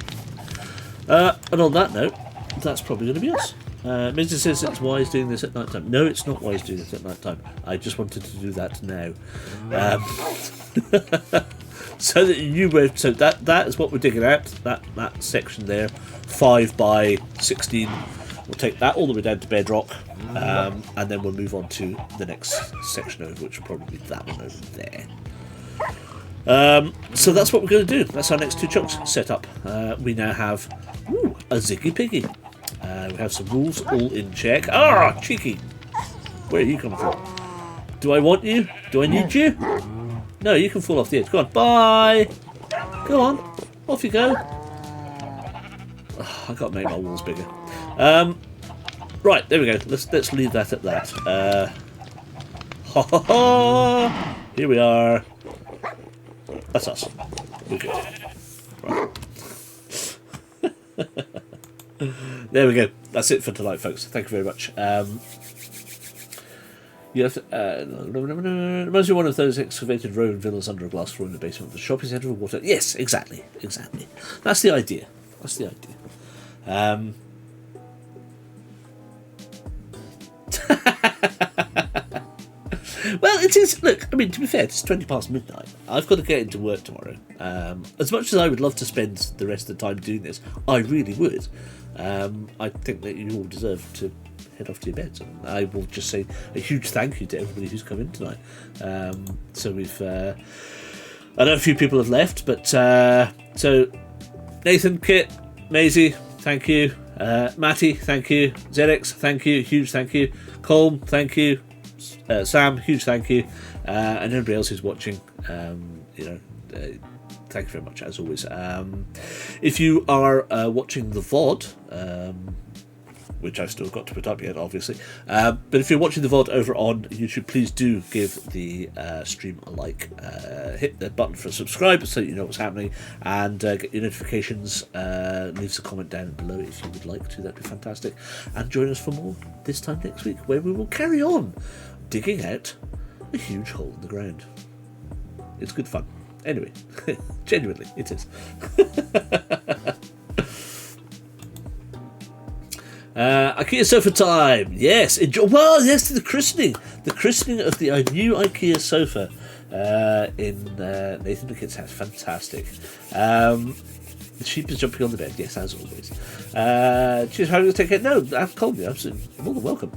Speaker 1: And on that note, that's probably going to be us. Mr. says it's wise doing this at night time. No, it's not wise doing this at night time. I just wanted to do that now. So that you were, so that is what we're digging out. That section there, 5 by 16. We'll take that all the way down to Bedrock, and then we'll move on to the next section over, which will probably be that one over there. So that's what we're going to do. That's our next 2 chunks set up. We now have a Ziggy Piggy. We have some rules all in check. Ah, cheeky! Where are you coming from? Do I want you? Do I need you? No, you can fall off the edge. Go on, bye! Go on, off you go. Oh, I've got to make my walls bigger. Right, there we go. Let's leave that at that. Ha ha ha! Here we are. That's us. We're good. Right. There we go. That's it for tonight, folks. Thank you very much. You have reminds me of one of those excavated Roman villas under a glass floor in the basement of the shopping centre with water. Yes, exactly. That's the idea. Well, it is. Look, I mean, to be fair, it's 20 past midnight. I've got to get into work tomorrow. As much as I would love to spend the rest of the time doing this, I really would. I think that you all deserve to head off to your beds. And I will just say a huge thank you to everybody who's come in tonight. So we've, I know a few people have left, but so Nathan, Kit, Maisie, thank you. Matty, thank you. ZX, thank you. Huge thank you. Colm, thank you. Sam, huge thank you, and everybody else who's watching. Thank you very much as always. If you are watching the VOD, which I've still got to put up yet, obviously, but if you're watching the VOD over on YouTube, please do give the stream a like, hit the button for subscribe so you know what's happening, and get your notifications. Leave us a comment down below if you would like to. That'd be fantastic. And join us for more this time next week, where we will carry on digging out a huge hole in the ground. It's good fun. Anyway, genuinely, it is. IKEA sofa time. Yes, enjoy. Well, yes, the christening of the new IKEA sofa in Nathan the Kid's house. Fantastic. The sheep is jumping on the bed. Yes, as always. Cheers. How are you going to take it? No, I've called you. Absolutely, more than welcome.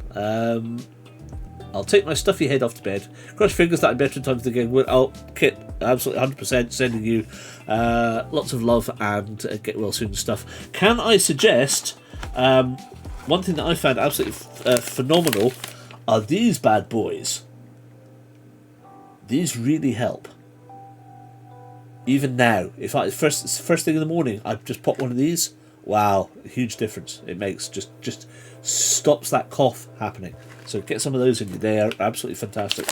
Speaker 1: I'll take my stuffy head off to bed. Cross fingers that I'm better in time for the game. Oh, Kit, absolutely 100% sending you lots of love and get well soon stuff. Can I suggest one thing that I found absolutely phenomenal are these bad boys. These really help. Even now, if I first thing in the morning, I just pop one of these. Wow, huge difference it makes. Just stops that cough happening. So get some of those in you. They are absolutely fantastic.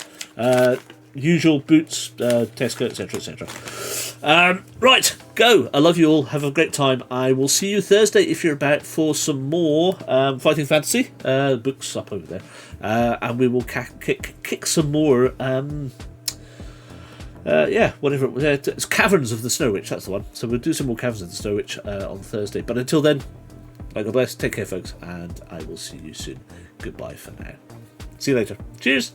Speaker 1: Usual boots, Tesco, etc., etc. Right, go. I love you all. Have a great time. I will see you Thursday if you're about for some more Fighting Fantasy books up over there, and we will kick some more. Whatever it was. It's Caverns of the Snow Witch. That's the one. So we'll do some more Caverns of the Snow Witch on Thursday. But until then, God bless. Take care, folks, and I will see you soon. Goodbye for now. See you later. Cheers.